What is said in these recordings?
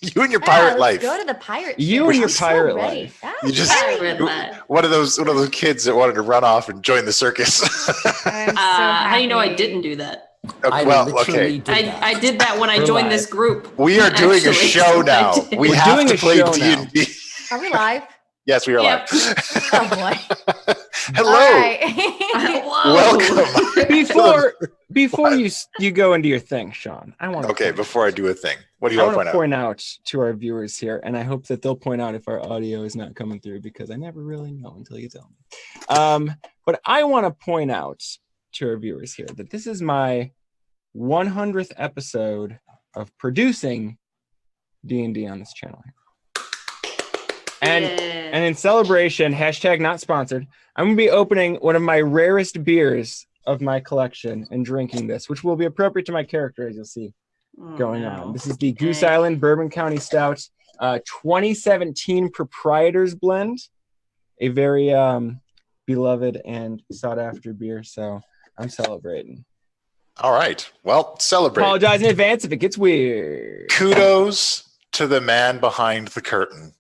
You and your pirate life. Go to the pirate. You and your pirate life. That's You just right. one of those kids that wanted to run off and join the circus. I'm so How do you know I happy. didn't do that? Okay, well, okay. I did that when I joined this group. We are doing a Actually, show now. We We're have doing to a play show D&D. Are we live? Yes, we are Yep. live. Oh boy. Hello. All right. Welcome. Before you go into your thing, Sean, I want to. Okay, before I do a thing, what do you want to point out to our viewers here, and I hope that they'll point out if our audio is not coming through because I never really know until you tell me. But I want to point out to our viewers here that this is my 100th episode of producing D&D on this channel here. And in celebration, hashtag not sponsored, I'm going to be opening one of my rarest beers of my collection and drinking this, which will be appropriate to my character, as you'll see going on. This is the Goose Island Bourbon County Stout 2017 Proprietors Blend, a very beloved and sought-after beer, so I'm celebrating. All right. Well, celebrate. Apologize in advance if it gets weird. Kudos to the man behind the curtain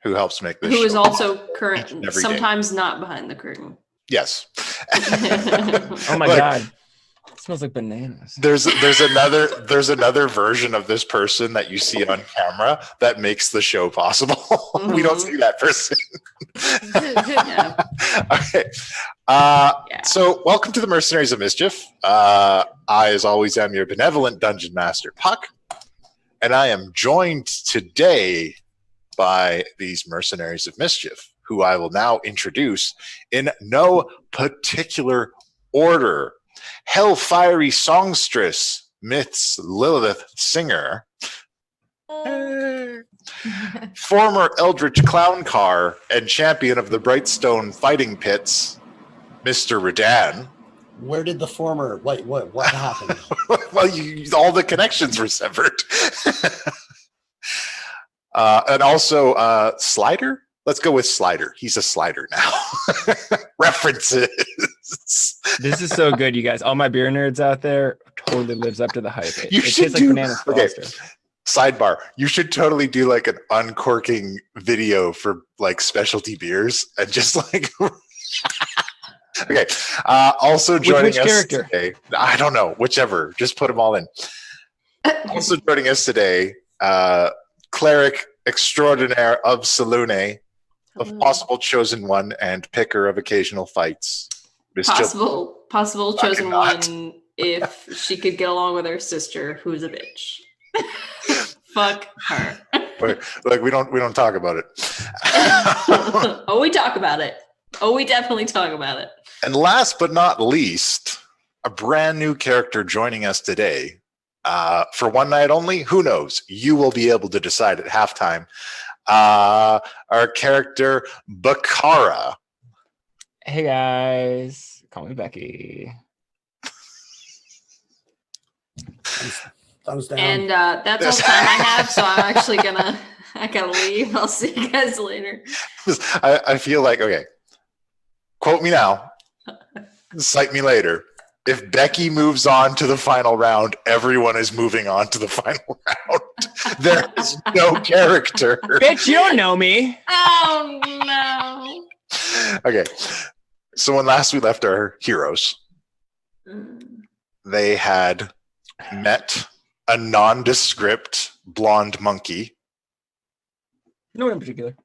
who helps make this show. Who is also current, sometimes day. Not behind the curtain. Yes. Oh my God. It smells like bananas. There's another version of this person that you see on camera that makes the show possible. Mm-hmm. We don't see that person. Okay. So welcome to the Mercenaries of Mischief. I, as always, am your benevolent dungeon master, Puck. And I am joined today by these Mercenaries of Mischief, who I will now introduce in no particular order. Hellfiery Songstress, Myth's Lilith Singer, former Eldritch Clown Car and champion of the Brightstone Fighting Pits, Mr. Redan. Where did the former, what happened? Well, all the connections were severed. And also Slider. Let's go with Slider. He's a Slider now. References. This is so good, you guys. All my beer nerds out there totally lives up to the hype. It You should tastes like bananas. Okay. Sidebar. You should totally do like an uncorking video for like specialty beers and just like. Okay. Also joining us character? today. I don't know. Whichever. Just put them all in. Also joining us today, cleric extraordinaire of Salune, of possible chosen one and picker of occasional fights. Possible chosen one if she could get along with her sister, who's a bitch. Fuck her. Like we don't talk about it. Oh, we talk about it. Oh, we definitely talk about it. And last but not least, a brand new character joining us today. For one night only, who knows? You will be able to decide at halftime. Our character, Bakara. Hey guys, call me Becky. Thumbs down. And that's all the time I have, so I'm actually I gotta leave. I'll see you guys later. I feel like, okay, quote me now, cite me later. If Becky moves on to the final round, everyone is moving on to the final round. There is no character. Bitch, you don't know me. Oh, no. Okay. So when last we left our heroes, they had met a nondescript blonde monkey. No one in particular.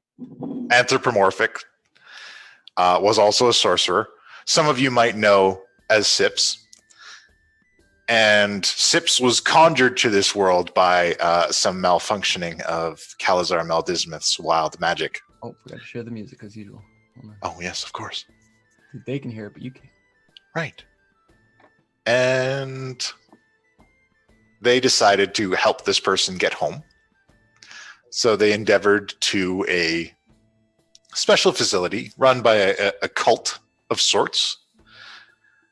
Anthropomorphic. Was also a sorcerer. Some of you might know as Sips. And Sips was conjured to this world by some malfunctioning of Calazar Maldismuth's wild magic. Oh, forgot to share the music as usual. Oh, yes, of course. They can hear it, but you can't. Right. And they decided to help this person get home. So they endeavored to a special facility run by a cult of sorts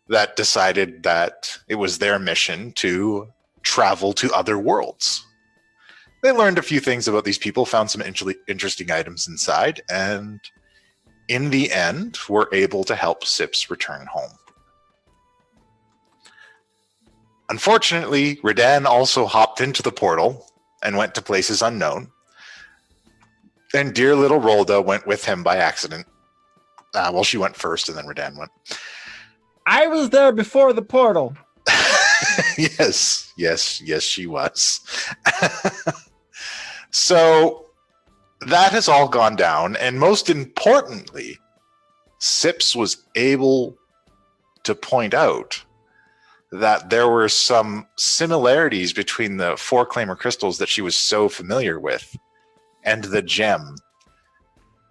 that decided that it was their mission to travel to other worlds. They learned a few things about these people, found some interesting items inside, and in the end, were able to help Sips return home. Unfortunately, Redan also hopped into the portal and went to places unknown. And dear little Rolda went with him by accident. Well, she went first, and then Redan went. I was there before the portal. Yes, she was. So that has all gone down, and most importantly, Sips was able to point out that there were some similarities between the 4 Claimer crystals that she was so familiar with and the gem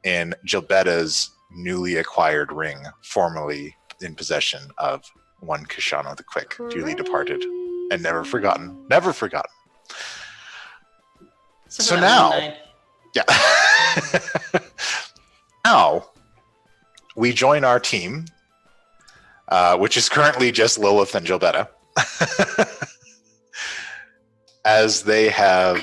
in Gilbetta's newly acquired ring, formerly in possession of one Koshandra the Quick, dearly departed and never forgotten. Never forgotten. So now, now we join our team, which is currently just Lilith and Gilbetta, as they have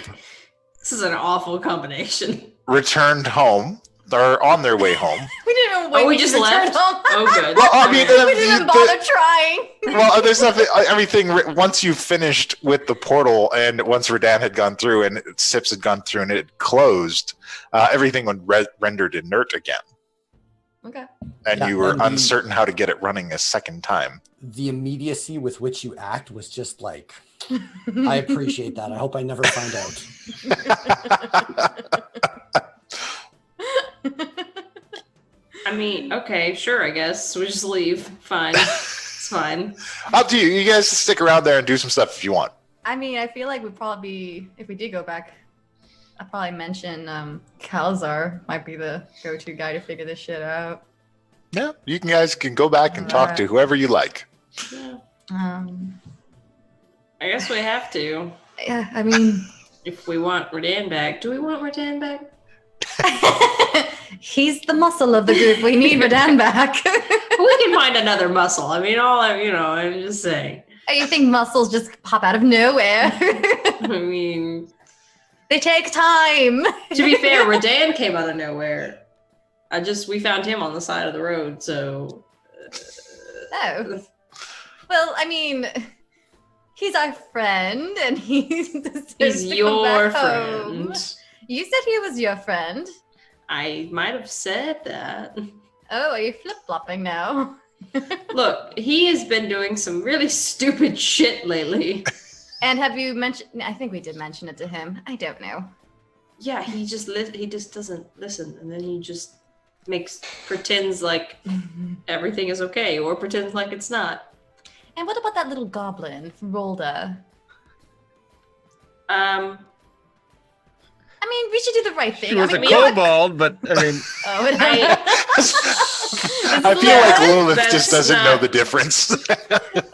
This is an awful combination. returned home. They're on their way home. We didn't even wait. We to just return left. home. Oh, good. Well, I mean, We didn't even bother trying. well, there's nothing. Everything. Once you finished with the portal, and once Redan had gone through, and Sips had gone through, and it had closed, everything was rendered inert again. Okay. And Yeah, you were and the- uncertain how to get it running a second time. The immediacy with which you act was just like, I appreciate that. I hope I never find out. I mean, okay, sure, I guess. We just leave. Fine. It's fine. Up to you. You guys stick around there and do some stuff if you want. I mean, I feel like we'd probably be, if we did go back, I'd probably mention Calzar might be the go-to guy to figure this shit out. Yeah, you guys can go back and talk to whoever you like. Yeah. Um, I guess we have to. yeah, I mean, If we want Redan back. Do we want Redan back? he's the muscle of the group. We need Redan back. We can find another muscle. I mean, I'm just saying. You think muscles just pop out of nowhere? I mean, They take time. to be fair, Redan came out of nowhere. We found him on the side of the road, so. Oh. Well, I mean, he's our friend, and he's Your friend. You said he was your friend. I might have said that. Oh, are you flip-flopping now? Look, he has been doing some really stupid shit lately. And have you mentioned? I think we did mention it to him. I don't know. Yeah, he just doesn't listen, and then he just pretends like everything is okay, or pretends like it's not. And what about that little goblin from Rolda? I mean, we should do the right thing. She was I a mean, kobold, but I mean, Oh, it I feel like Lilith That's just doesn't know not- the difference.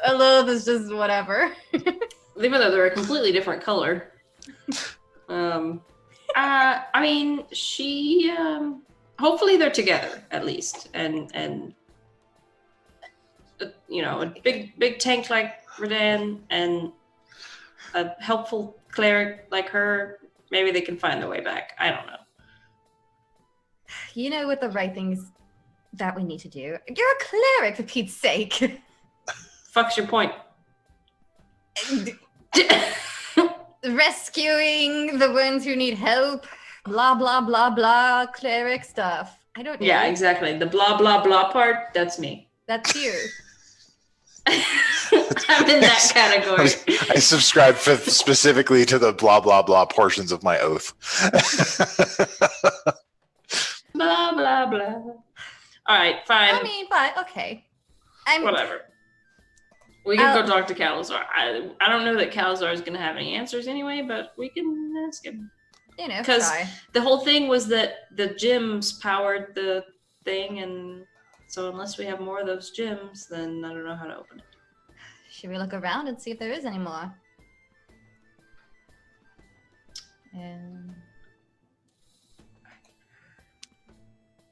Lilith is just whatever. Even though they're a completely different color. I mean, she. Hopefully, they're together at least, and a big tank like Redan and a helpful cleric like her. Maybe they can find their way back. I don't know. You know what the right things that we need to do? You're a cleric, for Pete's sake. Fuck's your point? Rescuing the ones who need help. Blah, blah, blah, blah. Cleric stuff. I don't know. Yeah, exactly. The blah blah blah part. That's me. That's you. I'm in that category. I subscribe specifically to the blah, blah, blah portions of my oath. Blah blah blah. All right, fine. I mean, but okay. Whatever. We can go talk to Calazar. I don't know that Calazar is going to have any answers anyway, but we can ask him. You know, Because try. the whole thing was that the gyms powered the thing, and so unless we have more of those gyms, then I don't know how to open it. Should we look around and see if there is any more?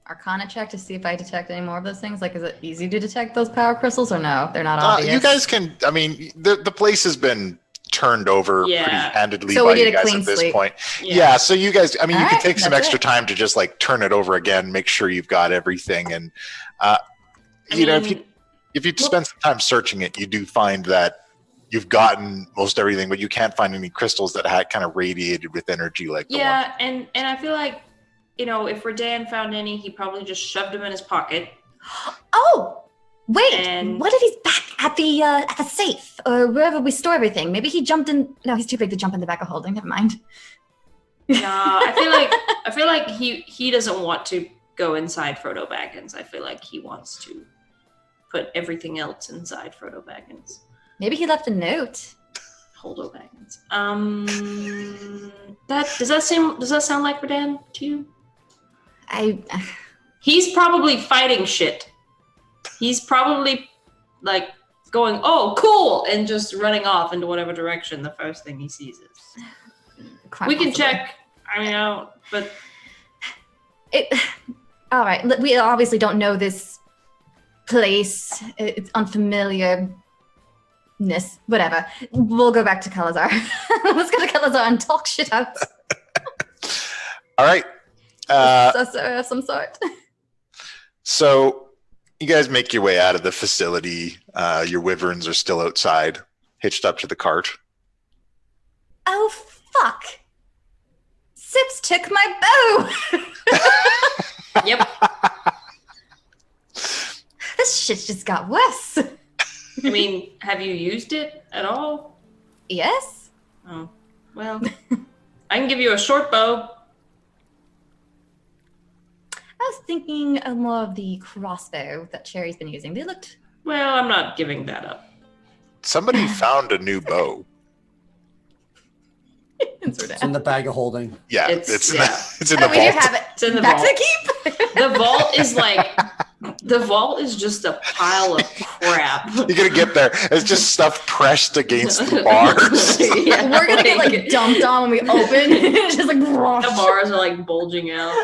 Arcana check to see if I detect any more of those things. Like, is it easy to detect those power crystals, or no? They're not obvious. You guys can, I mean, the place has been turned over Yeah. pretty handedly So by we did you a guys clean at this sweep. point. Yeah, so you guys, I mean, you All can right, take some that's extra it. time to just like turn it over again, make sure you've got everything. And, if you spend some time searching it, you do find that you've gotten most everything, but you can't find any crystals that had kind of radiated with energy like the one. Yeah, and I feel like, if Redan found any, he probably just shoved them in his pocket. Oh, wait! And- What if he's back at the safe or wherever we store everything? Maybe he jumped in. No, he's too big to jump in the back of holding. Never mind. Nah, I feel like he doesn't want to go inside Frodo Baggins. I feel like he wants to put everything else inside Frodo Baggins. Maybe he left a note. Holdo Baggins. Does that sound like Redan to you? He's probably fighting shit. He's probably like going, "Oh, cool," and just running off into whatever direction the first thing he sees is. Quite We can possibly. check. I mean, but All right. We obviously don't know this place. It's unfamiliar. Whatever. We'll go back to Kalazar. Let's go to Kalazar and talk shit out. All right. Of some sort. So you guys make your way out of the facility. Your wyverns are still outside, hitched up to the cart. Oh, fuck. Sips took my bow. yep. This shit just got worse. I mean, have you used it at all? Yes? Oh, well, I can give you a short bow. I was thinking more of the crossbow that Cherry's been using. They looked... Well, I'm not giving that up. Somebody found a new bow. It's in the bag of holding. Yeah, It's- in yeah. it's in the we do vault. have it. It's in the Back vault. to the keep. The vault is like, the vault is just a pile of crap. You're gonna get there. It's just stuff pressed against the bars. Yeah, We're gonna get like dumped on when we open. It's just like the bars are like bulging out.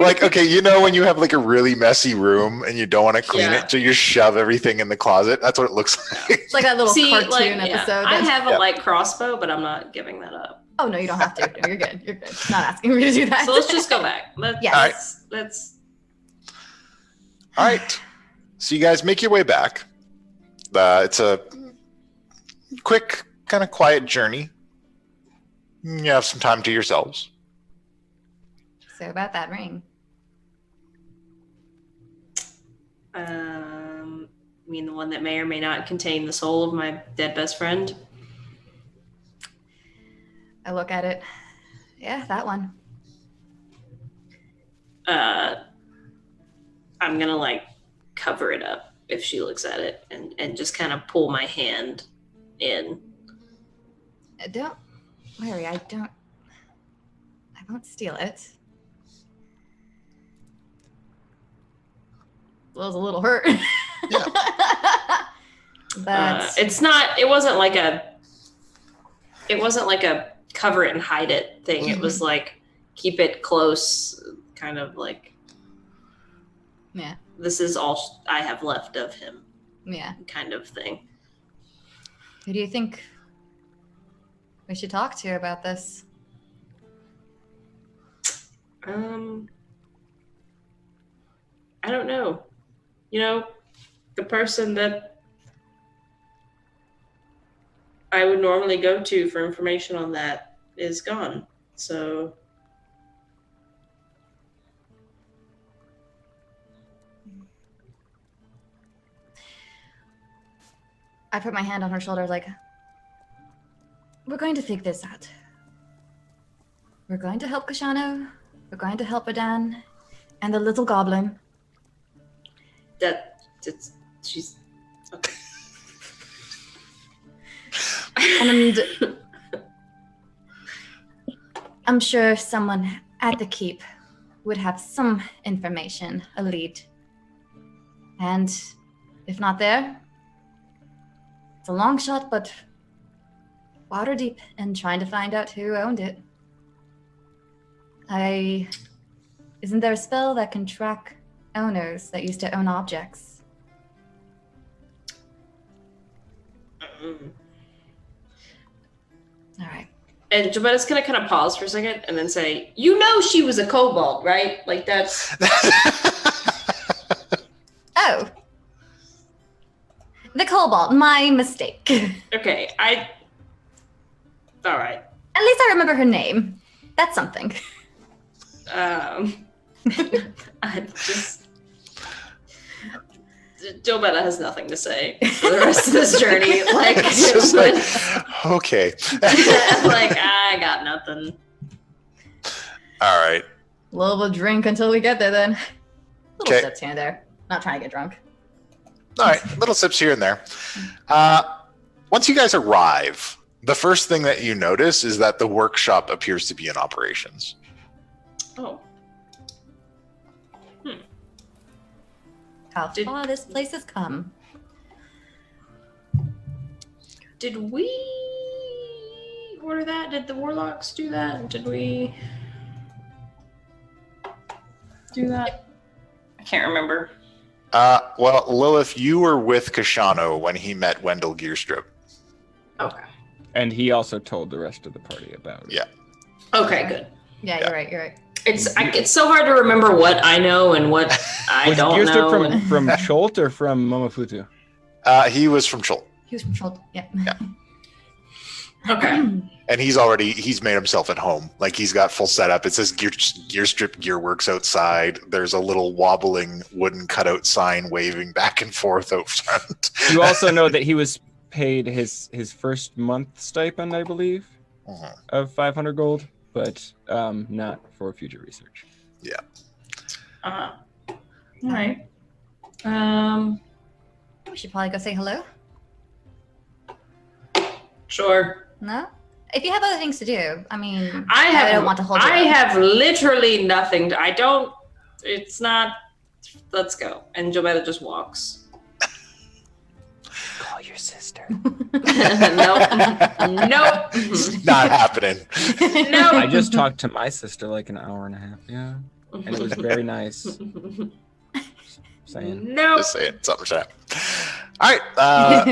Like, okay, when you have like a really messy room and you don't want to clean Yeah. it, so you just shove everything in the closet. That's what it looks like. It's like that little See, cartoon like, yeah, episode. I that- have a Yeah. light crossbow, but I'm not giving that up. Oh no, you don't have to. No, you're good. You're good. Not asking me to do that. So let's just go back. Yes. Let's. All right. So you guys make your way back. It's a quick, kind of quiet journey. You have some time to yourselves. So about that ring. You mean the one that may or may not contain the soul of my dead best friend? I look at it. Yeah, that one. I'm gonna like cover it up if she looks at it and just kind of pull my hand in. Don't worry. I won't steal it. Well, it's a little hurt. But It wasn't like a cover it and hide it thing. It was like keep it close, kind of like yeah, this is all I have left of him yeah. kind of thing. Who do you think we should talk to about this? I don't know. The person that I would normally go to for information on that is gone. So I put my hand on her shoulder like, we're going to figure this out. We're going to help Koshandra. We're going to help Adan and the little goblin. she's okay. And I'm sure someone at the keep would have some information, a lead. And if not there, it's a long shot, but water deep in trying to find out who owned it. Isn't there a spell that can track owners that used to own objects? All right. And Jabetta's gonna kind of pause for a second and then say, she was a kobold, right? Like that's Oh. The cobalt, my mistake. Okay, all right. At least I remember her name. That's something. I just Joe Betta has nothing to say for the rest of this journey. Like, It's just like, okay. like I got nothing. All right. A little bit of drink until we get there, then. Little Okay. sips here and there. Not trying to get drunk. All right. Little sips here and there. Once you guys arrive, the first thing that you notice is that the workshop appears to be in operations. Oh, How far this place has come. did we order that? Did the Warlocks do that? Did we do that? I can't remember. Well, Lilith, you were with Kashano when he met Wendell Gearstrip. Okay. And he also told the rest of the party about it. Yeah. Okay, good. Yeah, you're right. You're right. It's so hard to remember what I know and what I Was don't Gearstrip know. from Cholt or from Momofuku? He was from Chol. He was from Schultz. Yeah. Okay. And he's made himself at home. Like, he's got full setup. It says Gearstrip Gearworks outside. There's a little wobbling wooden cutout sign waving back and forth out front. You also know that he was paid his first month stipend, I believe, of 500 gold, but not for future research. All right. We should probably go say hello. Sure. No? If you have other things to do, I mean, I don't want to hold you I up. have literally nothing. I don't. It's not. Let's go. And Jobetta just walks. Call your sister. Nope. Nope. Not happening. Nope. I just talked to my sister like an hour and a half. Yeah. And it was very nice. Saying. Nope. Just saying. Something's happening. All right.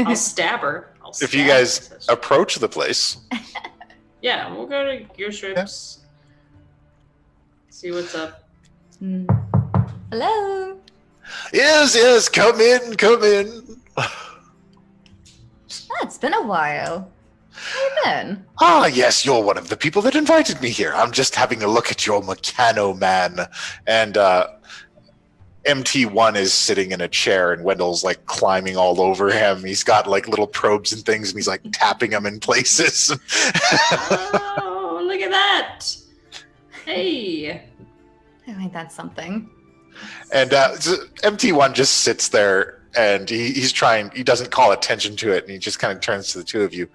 I'll stab her. If you guys approach the place, yeah, we'll go to Gear Strips. See what's up. Hello. yes, come in. It's been a while. How you been? Ah, yes, you're one of the people that invited me here. I'm just having a look at your Meccano man. And MT1 is sitting in a chair and Wendell's like climbing all over him. He's got like little probes and things and he's like tapping them in places. Oh, look at that. Hey. Oh, ain't that something? And MT1 just sits there and he doesn't call attention to it and he just kind of turns to the two of you.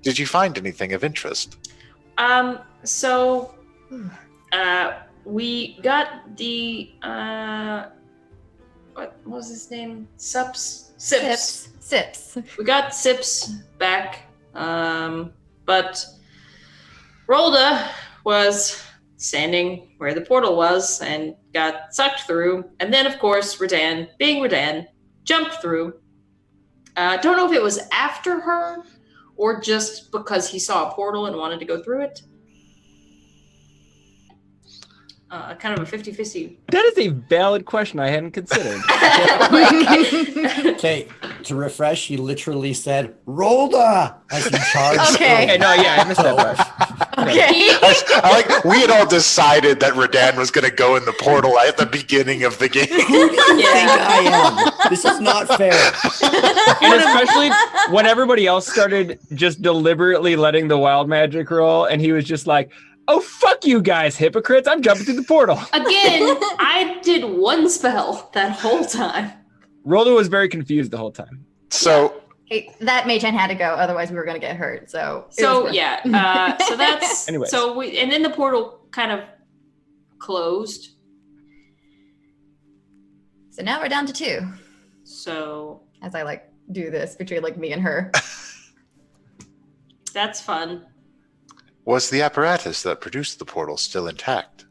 Did you find anything of interest? So we got the what was his name? Sips. Sips. We got Sips back. But Rolda was standing where the portal was and got sucked through. And then of course Redan, being Redan, jumped through. Don't know if it was after her or just because he saw a portal and wanted to go through it. Kind of a 50-50. That is a valid question I hadn't considered. Okay, to refresh, he literally said, Rolda! As he charged. Okay. Okay, no, yeah, I missed that part. Okay. I like we had all decided that Redan was going to go in the portal at the beginning of the game. Who do you think I am? This is not fair. And especially when everybody else started just deliberately letting the wild magic roll, and he was just like, oh, fuck you guys, hypocrites. I'm jumping through the portal. Again, I did one spell that whole time. Rolda was very confused the whole time. So Hey, that mage hand had to go, otherwise we were gonna get hurt. So Yeah, so that's Anyways. so and then the portal kind of closed. So now we're down to 2. So As I like do this between like me and her. that's fun. was the apparatus that produced the portal still intact?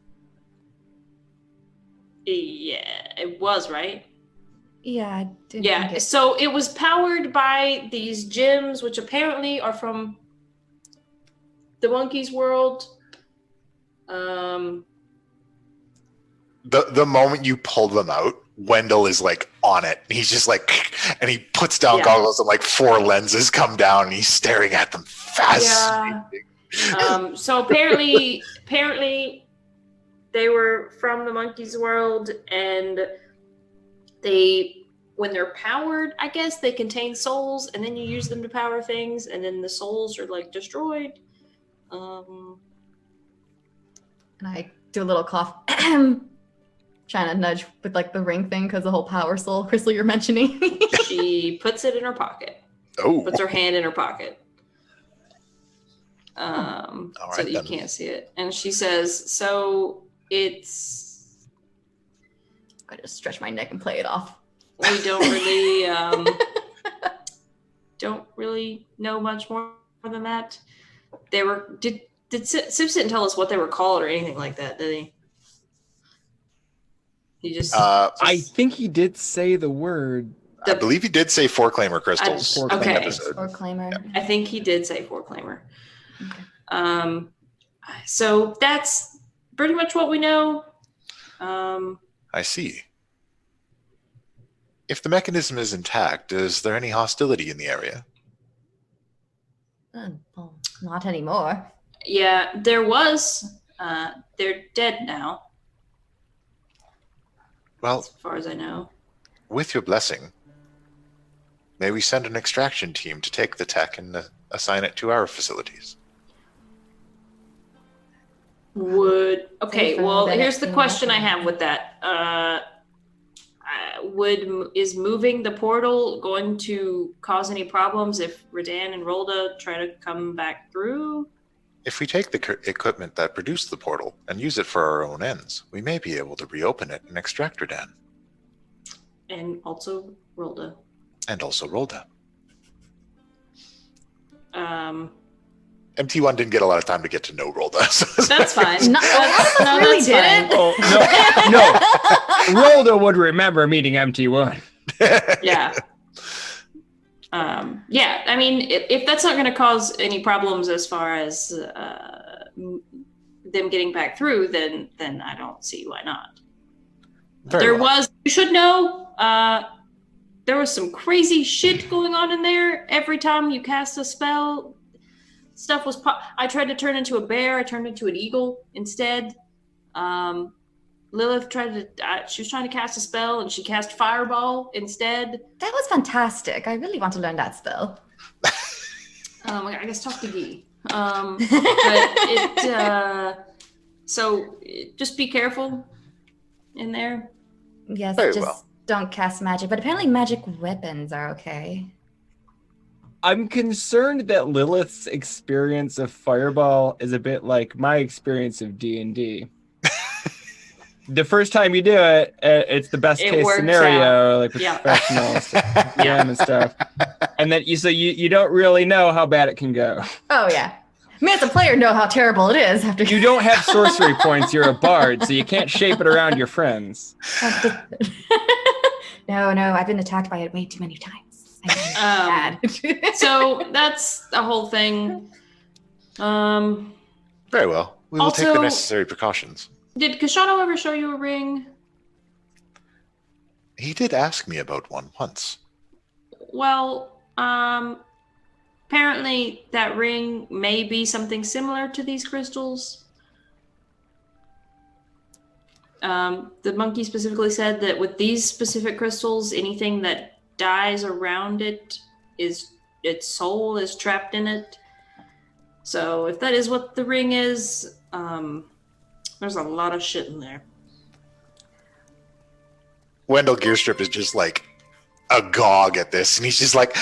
Yeah, it was, right? Yeah, I didn't Yeah, think it- so it was powered by these gems, which apparently are from the monkey's world. the moment you pull them out, Wendell is like on it. He's just like, and he puts down goggles and like 4 lenses come down and he's staring at them fast. Yeah. So apparently they were from the monkey's world, and when they're powered, I guess they contain souls, and then you use them to power things, and then the souls are like destroyed. And I do a little cough, trying to nudge with like the ring thing because the whole power soul crystal you're mentioning. She puts it in her pocket. Oh, Puts her hand in her pocket. All so right, that you then. can't see it. And she says, so it's... I just stretch my neck and play it off. We don't really know much more than that. They were... Did Sips didn't tell us what they were called or anything like that, did he? He just... I think he did say the word. I believe he did say 4-claimer crystals. I- in the okay. episode. Or claimer. I think he did say 4-claimer. Okay. So that's pretty much what we know. I see. If the mechanism is intact, is there any hostility in the area? Well, not anymore. Yeah, there was. They're dead now, Well, as far as I know. with your blessing, may we send an extraction team to take the tech and assign it to our facilities? Okay, Safer well, than here's the being question I nothing. have with that. Is moving the portal going to cause any problems if Radan and Rolda try to come back through? If we take the equipment that produced the portal and use it for our own ends, we may be able to reopen it and extract Radan. And also Rolda. And also Rolda. That's MT1 didn't get a lot of time to get to know Rolda. fine. No, That's really fine. didn't. Oh, no. Rolda would remember meeting MT1. Yeah. Yeah, I mean, if that's not going to cause any problems as far as them getting back through, then I don't see why not. Very well. You should know, there was some crazy shit going on in there. Every time you cast a spell, stuff was I tried to turn into a bear. I turned into an eagle instead. Lilith she was trying to cast a spell, and she cast Fireball instead. That was fantastic. I really want to learn that spell. I guess talk to Guy. So just be careful in there. Yes, Very just well. don't cast magic. But apparently magic weapons are okay. I'm concerned that Lilith's experience of Fireball is a bit like my experience of D&D. The first time you do it, it's the best It case works scenario, like with Yeah. professionals, DM and stuff. And then you don't really know how bad it can go. Oh yeah. Me as a player know how terrible it is after You don't have sorcery points, you're a bard, so you can't shape it around your friends. No, I've been attacked by it way too many times. I'm bad. So that's the whole thing. Very well. We will take the Also- necessary precautions. Did Kashano ever show you a ring? He did ask me about one once. Well, apparently that ring may be something similar to these crystals. The monkey specifically said that with these specific crystals, anything that dies around it its soul is trapped in it. So if that is what the ring is, there's a lot of shit in there. Wendell Gearstrip is just like agog at this, and he's just like,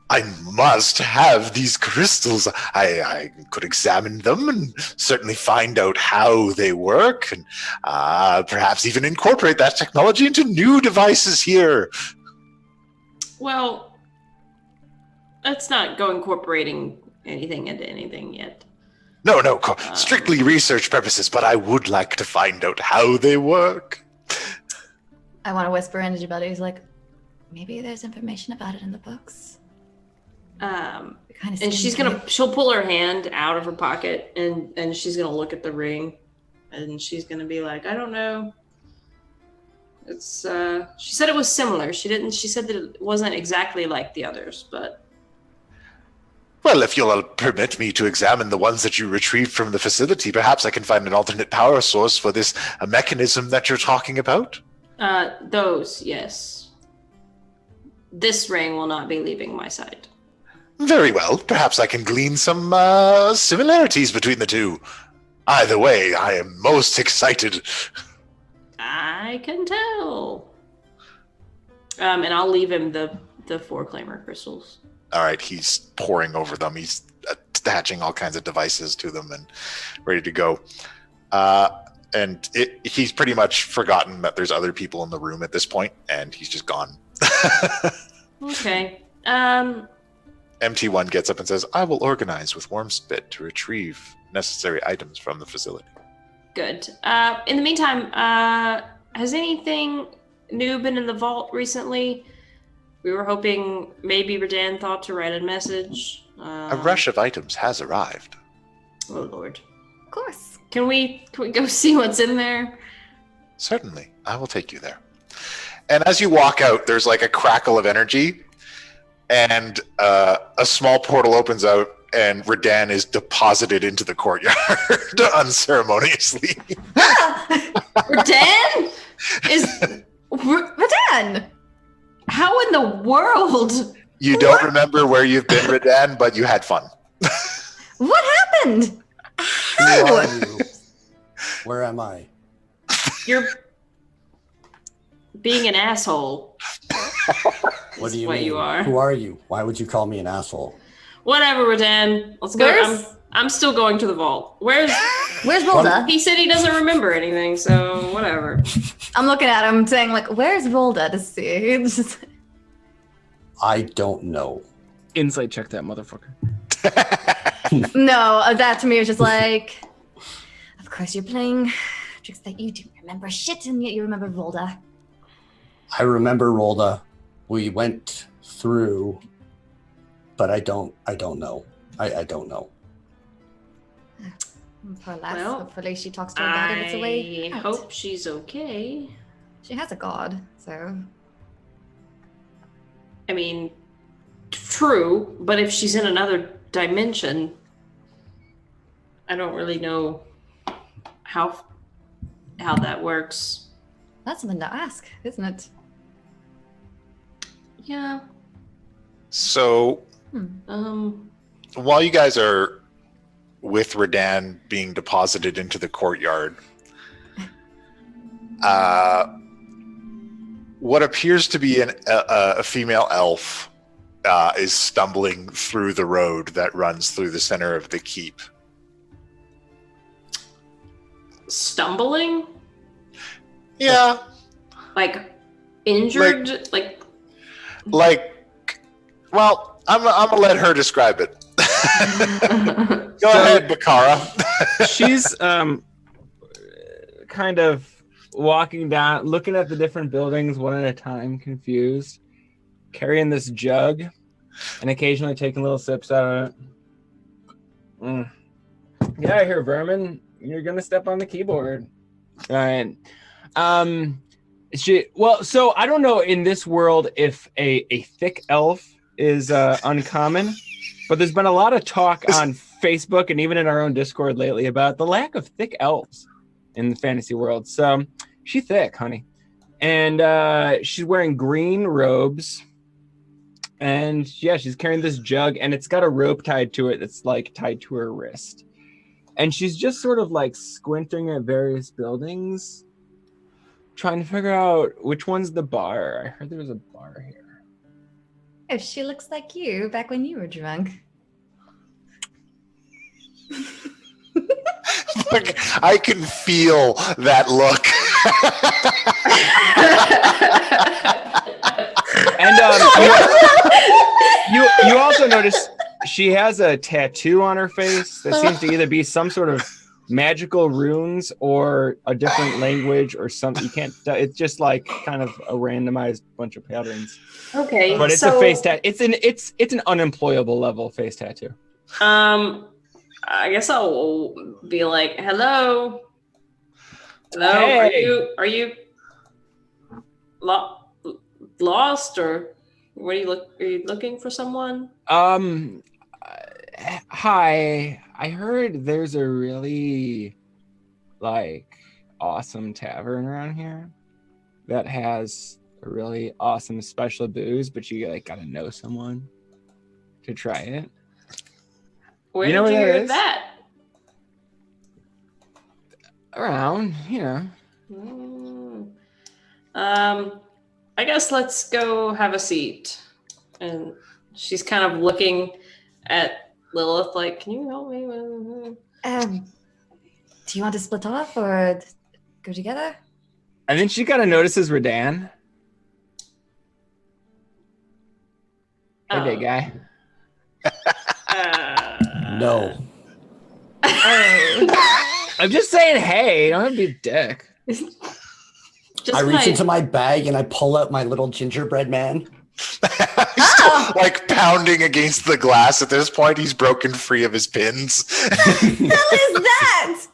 I must have these crystals. I could examine them and certainly find out how they work, and perhaps even incorporate that technology into new devices here. Well, let's not go incorporating anything into anything yet. No, strictly research purposes, but I would like to find out how they work. I want to whisper into your buddy. He's like, maybe there's information about it in the books. And Kind she'll pull her hand out of her pocket and she's gonna look at the ring, and she's gonna be like, I don't know. It's she said it was similar. She said that it wasn't exactly like the others, but Well, if you'll permit me to examine the ones that you retrieved from the facility, perhaps I can find an alternate power source for this mechanism that you're talking about. those, yes. This ring will not be leaving my side. Very well. Perhaps I can glean some similarities between the two. Either way, I am most excited. I can tell. And I'll leave him the 4 claimer crystals. All right, he's poring over them. He's attaching all kinds of devices to them and ready to go. And he's pretty much forgotten that there's other people in the room at this point, and he's just gone. Okay. MT1 gets up and says, I will organize with Wormspit to retrieve necessary items from the facility. Good. In the meantime, has anything new been in the vault recently? We were hoping maybe Redan thought to write a message. A rush of items has arrived. Oh, Lord. Of course. Can we go see what's in there? Certainly. I will take you there. And as you walk out, there's like a crackle of energy, and a small portal opens out, and Redan is deposited into the courtyard unceremoniously. Redan? Redan! How in the world? You don't remember where you've been, Redan, but you had fun. What happened? Who are you? Where am I? You're being an asshole. What do you what mean? you are. Who are you? Why would you call me an asshole? Whatever, Redan. Let's go. I'm still going to the vault. Where's Rolda? He said he doesn't remember anything, so whatever. I'm looking at him saying, like, where's Rolda to see? It's just... I don't know. Insight check that motherfucker. No, that to me was just like, of course you're playing tricks that you don't remember shit, and yet you remember Rolda. I remember Rolda. We went through, but I don't know. I don't know. Poor lass. Well, hopefully she talks to her god and it's a way I out. hope she's okay. She has a god, so... I mean, true, but if she's in another dimension, I don't really know how that works. That's something to ask, isn't it? Yeah. So, while you guys are with Redan being deposited into the courtyard, what appears to be a female elf is stumbling through the road that runs through the center of the keep. Stumbling? Yeah. Like injured? Well, I'm gonna let her describe it. Go ahead, Bakara. She's kind of walking down, looking at the different buildings one at a time, confused, carrying this jug, and occasionally taking little sips out of it. Get out of here, vermin. You're gonna step on the keyboard. All right. So I don't know in this world if a thick elf is uncommon, but there's been a lot of talk on Facebook and even in our own Discord lately about the lack of thick elves in the fantasy world. So she's thick, honey. And she's wearing green robes. And yeah, she's carrying this jug and it's got a rope tied to it that's like tied to her wrist. And she's just sort of like squinting at various buildings, trying to figure out which one's the bar. I heard there was a bar here. If she looks like you back when you were drunk. I can feel that look. And you also notice she has a tattoo on her face that seems to either be some sort of magical runes or a different language or something. You can't. It's just like kind of a randomized bunch of patterns. Okay, but it's a face tattoo. It's an unemployable level face tattoo. I guess I'll be like, hello. Hey. Are you lost, or what are you looking for someone? Hi. I heard there's a really awesome tavern around here that has a really awesome special booze, but you gotta know someone to try it. Where You know did you where that hear is? that? Around, I guess let's go have a seat. And she's kind of looking at Lilith like, can you help me? Do you want to split off or go together? And then she kind of notices Radan. Hey, big guy. No. I'm just saying, hey, don't have to be a dick. I reach into my bag and I pull out my little gingerbread man. He's still like pounding against the glass. At this point, he's broken free of his pins. What the hell is that?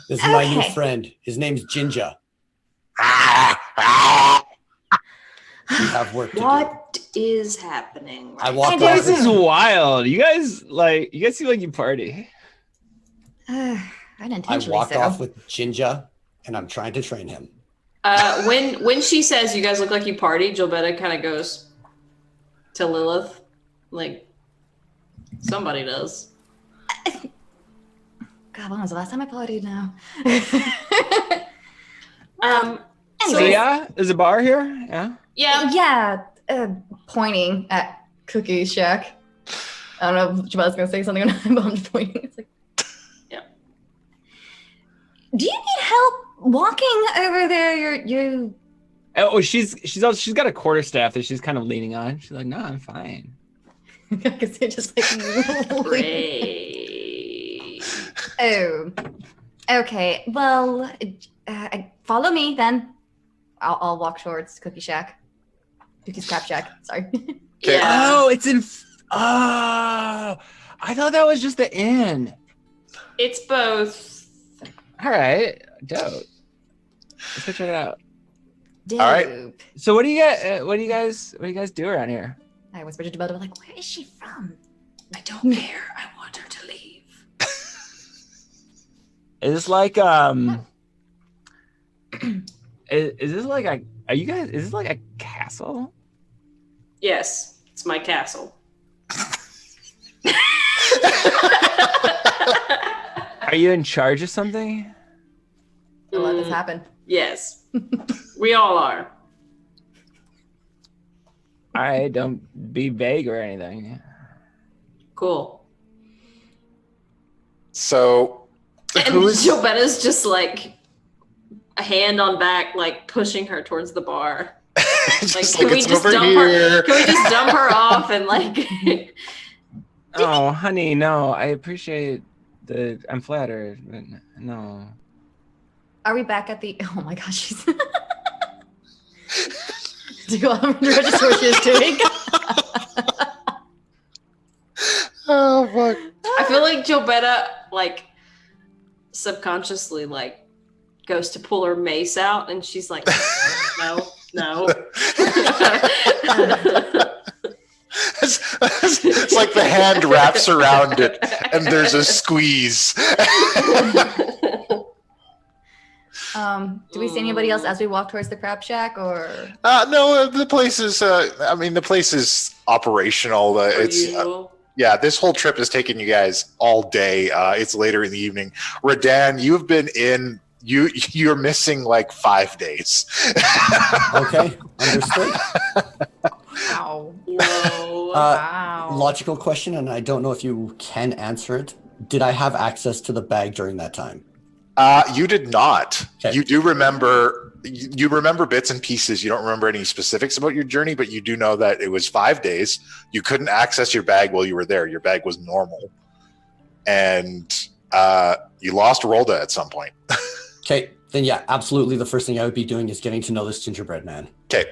This is my new friend. His name's Ginger. We have work to do. What is happening? I walk Hey, off. This is wild. You guys seem like you party. I didn't I intentionally walk so. off with Ginger, and I'm trying to train him. When she says you guys look like you party, Jilbetta kind of goes to Lilith, like somebody does. God, when was the last time I partied now? So yeah, there's a bar here. Yeah. Yeah, pointing at Cookie Shack. I don't know if Jabal's gonna say something or not, but I'm just pointing. It's like, yeah. Do you need help walking over there? You. Oh, she's got a quarterstaff that she's kind of leaning on. She's like, no, I'm fine. Because you're just like. Great. Oh. Okay. Well, follow me then. I'll walk towards Cookie Shack. Cookie's Crap Shack. Sorry. Yeah. Oh, it's in. Oh, I thought that was just the inn. It's both. All right, dope. Let's go check it out. Dope. All right. So what do you guys do around here? I whispered to Jabal, like, where is she from? I don't care. I want her to leave. Is this like is this like a? Are you guys? Is this like a castle? Yes, it's my castle. Are you in charge of something? Don't let this happen. Yes, we all are. All right, don't be vague or anything. Cool. So, And who's Jobetta's just like a hand on back, like pushing her towards the bar. just Can like we it's just over dump here? her? Can we just dump her off and like? Oh, honey, no. I appreciate I'm flattered, but no. Are we back at the? Oh my gosh, she's. Do you want to register what she's doing? Oh fuck! I feel like Jobetta like subconsciously like goes to pull her mace out, and she's like, no. It's like the hand wraps around it, and there's a squeeze. Do we see anybody else as we walk towards the Crab Shack, or? No, the place is. The place is operational. Yeah, this whole trip has taken you guys all day. It's later in the evening. Radan, you've been in. You're missing like 5 days. Okay, understood. Wow. Whoa. Wow. Logical question, and I don't know if you can answer it. Did I have access to the bag during that time? You did not. Okay. You do remember. You remember bits and pieces. You don't remember any specifics about your journey, but you do know that it was 5 days. You couldn't access your bag while you were there. Your bag was normal, and you lost Rolda at some point. Okay, then yeah, absolutely. The first thing I would be doing is getting to know this gingerbread man. Okay.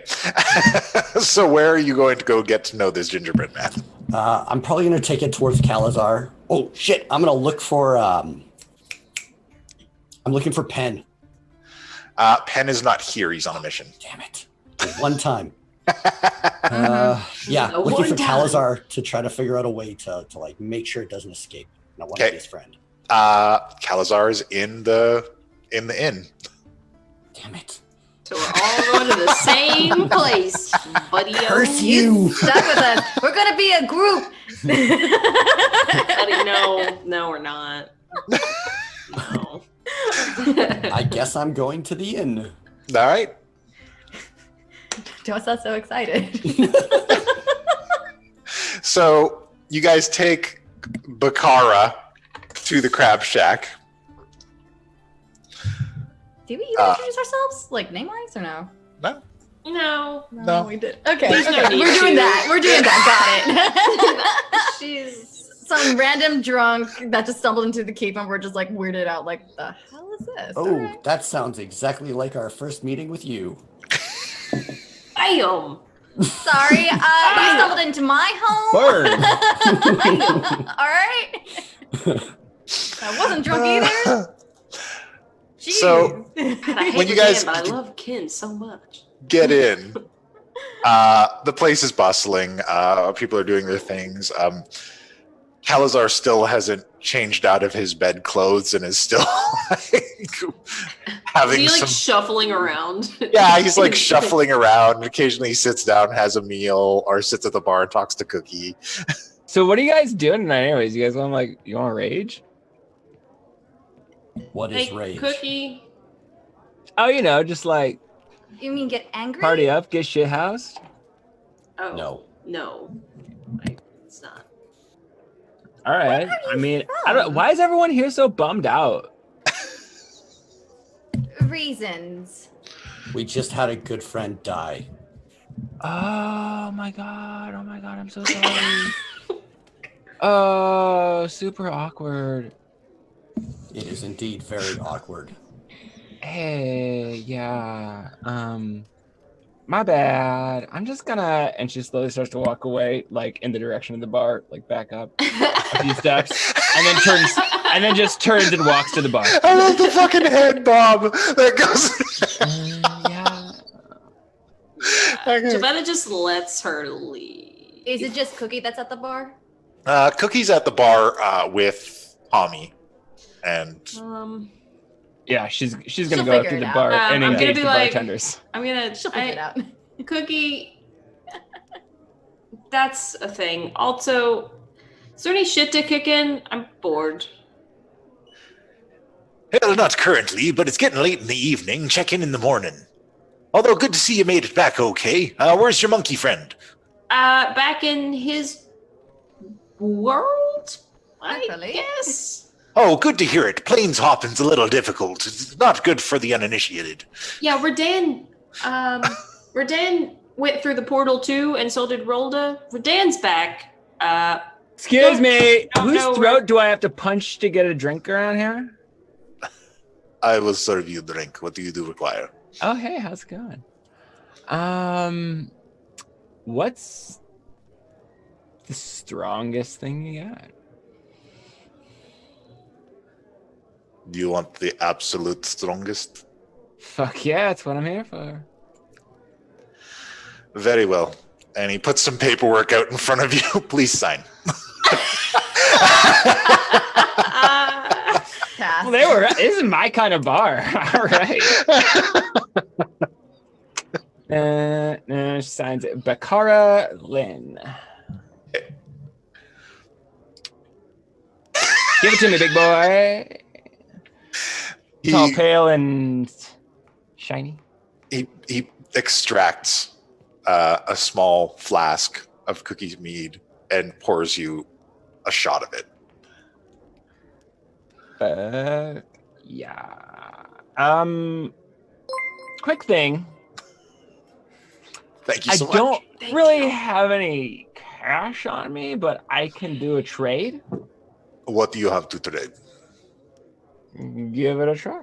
So where are you going to go get to know this gingerbread man? I'm probably going to take it towards Calazar. Oh shit! I'm going to look for. I'm looking for Pen. Penn is not here. He's on a mission. Damn it. One time. Mm-hmm. Yeah, The looking one for time. Calazar to try to figure out a way to like make sure it doesn't escape. And I want to Okay. be his friend. Calazar is in the inn. Damn it. So we're all going to the same place, buddy. Curse you! Stuck with us. We're gonna be a group. Buddy, no, we're not. No. I guess I'm going to the inn. All right. Don't sound so excited. So you guys take Bakara to the Crab Shack. Do we even introduce ourselves, like name-wise, or no? No. No. We did. Okay, There's no okay. need We're doing to. that. We're doing that. Got it. She's some random drunk that just stumbled into the keep, and we're just like weirded out. Like, the hell is this? Oh, Alright. that sounds exactly like our first meeting with you. Bam! Sorry, you stumbled into my home. Burn. All right. I wasn't drunk either. Jeez. So- God, I hate When you the guys- band, but I love Kin so much. Get in. The place is bustling. People are doing their things. Calazar still hasn't changed out of his bed clothes and is still like, having Is he like some. shuffling around? Yeah, he's like shuffling around. Occasionally, he sits down, has a meal, or sits at the bar and talks to Cookie. So what are you guys doing tonight anyways? You guys want you want to rage? What is Hey, rage? Cookie. Oh, you know, just like You mean get angry? party up, get shit housed. Oh. No. No. It's not. All right. Where are I you mean, from? why is everyone here so bummed out? Reasons. We just had a good friend die. Oh my god. Oh my god. I'm so sorry. Oh, super awkward. It is indeed very awkward. Hey, yeah. My bad. I'm just gonna, and she slowly starts to walk away, like in the direction of the bar, like back up a few steps, and then just turns and walks to the bar. I love the fucking head bob that goes. Yeah. Okay. Javetta just lets her leave. Is it just Cookie that's at the bar? Cookie's at the bar with Tommy, and Yeah, she's gonna She'll go figure through it the out. bar and I'm gonna engage be the like- bartenders. I'm gonna. She'll figure it out. Cookie. That's a thing. Also, is there any shit to kick in? I'm bored. hell, not currently, but it's getting late in the evening. Check in the morning. Although good to see you made it back okay. Where's your monkey friend? Back in his world, I Hopefully. guess. Oh, good to hear it. Plains hopping's a little difficult. It's not good for the uninitiated. Yeah, Redan. Redan went through the portal too, and so did Rolda. Redan's back. Excuse me, don't whose know throat do I have to punch to get a drink around here? I will serve you a drink. What do you require? Oh, hey, how's it going? What's the strongest thing you got? Do you want the absolute strongest? Fuck yeah, that's what I'm here for. Very well. And he puts some paperwork out in front of you. Please sign. Pass. Well, this is my kind of bar. All right. She signs it. Bakara Lynn. Give it to me, big boy. Tall, pale, and shiny. He extracts a small flask of Cookie's mead and pours you a shot of it. Yeah. Quick thing. Thank you I so much. don't really have any cash on me, but I can do a trade. What do you have to trade? Give it a try.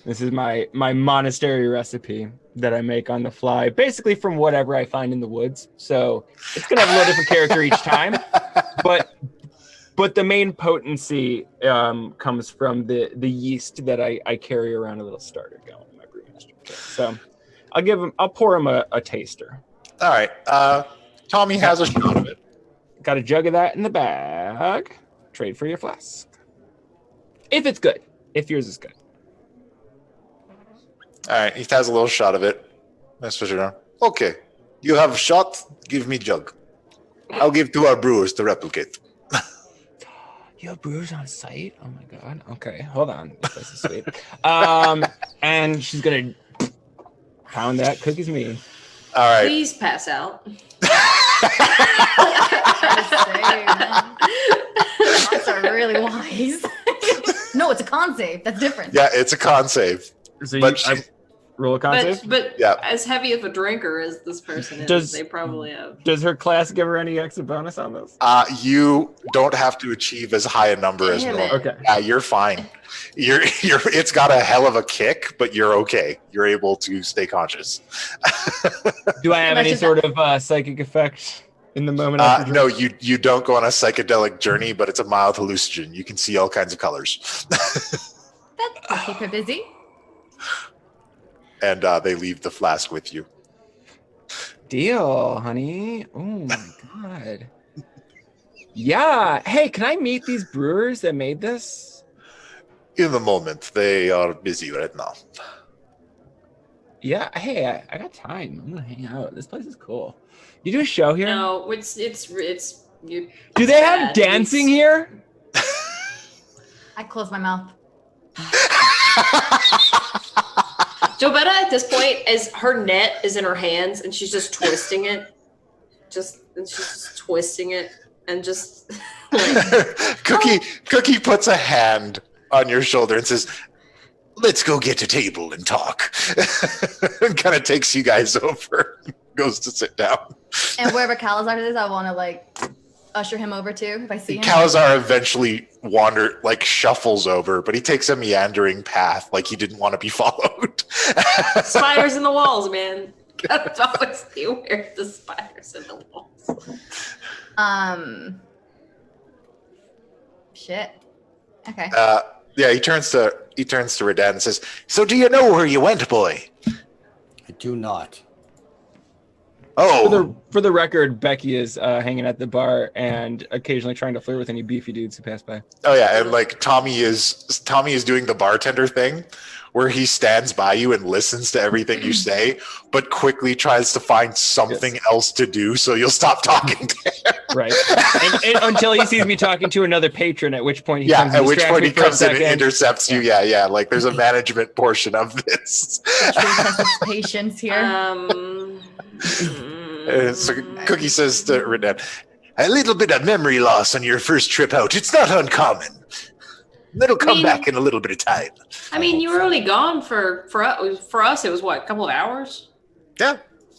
This is my monastery recipe that I make on the fly, basically from whatever I find in the woods. So it's gonna have a little different character each time. But But the main potency comes from the yeast that I carry around a little starter going in my brewmaster kit. So I'll pour him a taster. All right. Tommy has a shot of it. Got a jug of that in the bag. Trade for your flask. If it's good. If yours is good. All right. He has a little shot of it. That's what you're doing. Okay. You have a shot. Give me jug. I'll give to our brewers to replicate. You have brewers on site? Oh my god. Okay, hold on. This place is sweet. And she's gonna pound that. Cookie's me. All right. Please pass out. That's are really wise. No, it's a con save. That's different. Yeah, it's a con save. So But I roll a con save? But Yeah. as heavy of a drinker as this person is, they probably have. Does her class give her any extra bonus on this? You don't have to achieve as high a number as Damn normal. it. Okay. Yeah, you're fine. You're. It's got a hell of a kick, but you're okay. You're able to stay conscious. Do I have Let's any just- sort of psychic effect in the moment? No, you don't go on a psychedelic journey, but it's a mild hallucinogen. You can see all kinds of colors. That'll keep her busy. And they leave the flask with you. Deal, honey. Oh my god. Yeah. Hey, can I meet these brewers that made this? In the moment, they are busy right now. Yeah. Hey, I got time. I'm gonna hang out. This place is cool. You do a show here? No, it's you. Do they have bad. dancing here? I close my mouth. Jobetta at this point, as her net is in her hands and she's just twisting it, she's just twisting it and just like, Cookie puts a hand on your shoulder and says, "Let's go get a table and talk." And kind of takes you guys over, goes to sit down. And wherever Calazar is, I want to like usher him over to if I see him. Calazar eventually shuffles over, but he takes a meandering path like he didn't want to be followed. spiders in the walls, man. Gotta always be aware of the spiders in the walls. Shit. Okay. Yeah, he turns to Redan and says, "So do you know where you went, boy?" I do not. Oh, For the record, Becky is hanging at the bar and occasionally trying to flirt with any beefy dudes who pass by. oh yeah, and like Tommy is doing the bartender thing, where he stands by you and listens to everything you say, but quickly tries to find something else to do, so you'll stop talking to him. Right. and until he sees me talking to another patron, at which point he comes Yeah, and at which distracts point me he for a comes in and second. intercepts you. Yeah. Like there's a management portion of this. Test of patience here. So Cookie says to Redan, "A little bit of memory loss on your first trip out. It's not uncommon. That'll come back in a little bit of time." I mean, you were only gone for us. It was what, a couple of hours? Yeah.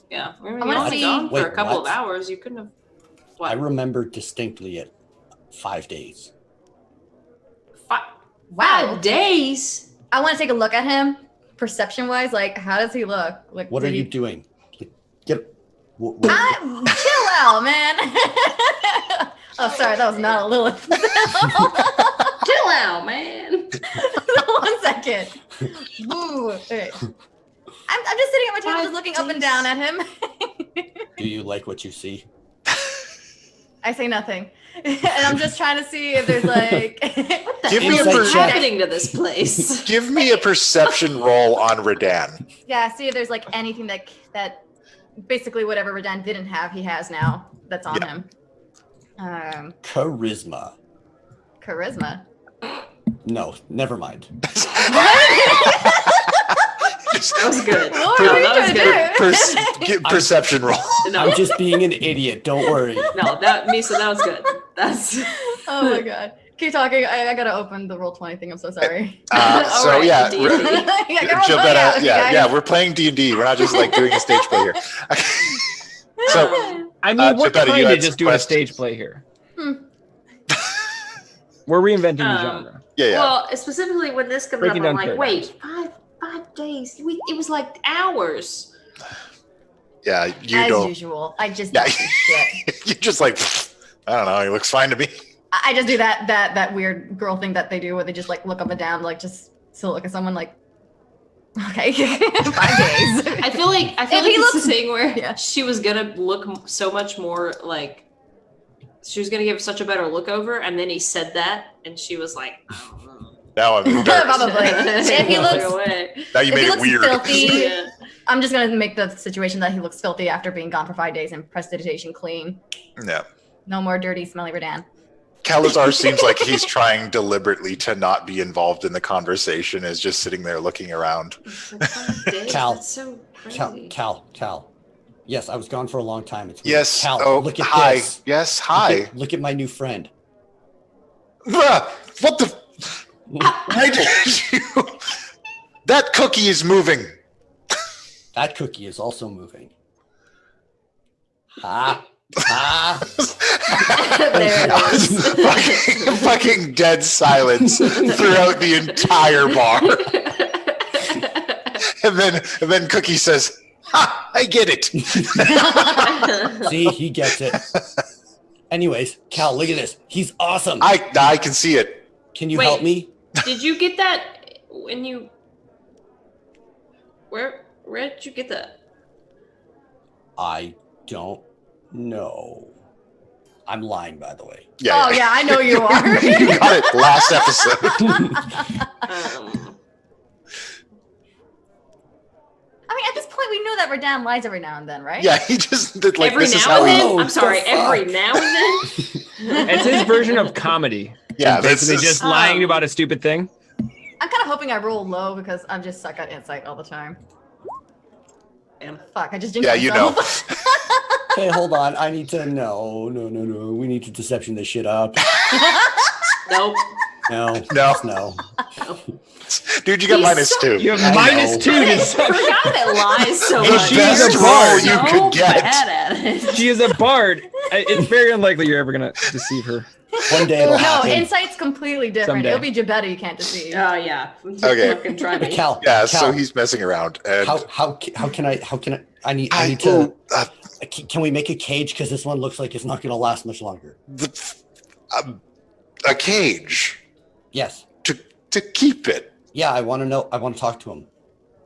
Yeah, we were I wanna only see- gone for Wait, a couple what? of hours. You couldn't have. What? I remember distinctly it 5 days. Wow. 5 days. I want to take a look at him, perception wise. Like, how does he look? Like, What did are you he- doing? Get. Chill out, man. Oh, sorry, that was not a little. Chill out, man. 1 second. Ooh. Okay. I'm just sitting at my table, just looking up and down at him. Do you like what you see? I say nothing, and I'm just trying to see if there's like. Give me a Insight What's check. happening to this place? Give me a perception roll on Redan. Yeah, see if there's like anything that basically whatever Redan didn't have, he has now. That's on Yeah. him. Charisma. Charisma. No, never mind. That was good. What No, are we that was gonna good. do? Perception roll. No, I'm just being an idiot. Don't worry. no, that was good. That's Oh my god. Keep talking. I gotta open the roll 20 thing. I'm so sorry. So Alright, yeah, D&D. I got roll 20 Jobetta, out, yeah, guys. we're playing D&D. We're not just like doing a stage play here. So I mean, we're Jobetta, you kind had of just some doing a questions. stage play here. Hmm. We're reinventing the genre. yeah. Well, specifically when this comes Breaking up, I'm down like, paradigms. wait, 5 days. It was like hours. Yeah, you As don't. usual. I just Yeah. don't do shit. You're just like, I don't know. He looks fine to me. I just do that weird girl thing that they do where they just like look up and down, like just to look at someone like, okay, 5 days. I feel like he it's looks- the thing where yeah. she was gonna look so much more like she was gonna give such a better look over, and then he said that, and she was like, I don't know. Now I'm embarrassed. Probably. If he looks- away. Now you if made he it looks weird. filthy, Yeah. I'm just gonna make the situation that he looks filthy after being gone for 5 days and prestidigitation clean. Yeah. No more dirty, smelly Redan. Calazar seems like he's trying deliberately to not be involved in the conversation, is just sitting there looking around. Cal. That's so crazy. Cal. Yes, I was gone for a long time. It's weird. Yes. Cal, Oh, look at hi. this. Yes, hi. Look at my new friend. Bruh, what the? Why did you? That cookie is moving. That cookie is also moving. Ha. There it is. fucking dead silence throughout the entire bar. And then Cookie says, "Ha! I get it." See, he gets it. Anyways, Cal, look at this. He's awesome. I can see it. Can you Wait. help me? Did you get that when you? Where did you get that? I don't know. I'm lying, by the way. Yeah. Oh yeah, I know you are. You got it last episode. I mean, at this point, we know that Redan lies every now and then, right? Yeah, he just did like every this is now how and he. then. Oh, I'm sorry, the every fuck? now and then. It's his version of comedy. Yeah, It's basically this is- just lying about a stupid thing. I'm kind of hoping I roll low because I'm just suck at insight all the time. Damn. Fuck, I just jinxed Yeah, you know. myself. Hey, hold on. I need to. No. We need to deception this shit up. Nope. No. No. No. Dude, you got He's minus so- 2. You have I minus know. 2 I deception. forgot that lies so The much. best You're roll you so could get. bad at it. She is a bard. It's very unlikely you're ever gonna deceive her. One day it'll No, happen. insight's completely different. Someday. It'll be Jabetta you can't deceive. Oh yeah. Okay. Fucking try me. Cal. Yeah, Cal, so he's messing around. And how can I need to. oh, Can we make a cage? Because this one looks like it's not going to last much longer. a cage Yes. to keep it. Yeah, I want to know. I want to talk to him.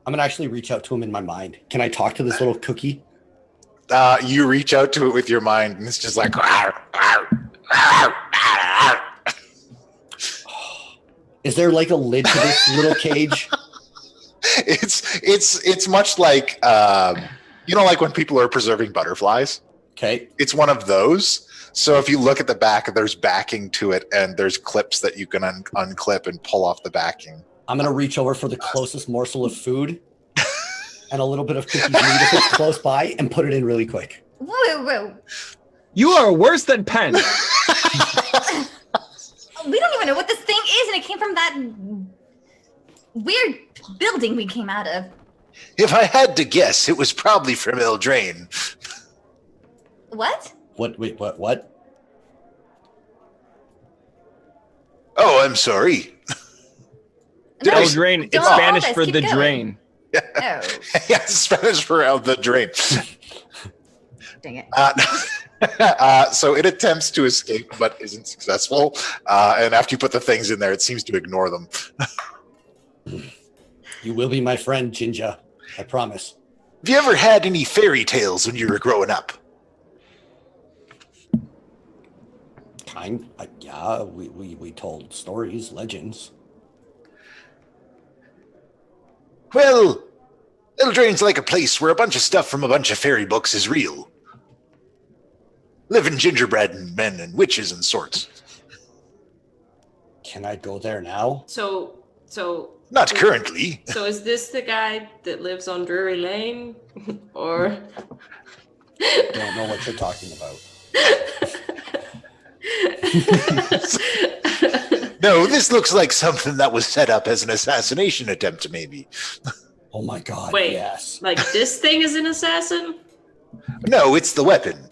I'm going to actually reach out to him in my mind. Can I talk to this little cookie? You reach out to it with your mind, and it's just like. Is there like a lid to this little cage? It's much like like when people are preserving butterflies. Okay. It's one of those. So if you look at the back, there's backing to it, and there's clips that you can unclip and pull off the backing. I'm going to reach over for the closest morsel of food and a little bit of cookie meat if it's close by and put it in really quick. Whoa. You are worse than Penn. We don't even know what this thing is, and it came from that weird building we came out of. If I had to guess, it was probably from Eldraine. What? What? Wait, what? Oh, I'm sorry. No, I- Eldraine. It's don't Spanish apologize, for keep the going. drain. Oh, Yeah, Spanish for the drain. dang it. So it attempts to escape, but isn't successful. And after you put the things in there, it seems to ignore them. You will be my friend, Ginger. I promise. Have you ever had any fairy tales when you were growing up? Yeah, we told stories, legends. Well, Eldraine's like a place where a bunch of stuff from a bunch of fairy books is real. Living gingerbread and men and witches and sorts. Can I go there now? So Not currently. So is this the guy that lives on Drury Lane, or? I don't know what you're talking about. No, this looks like something that was set up as an assassination attempt, maybe. Oh my god, Wait. yes. Like this thing is an assassin? No, it's the weapon.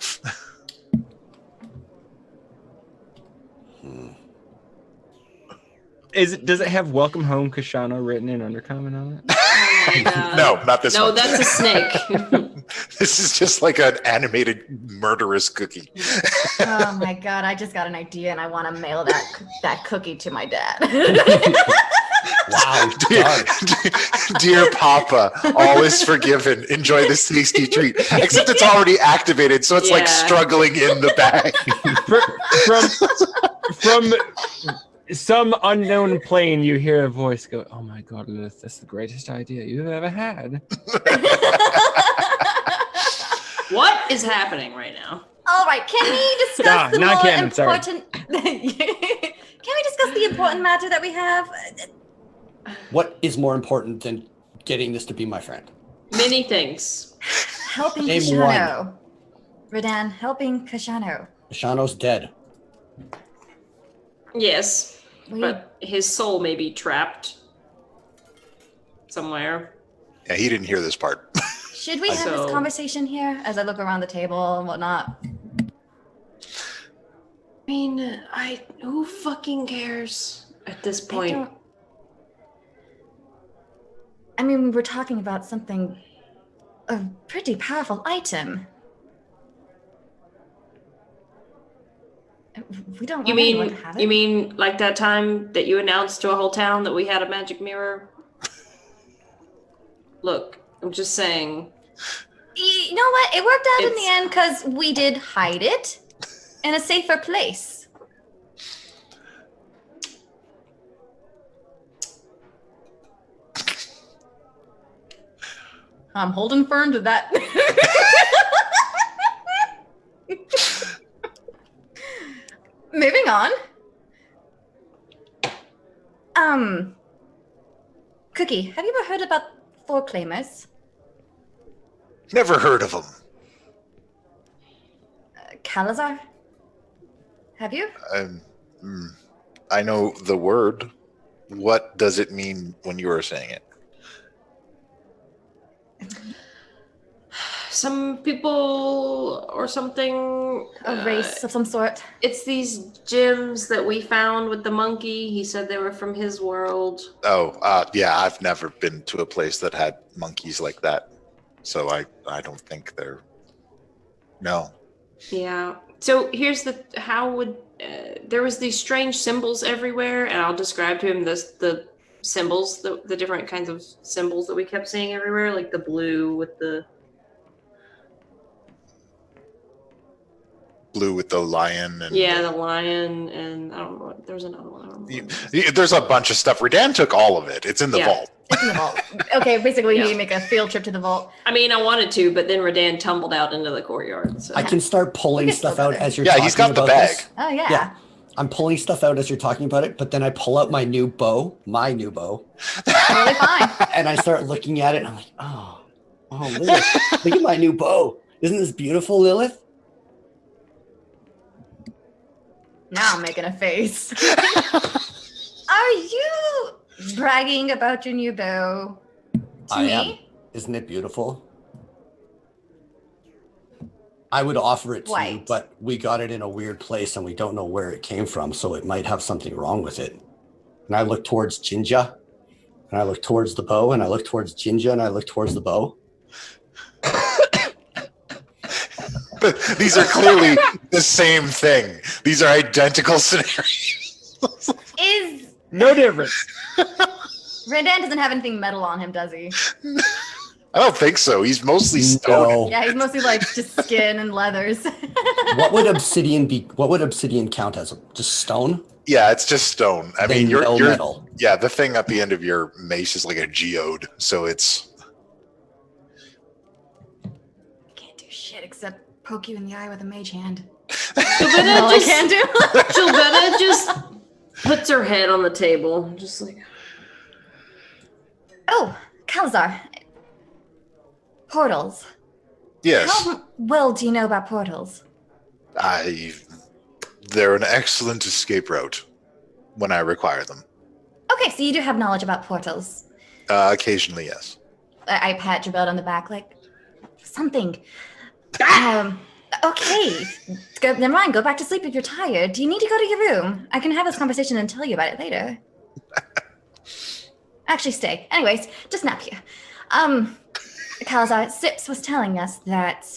Does it have "Welcome Home, Koshandra" written in undercommon on it? No, not this no, one. that's a snake. This is just like an animated murderous cookie. Oh my god, I just got an idea and I want to mail that cookie to my dad. Wow, Dear, dark. dear Papa, all is forgiven. Enjoy this tasty treat. Except it's already activated, so it's like Yeah. struggling in the bag. From some unknown plane, you hear a voice go, "Oh my God, Lilith, that's the greatest idea you've ever had." What is happening right now? All right, can we discuss the not more canon, sorry. important... Can we discuss the important matter that we have? What is more important than getting this to be my friend? Many things. Helping Name Kashano. Redan, helping Kashano. Shano's dead. Yes, We- but his soul may be trapped somewhere. Yeah, he didn't hear this part. Should we have So- this conversation here as I look around the table and whatnot? I mean, who fucking cares at this point? I mean, we're talking about something, a pretty powerful item. We don't want anyone to have it. You mean like that time that you announced to a whole town that we had a magic mirror? Look, I'm just saying. You know what? It worked out in the It's- end because we did hide it in a safer place. I'm holding firm to that. Moving on. Cookie, have you ever heard about four claimers? Never heard of him. Kalazar? Have you? I know the word. What does it mean when you are saying it? Some people or something. A race of some sort? It's these gems that we found with the monkey. He said they were from his world. Oh, yeah, I've never been to a place that had monkeys like that. So I don't think they're... No. Yeah. So here's there was these strange symbols everywhere, and I'll describe to him the symbols, the different kinds of symbols that we kept seeing everywhere, like the blue with the... Blue with the lion. And Yeah, the lion, and I don't know, there was another one. I don't know. There's a bunch of stuff. Redan took all of it. It's in the Yeah. vault. It's in the vault. Okay, basically we Yeah. need to make a field trip to the vault. I mean, I wanted to, but then Redan tumbled out into the courtyard. So. I can start pulling We can stuff still out go there. as you're Yeah, talking he's got the about bag. this. Oh yeah. Yeah. I'm pulling stuff out as you're talking about it, but then I pull out my new bow, Totally fine. and I start looking at it, and I'm like, oh, Lilith, look at my new bow. Isn't this beautiful, Lilith? Now I'm making a face. Are you bragging about your new bow to I me? am. Isn't it beautiful? I would offer it to you, White. but we got it in a weird place and we don't know where it came from, so it might have something wrong with it. And I look towards Jinja, and I look towards the bow, and I look towards Jinja, and I look towards the bow. But these are clearly the same thing. These are identical scenarios. Is No difference. Redan doesn't have anything metal on him, does he? I don't think so. He's mostly stone. No. Yeah, he's mostly like just skin and leathers. What would obsidian be? What would obsidian count as? Just stone? Yeah, it's just stone. I mean, Then you're metal. yeah. The thing at the end of your mace is like a geode, so it's Can't do shit except poke you in the eye with a mage hand. Gilberta All I can do. Gilberta just puts her head on the table, just like... Oh, Kalzar. Portals. yes. How well do you know about portals? They're an excellent escape route when I require them. Okay, so you do have knowledge about portals. Occasionally, yes. I pat your belt on the back like something. Okay. Never mind. Go back to sleep if you're tired. Do you need to go to your room? I can have this conversation and tell you about it later. Actually, stay. Anyways, just nap here. Calazar, Sips was telling us that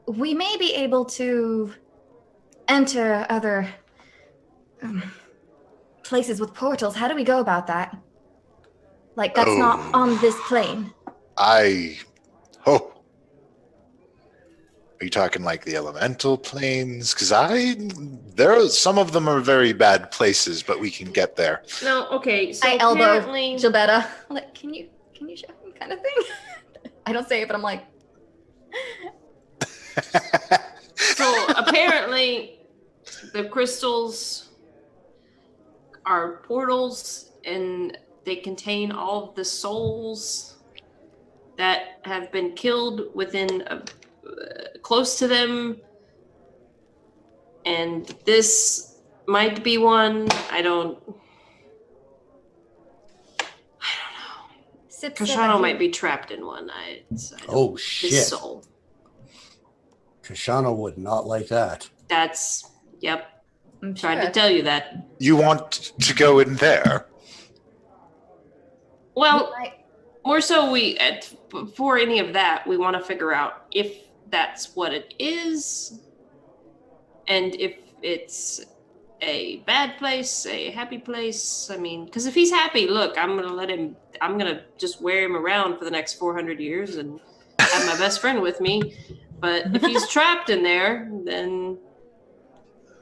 we may be able to enter other places with portals. How do we go about that? Like, that's not on this plane. Oh, are you talking like the elemental planes? Because some of them are very bad places, but we can get there. No, okay. So I elbow apparently, Gilbetta. Like, can you show him kind of thing? I don't say it, but I'm like. so apparently, the crystals are portals, and they contain all of the souls that have been killed within close to them, and this might be one. I don't know. Koshandra might be trapped in one. Oh shit! His soul. Koshandra would not like that. Yep. I'm Tried to tell you that. You want to go in there? Well, more so before any of that, we want to figure out if that's what it is, and if it's a bad place, a happy place. I mean, because if he's happy, look, I'm gonna just wear him around for the next 400 years and have my best friend with me. But if he's trapped in there, then...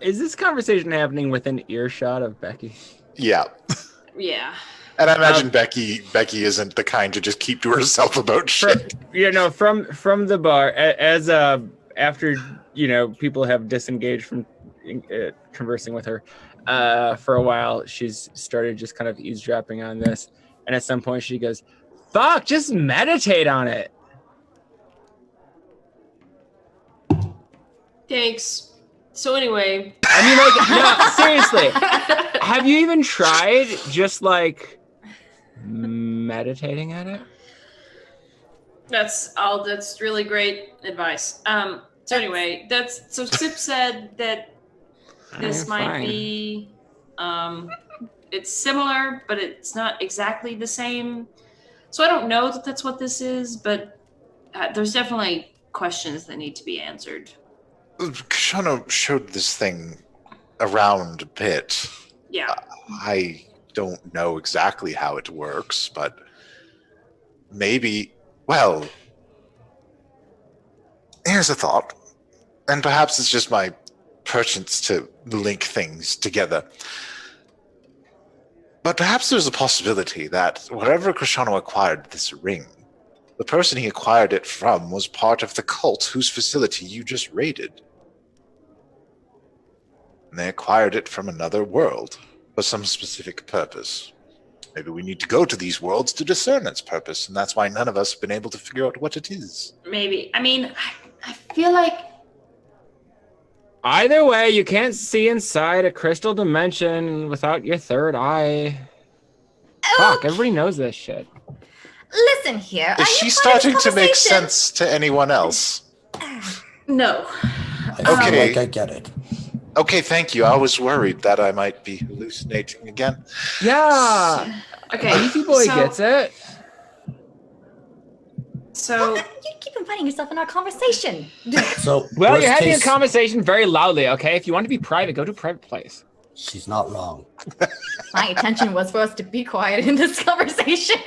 Is this conversation happening within earshot of Becky? Yeah. Yeah. And I imagine Becky isn't the kind to just keep to herself about shit. From the bar, as after people have disengaged from conversing with her for a while, she's started just kind of eavesdropping on this, and at some point she goes, "Fuck, just meditate on it." Thanks. So anyway, I mean, like, no, seriously, have you even tried just like meditating on it? That's really great advice. So anyway, so Sip said that this might be it's similar, but it's not exactly the same. So I don't know that that's what this is, but there's definitely questions that need to be answered. Koshandra showed this thing around a bit. Yeah. I don't know exactly how it works, but maybe, well, here's a thought. And perhaps it's just my prescience to link things together. But perhaps there's a possibility that wherever Koshandra acquired this ring, the person he acquired it from was part of the cult whose facility you just raided. And they acquired it from another world for some specific purpose. Maybe we need to go to these worlds to discern its purpose, and that's why none of us have been able to figure out what it is. Maybe. I mean, I feel like... Either way, you can't see inside a crystal dimension without your third eye. Fuck, everybody knows this shit. Listen here. Is she starting to make sense to anyone else? No. I feel like I get it. Okay, thank you. I was worried that I might be hallucinating again. Yeah. Okay. Easy boy gets it. So you keep inviting yourself in our conversation. So well, you're having a conversation very loudly, okay? If you want to be private, go to a private place. She's not wrong. My intention was for us to be quiet in this conversation.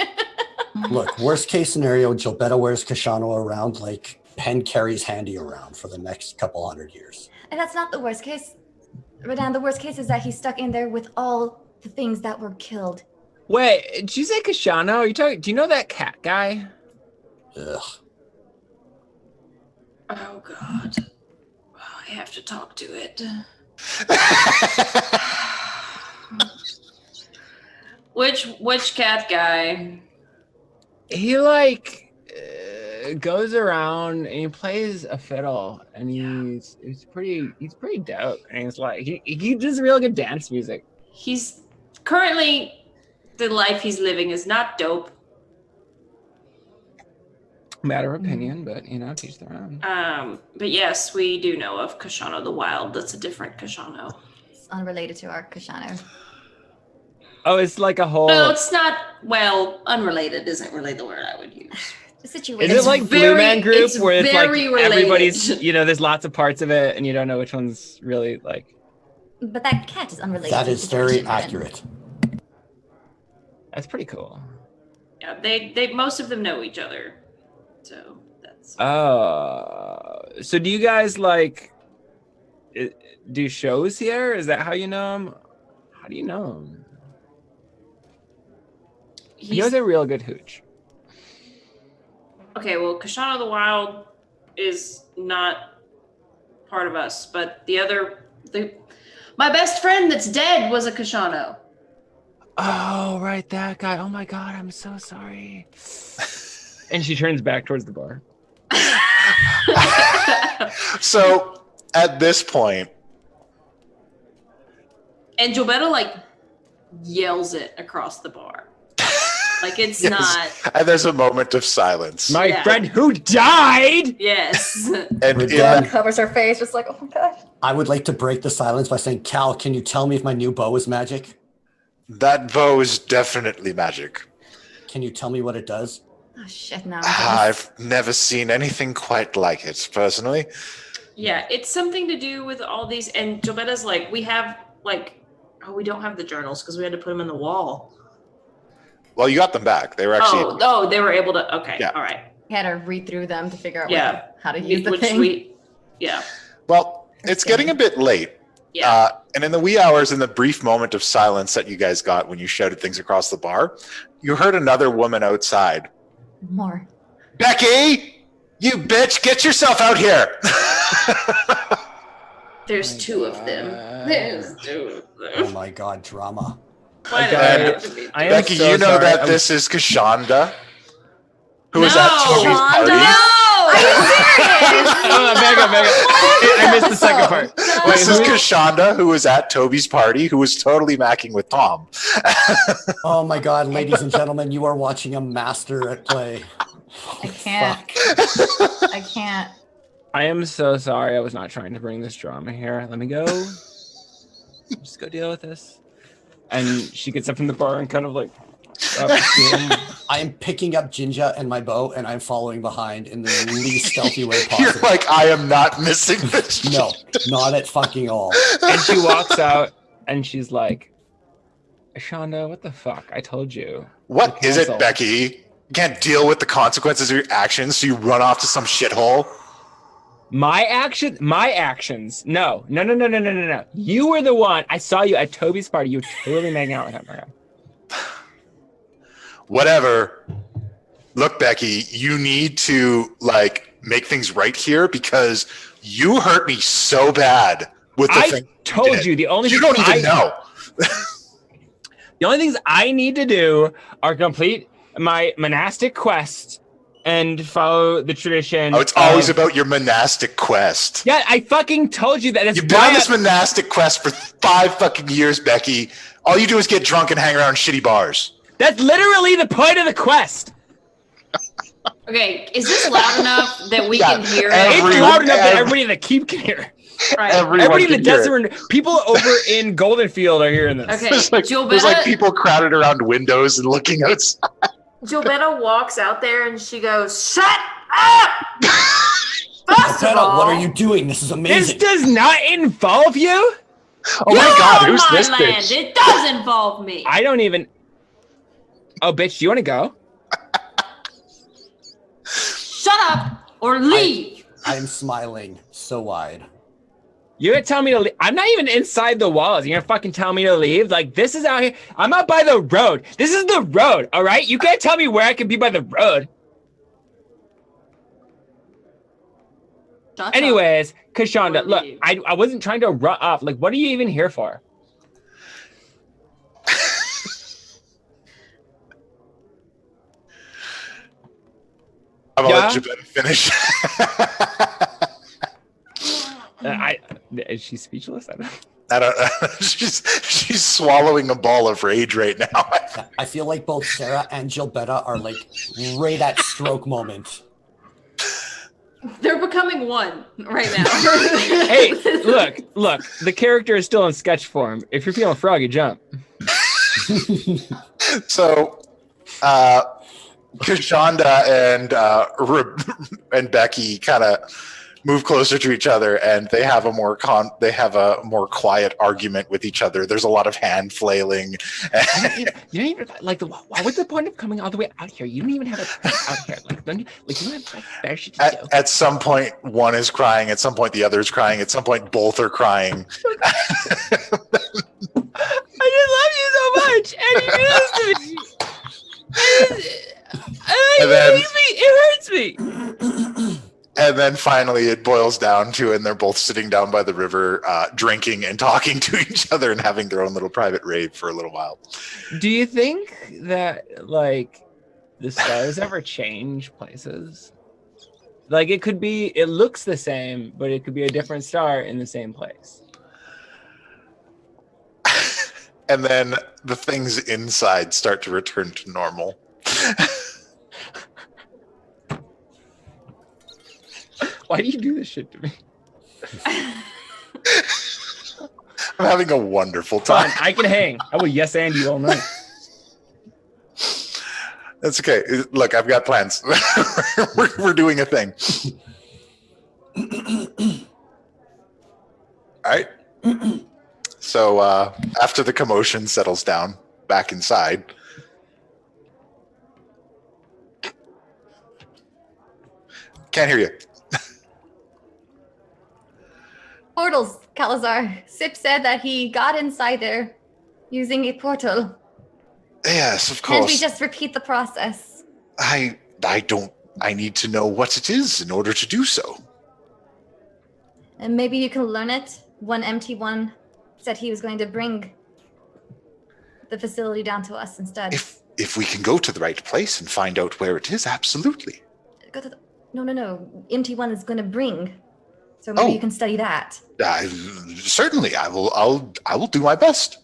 Look, worst case scenario, Gilbetta wears Koshandra around like Penn carries Handy around for the next couple 100 years. And that's not the worst case. Redan, the worst case is that he's stuck in there with all the things that were killed. Wait, did you say Koshandra? Are you talking? Do you know that cat guy? Ugh. Oh God. I have to talk to it. Which cat guy? He like goes around and he plays a fiddle, and he's pretty dope, and he's like he does real good dance music. He's currently, the life he's living is not dope. Matter of opinion, but teach their own. But yes, we do know of Koshandra the Wild. That's a different Koshandra. It's unrelated to our Koshandra. Oh, it's like a whole. No, it's not. Well, unrelated isn't really the word I would use. The situation. Is it like Blue Man Group, it's where it's like very related. everybody's, there's lots of parts of it, and you don't know which one's really like. But that cat is unrelated. That to the is very situation we're in. accurate. That's pretty cool. Yeah, they most of them know each other, so that's. So do you guys like do shows here? Is that how you know him? How do you know him? He was a real good hooch. Okay, well, Koshandra the Wild is not part of us, but my best friend that's dead was a Koshandra. Oh, right, that guy. Oh my God, I'm so sorry. And she turns back towards the bar. So at this point, And Jobetta like yells it across the bar. Like it's yes, not. and there's a moment of silence. My friend who died. Yes. And We're in done. that, Covers her face, just like, oh my god. I would like to break the silence by saying, Cal, can you tell me if my new bow is magic? that bow is definitely magic. Can you tell me what it does? Oh shit! Now I've never seen anything quite like it, personally. Yeah, it's something to do with all these. And Jobetta's like, we have like, we don't have the journals because we had to put them in the wall. Well, you got them back. They were actually. Oh, they were able to. Okay, Yeah. all right. we had to read through them to figure out Yeah. how to use the Which thing. yeah. Well, it's getting a bit late. Yeah. And in the wee hours, in the brief moment of silence that you guys got when you shouted things across the bar, you heard another woman outside. More. Becky, you bitch, get yourself out here. There's two of them. There's two of Oh them. my God, drama. Why did Okay. it have to be two? I am Becky, so you know sorry. that this is Koshandra, who was at No! Toby's party. Are you serious? Back up. I missed the second part. This is Koshandra, who was at Toby's party, who was totally macking with Tom. Oh my God, ladies and gentlemen, you are watching a master at play. I can't. Fuck. I can't. I am so sorry. I was not trying to bring this drama here. Let me go. Just go deal with this. And she gets up from the bar and kind of like. I am picking up Jinja and my bow, and I'm following behind in the least stealthy way possible. You're like, I am not missing this. No, not at fucking all. And she walks out and she's like, Shonda, what the fuck? I told you. What is it, Cancel. Becky? You can't deal with the consequences of your actions, so you run off to some shithole? My actions. No. You were the one. I saw you at Toby's party. You were totally making out with him. Okay. Whatever. Look, Becky, you need to make things right here because you hurt me so bad with the thing. I told you the only You thing don't even know. The only things I need to do are complete my monastic quest and follow the tradition. Oh, it's always about your monastic quest. Yeah, I fucking told you that. That's You've been why on this monastic quest for 5 fucking years, Becky. All you do is get drunk and hang around shitty bars. That's literally the point of the quest. Okay, is this loud enough that we Yeah, can hear it? It's loud enough that everybody in the keep can hear. Right. Everybody in the desert, people over in Goldenfield are hearing this. Okay, There's Jobetta, people crowded around windows and looking outside. Jobetta walks out there and she goes, "Shut up!" First of Jetta, all, what are you doing? This is This amazing. does not involve you? Oh my You're god, on who's my this land. bitch? It does involve me. I don't even. Oh, bitch, do you want to go? Shut up or leave. I am smiling so wide. You're gonna tell me to leave? I'm not even inside the walls. You're gonna fucking tell me to leave? Like, this is out here. I'm out by the road. This is the road, all right? You can't tell me where I can be by the road. Shut up. Anyways, Koshandra, Or look, leave. I wasn't trying to run off. Like, what are you even here for? I'm gonna let Yeah? Jabetta finish. Is she speechless? I don't. I don't know. She's swallowing a ball of rage right now. I feel like both Sarah and Gilbetta are like right at stroke moment. They're becoming one right now. Hey, look. The character is still in sketch form. If you're feeling froggy, jump. So, Koshandra and Becky kind of move closer to each other, and they have a more quiet argument with each other. There's a lot of hand flailing. You don't even like why was the point of coming all the way out here? You don't even have a place out here. Like, you don't have like better shit to do. At some point, one is crying. At some point, the other is crying. At some point, both are crying. I just love you so much, and you do this to me. It hurts me. And then finally it boils down to, and they're both sitting down by the river, drinking and talking to each other and having their own little private rave for a little while. Do you think that, like, the stars ever change places? Like, it looks the same, but it could be a different star in the same place. And then the things inside start to return to normal. Why do you do this shit to me? I'm having a wonderful time. Fine, I can hang. I will yes and you all night. That's okay. Look, I've got plans. We're doing a thing. All right. So after the commotion settles down, back inside. Can't hear you. Portals, Calazar. Sip said that he got inside there using a portal. Yes, of Can't we course. just repeat the process? I need to know what it is in order to do so. And maybe you can learn it. One MT1 said he was going to bring the facility down to us instead. If we can go to the right place and find out where it is, absolutely. Go to the... No. MT1 is going to bring. So maybe you can study that. Certainly, I will do my best.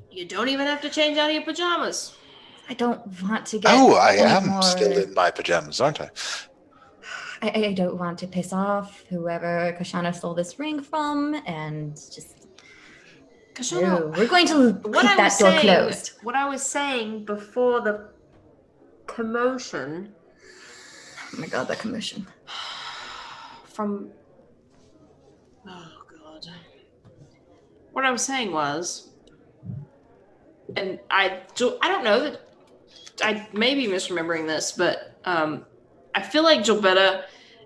You don't even have to change out of your pajamas. I don't want to get... I any am more... still in my pajamas, aren't I? I don't want to piss off whoever Koshandra stole this ring from, and just... No, we're going to keep that door closed. What I was saying before the commotion... Oh my god, that commotion. Oh god. What I was saying was... And I don't know that... I may be misremembering this, but I feel like Gilbetta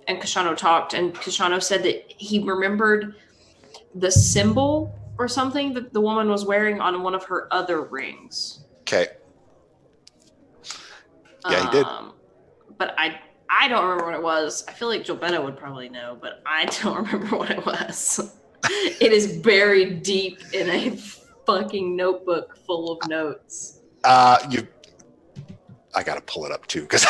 and Koshandra talked, and Koshandra said that he remembered the symbol or something that the woman was wearing on one of her other rings. Okay. Yeah, he did. But I don't remember what it was. I feel like Gilbetta would probably know, but I don't remember what it was. It is buried deep in a fucking notebook full of notes. I gotta pull it up too because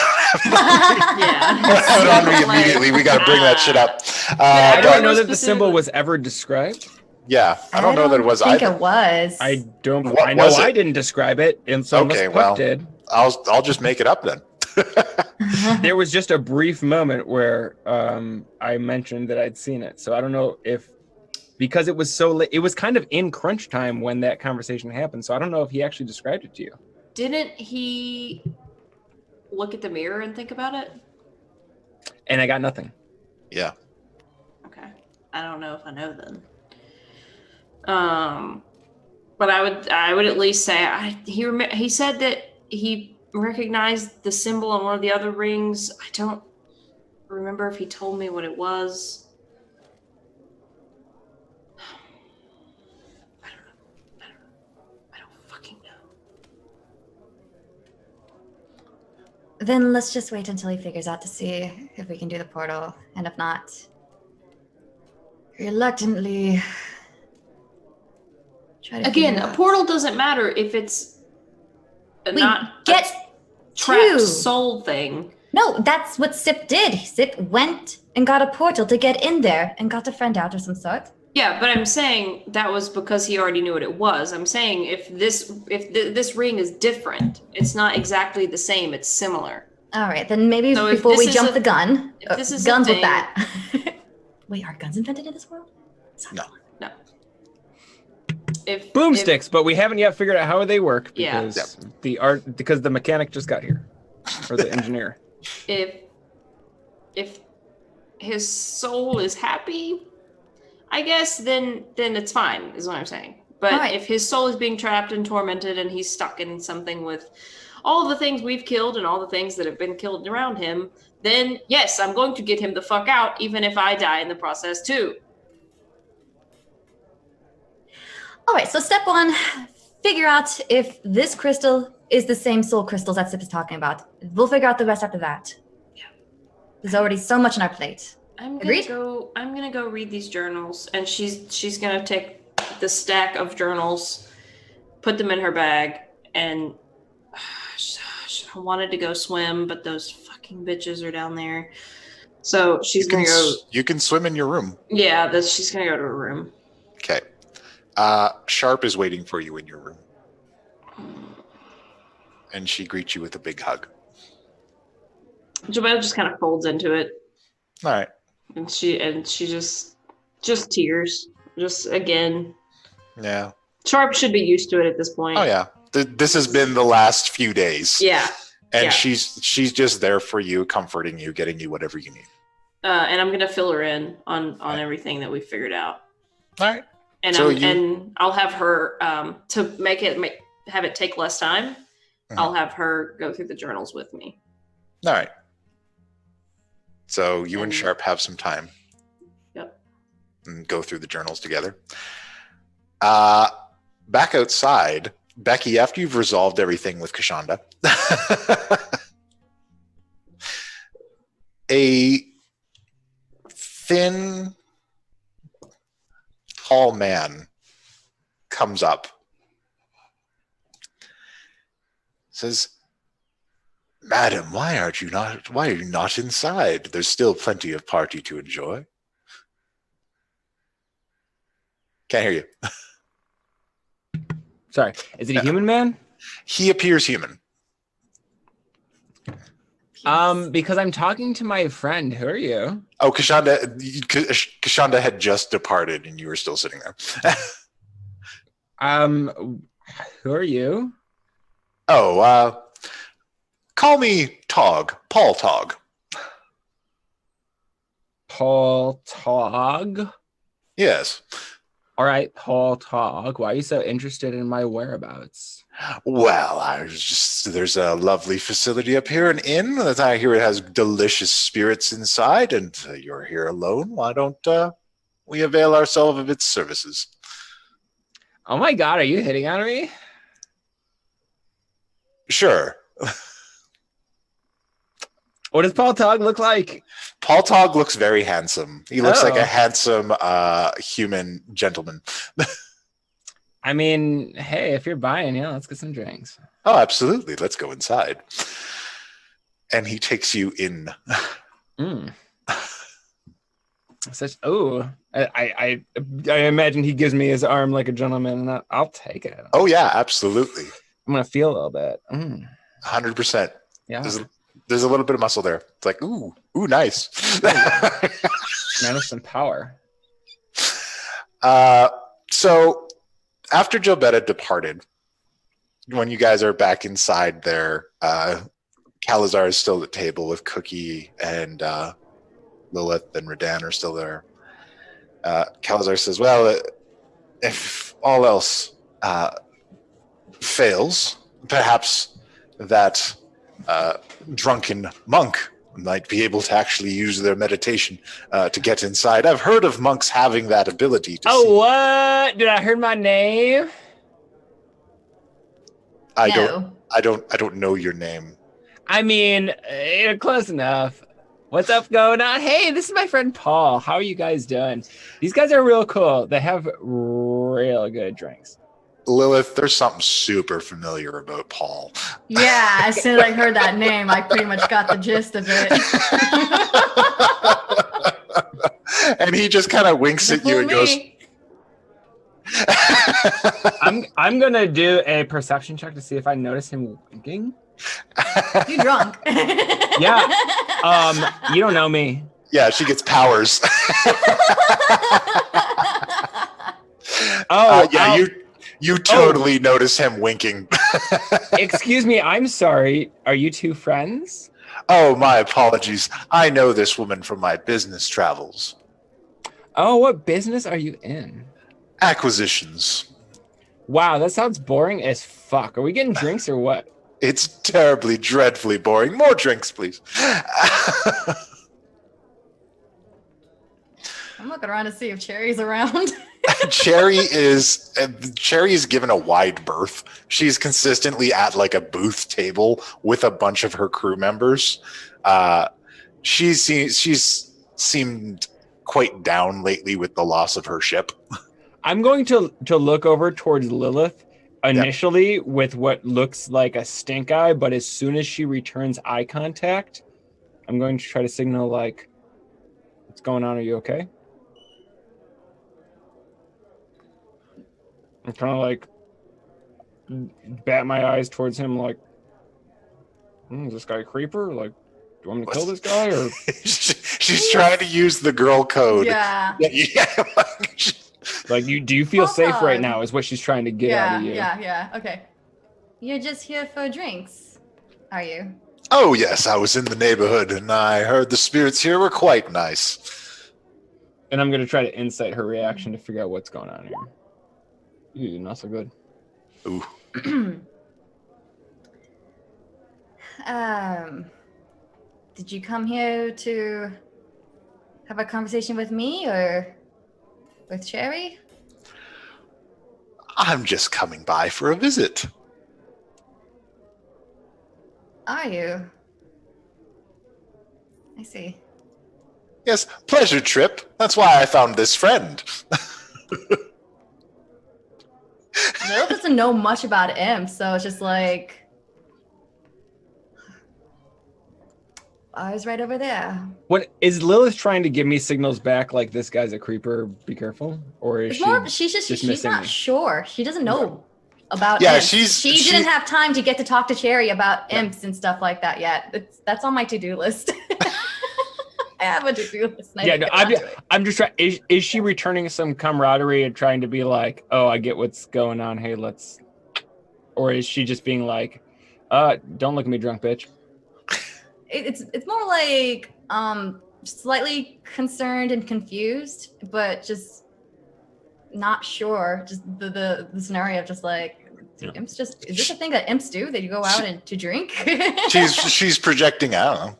Yeah. on me immediately. We gotta bring that shit up. I don't know know that the symbol was ever described. Yeah, I don't know that it was. I think either. it was. I don't. What I know was it? I didn't describe it, and so Okay, Puck well. did. I'll just make it up then. There was just a brief moment where I mentioned that I'd seen it, so I don't know if because it was so late. It was kind of in crunch time when that conversation happened, so I don't know if he actually described it to you. Didn't he look at the mirror and think about it? And I got nothing. Yeah. Okay. I don't know if I know then. But I would at least say he said that he recognized the symbol on one of the other rings. I don't remember if he told me what it was. I don't fucking know. Then let's just wait until he figures out to see if we can do the portal, and if not, reluctantly try to Again, figure a out. portal doesn't matter if it's not get a trapped to- soul thing. No, that's what Sip did. Sip went and got a portal to get in there and got a friend out of some sort. Yeah, but I'm saying that was because he already knew what it was. I'm saying if this ring is different, it's not exactly the same. It's similar. All right, then maybe So if before we this jump is the gun, if this is a guns with thing- that. Wait, are guns invented in this world? No. boomsticks, but we haven't yet figured out how they work Yeah. because the mechanic just got here, or the engineer. If his soul is happy, I guess then it's fine, is what I'm saying. But Right. if his soul is being trapped and tormented and he's stuck in something with all the things we've killed and all the things that have been killed around him, then yes, I'm going to get him the fuck out, even if I die in the process too. All right, so step one, figure out if this crystal is the same soul crystals that Sip is talking about. We'll figure out the rest after that. Yeah. There's already so much on our plate. I'm Agreed? gonna go read these journals, and she's gonna take the stack of journals, put them in her bag, and I wanted to go swim, but those fucking bitches are down there. So she's gonna go. You can swim in your room. Yeah, she's gonna go to her room. Okay. Sharp is waiting for you in your room. And she greets you with a big hug. Jabel just kind of folds into it. All right. And she just tears. Just again. Yeah. Sharp should be used to it at this point. Oh yeah. This has been the last few days. Yeah. And yeah. she's just there for you, comforting you, getting you whatever you need. And I'm gonna fill her in on everything that we figured out. All right. And So and I'll have her to have it take less time. Mhm. I'll have her go through the journals with me. All right. So you and And- Sharp have some time. Yep. And go through the journals together. Back outside, Becky, after you've resolved everything with Koshandra, a thin, tall man comes up, says, "Madam, why are you not inside? There's still plenty of party to enjoy." Can't hear you. Sorry, is it a human man? He appears human. Because I'm talking to my friend. Who are you? Oh, Koshandra had just departed and you were still sitting there. Who are you? Oh, call me Tog, Paul Tog. Paul Tog. Yes. All right, Paul Tog. Why are you so interested in my whereabouts? Well, there's a lovely facility up here, an inn that I hear it has delicious spirits inside, and you're here alone. Why don't we avail ourselves of its services? Oh my God, are you hitting on me? Sure. What does Paul Tog look like? Paul Tog looks very handsome. He looks like Oh. a handsome human gentleman. I mean, hey, if you're buying, let's get some drinks. Oh, absolutely. Let's go inside. And he takes you in. I imagine he gives me his arm like a gentleman, and I'll take it. Oh, yeah, absolutely. I'm gonna feel a little bit. 100%. Yeah, There's a little bit of muscle there. It's like, ooh, nice. man with some power. So after Jobetta departed, when you guys are back inside there, Calazar is still at the table with Cookie and Lilith and Redan are still there. Calazar says, well, if all else fails, perhaps that drunken monk might be able to actually use their meditation to get inside. I've heard of monks having that ability to see. What? Did I hear my name? I No. don't know your name. I mean, you're close enough. What's up going on? Hey, this is my friend Paul. How are you guys doing? These guys are real cool. They have real good drinks. Lilith, there's something super familiar about Paul. Yeah, as soon as I heard that name, I pretty much got the gist of it. And he just kind of winks at you and goes, I'm gonna do a perception check to see if I notice him winking. You drunk? Yeah. You don't know me. yeah, she gets powers. Oh, yeah, You totally notice him winking. Excuse me, I'm sorry. Are you two friends? Oh, my apologies. I know this woman from my business travels. Oh, what business are you in? Acquisitions. Wow, that sounds boring as fuck. Are we getting drinks or what? It's terribly, dreadfully boring. More drinks, please. I'm looking around to see if Cherry's around. Cherry is given a wide berth. She's consistently at like a booth table with a bunch of her crew members. She's seemed quite down lately with the loss of her ship. I'm going to look over towards Lilith initially with what looks like a stink eye, but as soon as she returns eye contact, I'm going to try to signal like, what's going on? Are you okay? I'm kind of like bat my eyes towards him like, is this guy a creeper? Like, do you want me to kill this guy? Or She's trying to use the girl code. Yeah. like, do you feel Hold safe right on. now is what she's trying to get out of you. Yeah. Okay. You're just here for drinks, are you? Oh, yes, I was in the neighborhood and I heard the spirits here were quite nice. And I'm going to try to insight her reaction to figure out what's going on here. Ooh, not so good. Ooh. Did you come here to have a conversation with me or with Cherry? I'm just coming by for a visit. Are you? I see. Yes, pleasure trip. That's why I found this friend. Lil doesn't know much about imp, so it's just like, I was right over there. What is Lilith trying to give me signals back like this guy's a creeper, be careful? Or is It's more, she's dismissing not me? sure. She doesn't know about Yeah, imps. she's- She she- didn't have time to get to talk to Cherry about imps and stuff like that yet. That's on my to-do list. I have a to-do list. And I Yeah, didn't no, get onto it. I'm just trying. Is she returning some camaraderie and trying to be like, oh, I get what's going on. Hey, let's. Or is she just being like, don't look at me drunk, bitch. It's more like slightly concerned and confused, but just not sure. Just the scenario of just like, do imps just, is this a thing that imps do? That you go out and to drink? She's projecting, I don't know.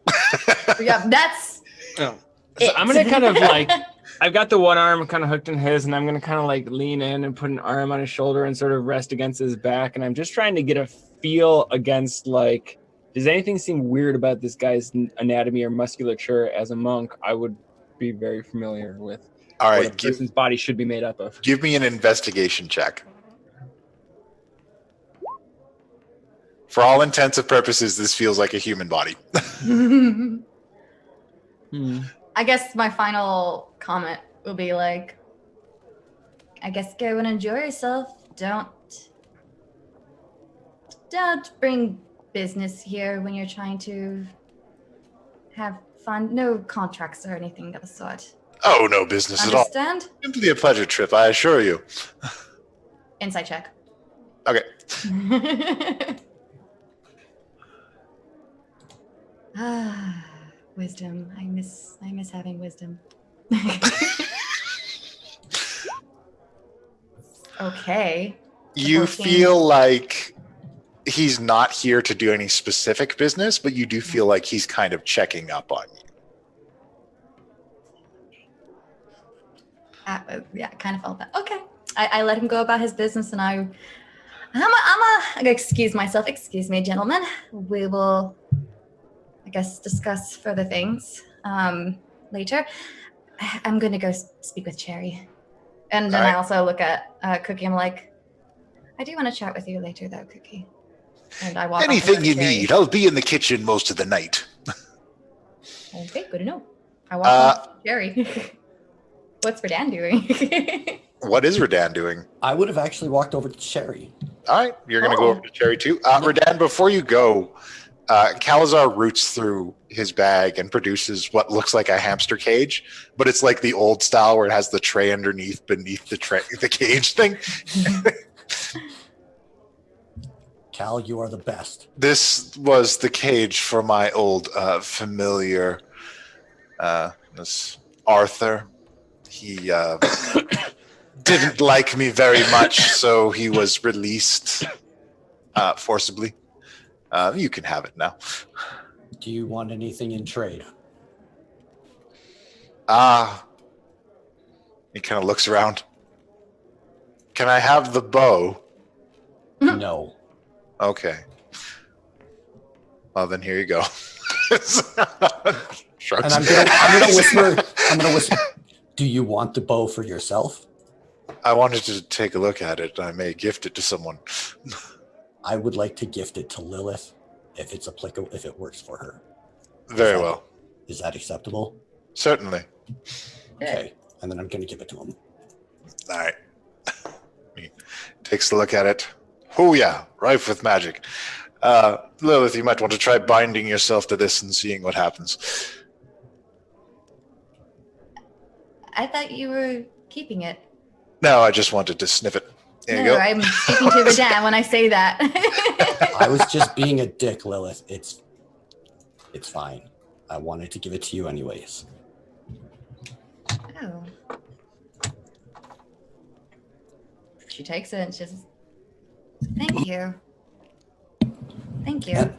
Yeah, that's Oh. So I'm gonna kind of like, I've got the one arm kind of hooked in his, and I'm gonna kind of like lean in and put an arm on his shoulder and sort of rest against his back, and I'm just trying to get a feel against like, does anything seem weird about this guy's anatomy or musculature? As a monk, I would be very familiar with All what right, a person's body should be made up of. give me an investigation check. For all intents and purposes, this feels like a human body. I guess my final comment will be like, I guess go and enjoy yourself. Don't bring business here when you're trying to have fun. No contracts or anything of the sort. Oh, no business at all. Understand? Simply a pleasure trip, I assure you. Insight check. Okay. Wisdom. I miss having wisdom. Okay. You 14. feel like he's not here to do any specific business, but you do feel like he's kind of checking up on you. Yeah, I kind of felt that. Okay. I let him go about his business, and I'm excuse myself. Excuse me, gentlemen. We will, I guess, discuss further things later. I'm going to go speak with Cherry. And then All right. I also look at Cookie. I'm like, I do want to chat with you later, though, Cookie. And I walk off Anything over you to Cherry. need. I'll be in the kitchen most of the night. Okay, good to know. I walk off to Cherry. What's Redan doing? What is Redan doing? I would have actually walked over to Cherry. All right, you're going to go Oh. over to Cherry too. Redan, before you go, Calazar roots through his bag and produces what looks like a hamster cage, but it's like the old style where it has the tray beneath the cage thing. Cal, you are the best. This was the cage for my old familiar, this Arthur. He didn't like me very much, so he was released forcibly. You can have it now. Do you want anything in trade? He kind of looks around. Can I have the bow? No. Okay. Well, then here you go. Shrugs. And I'm gonna whisper, do you want the bow for yourself? I wanted to take a look at it. I may gift it to someone. I would like to gift it to Lilith if it's applicable, if it works for her. Very well. Is that acceptable? Certainly. Okay. And then I'm going to give it to him. All right. He takes a look at it. Oh, yeah. Rife with magic. Lilith, you might want to try binding yourself to this and seeing what happens. I thought you were keeping it. No, I just wanted to sniff it. There you No, go. I'm speaking to Radan when I say that. I was just being a dick, Lilith. It's fine. I wanted to give it to you anyways. Oh. She takes it and she says, thank you. Thank you. And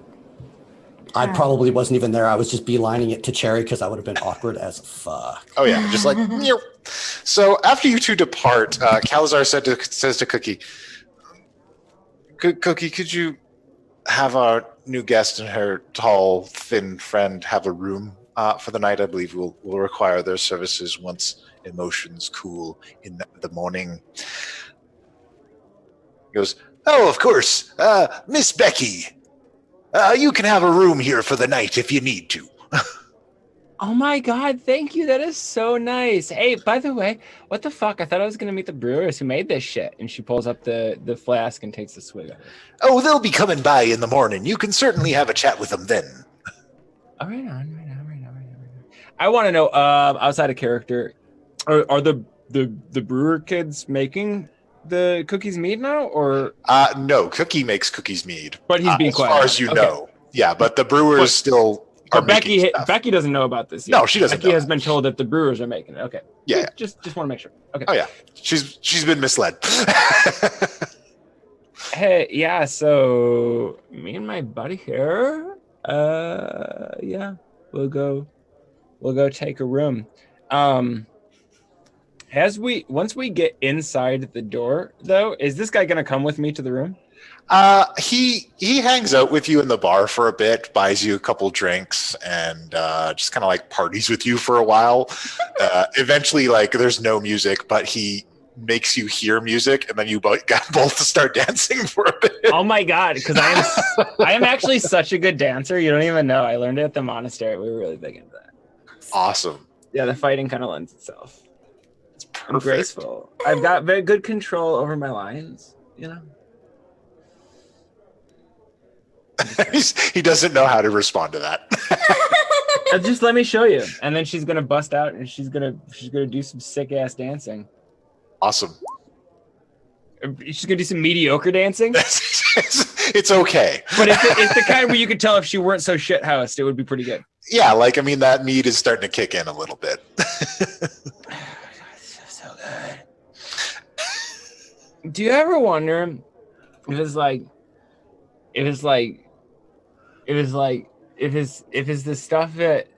I probably wasn't even there. I was just beelining it to Cherry because I would have been awkward as fuck. Oh, yeah. Just like, meow. So after you two depart, Calazar says to Cookie, Cookie, could you have our new guest and her tall, thin friend have a room for the night? I believe we'll require their services once emotions cool in the morning. He goes, oh, of course. Miss Becky, you can have a room here for the night if you need to. Oh my god, thank you. That is so nice. Hey, by the way, what the fuck? I thought I was gonna meet the brewers who made this shit. And she pulls up the flask and takes a swig of it. Oh, they'll be coming by in the morning. You can certainly have a chat with them then. All right on. I want to know, outside of character, are the brewer kids making the cookies mead now, or? No, Cookie makes cookies mead. But he's being quiet. As far as you know. Yeah, but the brewers still are making stuff. Becky doesn't know about this yet. No, she doesn't Becky know. has been told that the brewers are making it. Okay. Yeah. Just want to make sure. Okay. Oh, yeah. She's been misled. Hey, yeah, so me and my buddy here, yeah, we'll go take a room. Once we get inside the door though, is this guy gonna come with me to the room? He hangs out with you in the bar for a bit, buys you a couple drinks, and just kind of like parties with you for a while. Eventually, like there's no music, but he makes you hear music, and then you both start dancing for a bit. Oh my god, because I am actually such a good dancer. You don't even know. I learned it at the monastery. We were really big into that. Awesome. Yeah, the fighting kind of lends itself. It's perfect. I'm graceful. I've got very good control over my lines, you know. He doesn't know how to respond to that. Just let me show you. And then she's gonna bust out and she's gonna do some sick ass dancing. Awesome. She's gonna do some mediocre dancing. It's okay. But it's the kind where you could tell if she weren't so shit-housed, it would be pretty good. Yeah, like I mean that mead is starting to kick in a little bit. So good. Do you ever wonder if it's the stuff that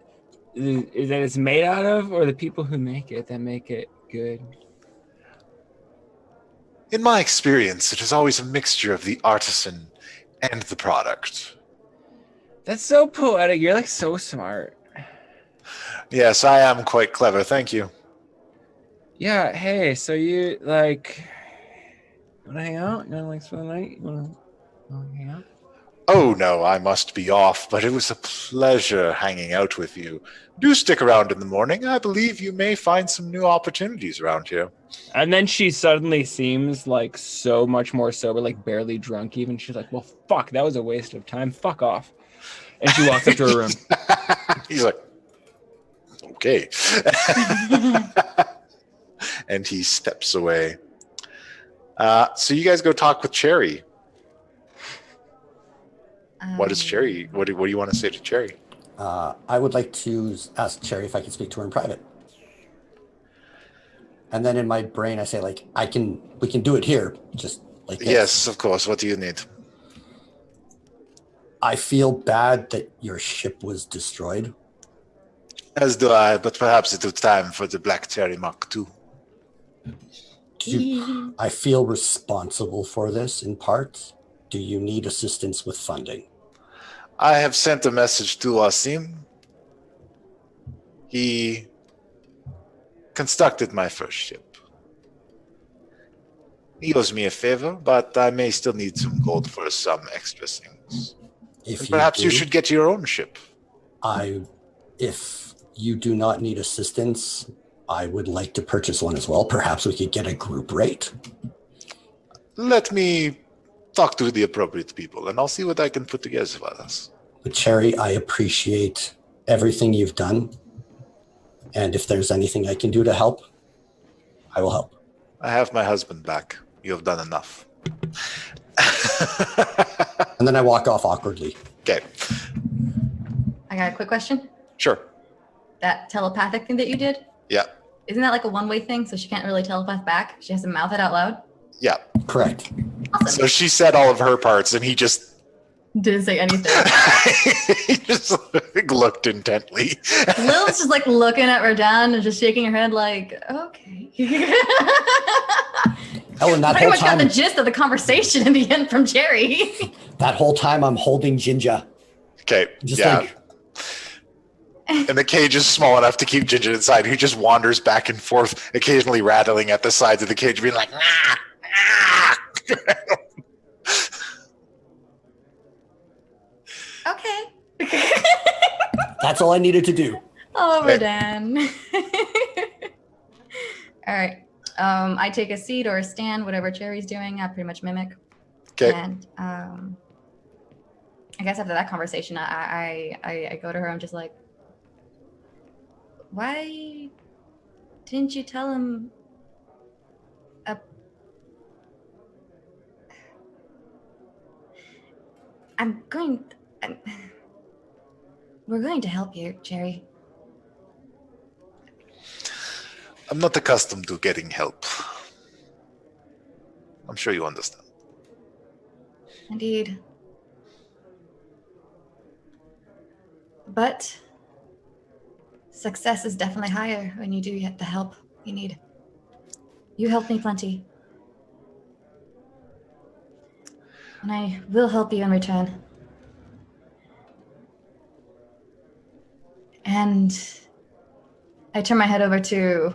it's made out of, or the people who make it that make it good? In my experience, it is always a mixture of the artisan and the product. That's so poetic. You're like so smart. Yes, I am quite clever. Thank you. Yeah. Hey, so you like wanna hang out? You wanna like spend the night? You wanna hang out? Oh no, I must be off, but it was a pleasure hanging out with you. Do stick around in the morning. I believe you may find some new opportunities around here. And then she suddenly seems like so much more sober, like barely drunk even. She's like, well, fuck, that was a waste of time. Fuck off. And she walks up to her room. He's like, okay. And he steps away. So you guys go talk with Cherry. What is Um, Cherry? What do you want to say to Cherry? I would like to ask Cherry if I can speak to her in private. And then in my brain, I say, like, we can do it here, just like this. Yes, of course. What do you need? I feel bad that your ship was destroyed. As do I, but perhaps it was time for the Black Cherry Mark II. I feel responsible for this in part. Do you need assistance with funding? I have sent a message to Asim. He constructed my first ship. He owes me a favor, but I may still need some gold for some extra things. And perhaps you should get your own ship. If you do not need assistance, I would like to purchase one as well. Perhaps we could get a group rate. Let me talk to the appropriate people, and I'll see what I can put together for us. But Cherry, I appreciate everything you've done. And if there's anything I can do to help, I will help. I have my husband back. You have done enough. And then I walk off awkwardly. Okay. I got a quick question. Sure. That telepathic thing that you did, Yeah. isn't that like a one-way thing? So she can't really telepath back. She has to mouth it out loud. Yeah. Correct. Awesome. So she said all of her parts, and he just Didn't say anything. he just looked intently. Lil's just like looking at Rodan and just shaking her head like, okay. Oh, and that Pretty whole much got time, the gist of the conversation in the end from Jerry. that whole time I'm holding Jinja. Okay. Just yeah. like, And the cage is small enough to keep Ginger inside. He just wanders back and forth, occasionally rattling at the sides of the cage, being like, "Ah, ah." Okay. that's all I needed to do. Oh, Okay. Rodan. All right. I take a seat or a stand, whatever Jerry's doing. I pretty much mimic. Okay. And I guess after that conversation, I go to her. I'm just like, why didn't you tell him? We're going to help you, Jerry. I'm not accustomed to getting help. I'm sure you understand. Indeed. But success is definitely higher when you do get the help you need. You helped me plenty. And I will help you in return. And I turn my head over to...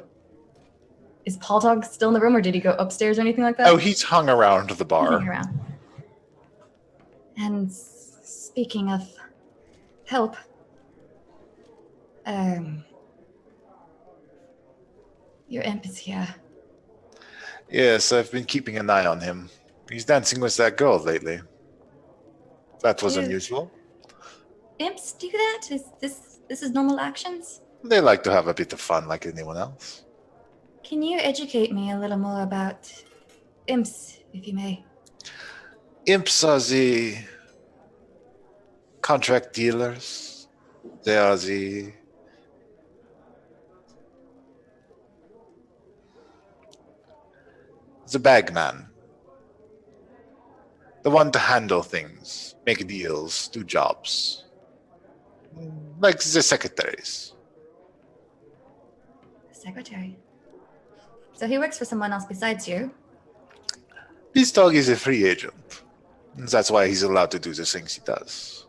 Is Paul Dog still in the room, or did he go upstairs or anything like that? Oh, he's hung around the bar. Hanging around. And speaking of help, your imp is here. Yes, I've been keeping an eye on him. He's dancing with that girl lately. That was Dude. unusual. Imps do that? Is this is normal actions? They like to have a bit of fun like anyone else. Can you educate me a little more about imps, if you may? Imps are the contract dealers. They are the bagman. The one to handle things, make deals, do jobs. Like the secretaries. Secretary. So he works for someone else besides you. This dog is a free agent. That's why he's allowed to do the things he does.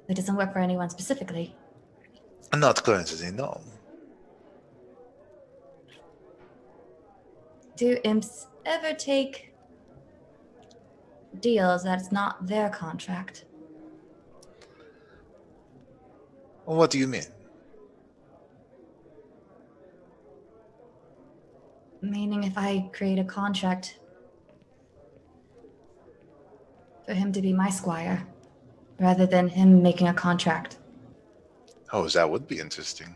He doesn't work for anyone specifically. Not currently, no. Do imps ever take deals that's not their contract? What do you mean? Meaning if I create a contract for him to be my squire, rather than him making a contract. Oh, that would be interesting.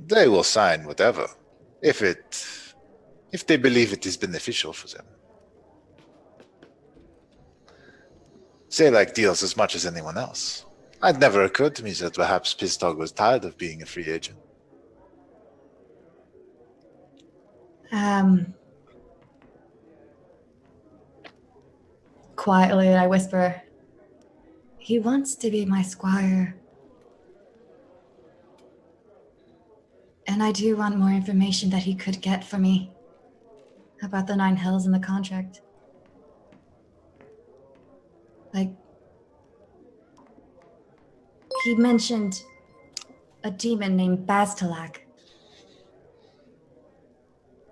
They will sign whatever. if they believe it is beneficial for them. They like deals as much as anyone else. It never occurred to me that perhaps Pizdog was tired of being a free agent. Quietly, I whisper, he wants to be my squire. And I do want more information that he could get for me about the 9 hells in the contract. Like, he mentioned a demon named Bastalak.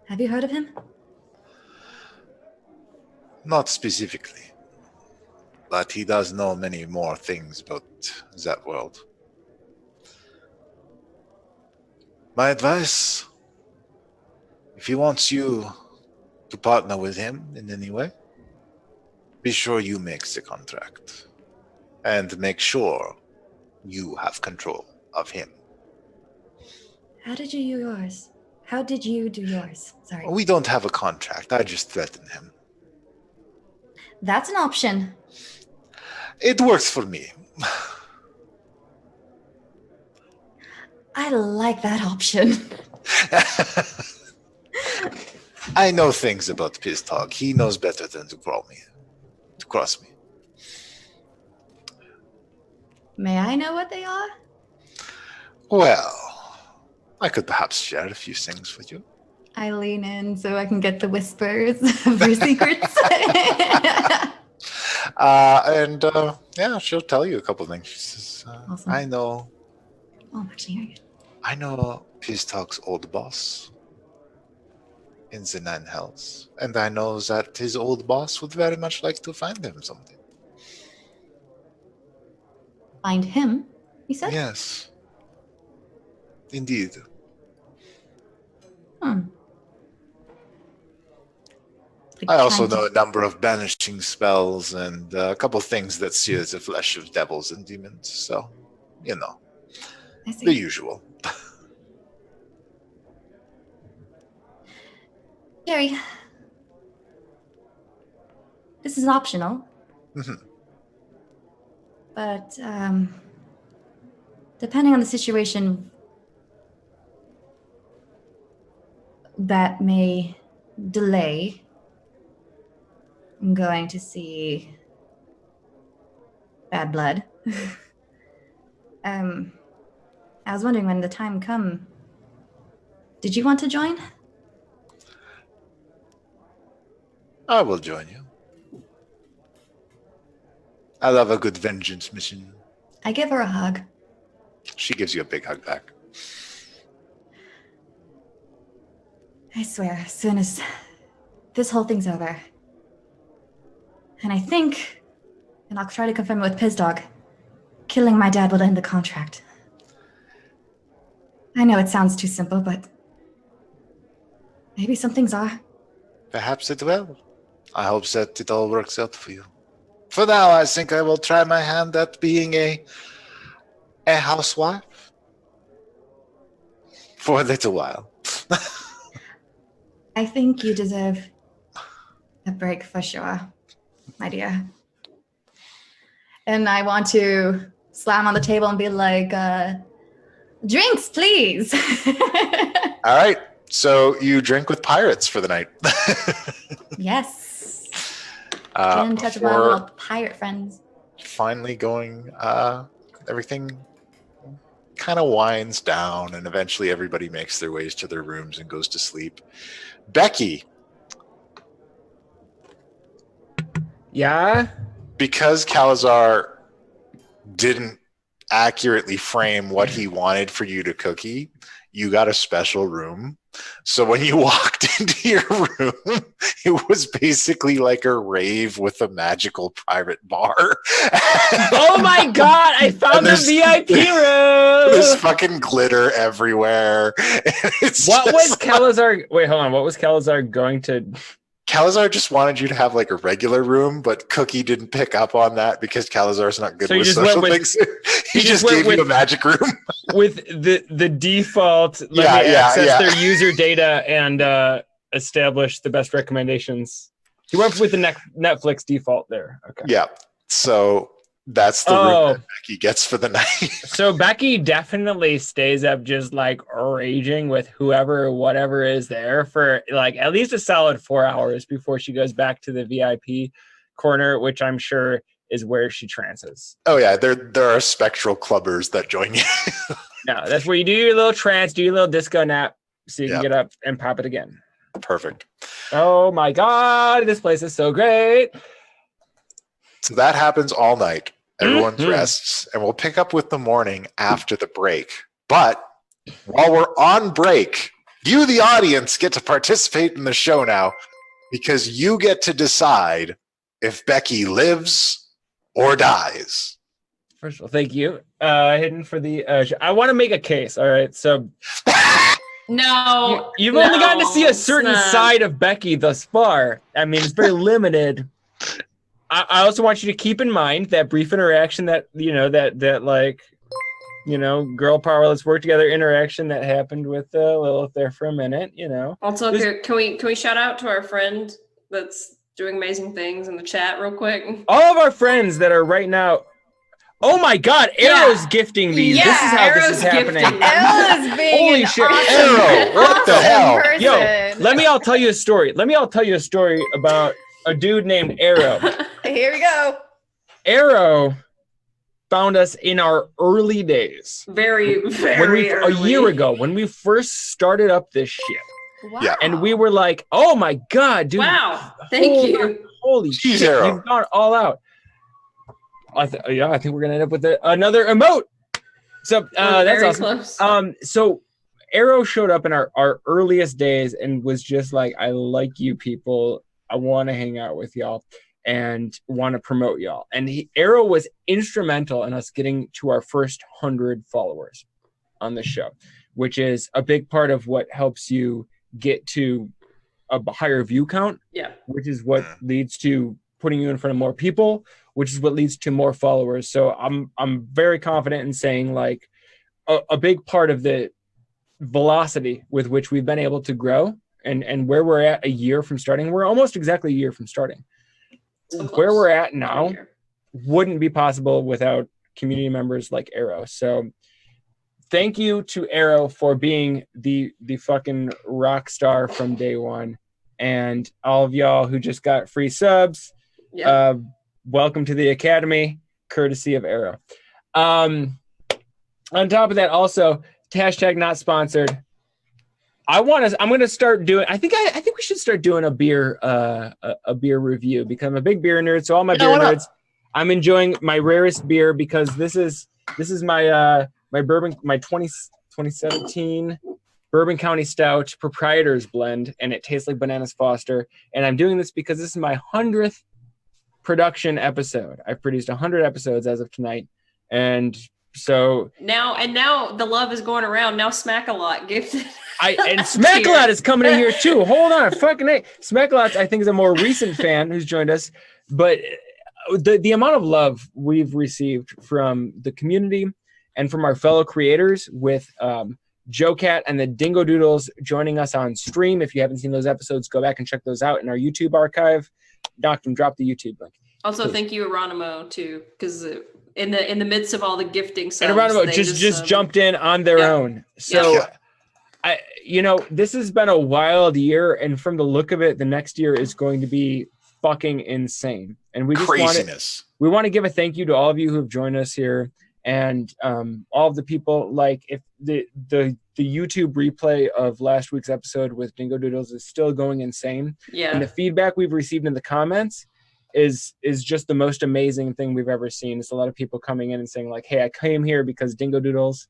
Have you heard of him? Not specifically, but he does know many more things about that world. My advice, if he wants you to partner with him in any way, be sure you make the contract and make sure you have control of him. How did you do yours? How did you do yours? Sorry. We don't have a contract. I just threaten him. That's an option. It works for me. I like that option. I know things about Pizdog. He knows better than to cross me. May I know what they are? Well, I could perhaps share a few things with you. I lean in so I can get the whispers of your secrets. Yeah, she'll tell you a couple things. She says, Awesome. I know Oh, I'm actually hearing it. Pizdog's old boss in the 9 hells, and I know that his old boss would very much like to find him someday. Find him, you said? Yes. Indeed. Like I also trying know a number of banishing spells and a couple things that sear the flesh of devils and demons. So, I the see. usual. Jerry, this is optional. Mhm. But, depending on the situation, that may delay I'm going to see Bad Blood. I was wondering when the time come. Did you want to join? I will join you. I love a good vengeance mission. I give her a hug. She gives you a big hug back. I swear, as soon as this whole thing's over. And I think, and I'll try to confirm it with Pizdog, killing my dad will end the contract. I know it sounds too simple, but maybe some things are. Perhaps it will. I hope that it all works out for you. For now, I think I will try my hand at being a housewife. For a little while. I think you deserve a break for sure, my dear. And I want to slam on the table and be like, drinks, please. All right. So you drink with pirates for the night. Yes. Get in touch with my before little pirate friends. finally going, everything kind of winds down and eventually everybody makes their ways to their rooms and goes to sleep. Becky, Yeah? because Calazar didn't accurately frame what he wanted for you to cookie, you got a special room. So when you walked into your room, it was basically like a rave with a magical private bar. Oh my god, I found And the there's- VIP There's room! fucking glitter everywhere. It's What just was like- Calazar? Wait, hold on. What was Calazar going to Calazar just wanted you to have like a regular room, but Cookie didn't pick up on that because Calazar's not good So he with just social went with- things. he just just went gave you a with- magic room. With the default, let Yeah, me yeah, access yeah. their user data and establish the best recommendations. He went with the Netflix default there. Okay. Yeah. So that's the room that Becky gets for the night. So Becky definitely stays up just like raging with whoever or whatever is there for like at least a solid 4 hours before she goes back to the VIP corner, which I'm sure is where she trances. Oh yeah, there are spectral clubbers that join you. No, that's where you do your little trance, do your little disco nap, so you can get up and pop it again. Perfect. Oh my God, this place is so great. So that happens all night. Everyone's Mhm. rests, and we'll pick up with the morning after the break. But while we're on break, you, the audience, get to participate in the show now because you get to decide if Becky lives or dies. First of all, thank you. Hidden for the. I want to make a case. All right, so No. you've only gotten to see a no, certain snap. side of Becky thus far. I mean, it's very limited. I also want you to keep in mind that brief interaction that that like girl power, let's work together interaction that happened with Lilith there for a minute. Also, can we shout out to our friend that's doing amazing things in the chat real quick? All of our friends that are right now. Oh my God, Arrow's gifting these. Yeah, this is how Arrow's this is happening. gifting. Elle is being Holy an shit. awesome, Arrow, what the awesome hell? person. Yo, let me all tell you a story. About a dude named Arrow. Here we go. Arrow found us in our early days. Very A early. year ago, when we first started up this shit. Wow. Yeah. And we were like, oh my God, dude. Wow. Thank you. Holy Jeez, shit, Arrow. you've gone all out. I think we're going to end up with another emote. So We're that's very awesome. close. So Arrow showed up in our earliest days and was just like, I like you people. I want to hang out with y'all and want to promote y'all. And Arrow was instrumental in us getting to our first 100 followers on the show, which is a big part of what helps you get to a higher view count, Yeah. which is what leads to putting you in front of more people, which is what leads to more followers. So I'm very confident in saying like a big part of the velocity with which we've been able to grow and where we're at a year from starting, we're almost exactly a year from starting. So close. Where we're at About a now year. wouldn't be possible without community members like Arrow. So thank you to Arrow for being the fucking rock star from day one. And all of y'all who just got free subs, Yeah. welcome to the Academy, courtesy of Arrow. On top of that, also, hashtag not sponsored. I'm going to start doing. I think we should start doing a beer review because I'm a big beer nerd. So all my beer why not? nerds, I'm enjoying my rarest beer because this is my my bourbon, my 2017 Bourbon County Stout Proprietor's Blend, and it tastes like Bananas Foster. And I'm doing this because this is my 100th production episode. I've produced 100 episodes as of tonight, and so now the love is going around. Now Smack-A-Lot gifted. and Smackalot is coming in here too. Hold on, fucking A. Smackalot, I think, is a more recent fan who's joined us, but the amount of love we've received from the community and from our fellow creators with Joe Cat and the Dingo Doodles joining us on stream. If you haven't seen those episodes, go back and check those out in our YouTube archive. Drop the YouTube link. Also, thank you, Eronimo, too, because in the midst of all the gifting subs, And Eronimo they just jumped in on their own. So, Yeah. this has been a wild year, and from the look of it, the next year is going to be fucking insane. And we just Craziness. want to give a thank you to all of you who have joined us here, and all of the people. Like, if the YouTube replay of last week's episode with Dingo Doodles is still going insane, and the feedback we've received in the comments is just the most amazing thing we've ever seen. It's a lot of people coming in and saying like, hey, I came here because Dingo Doodles,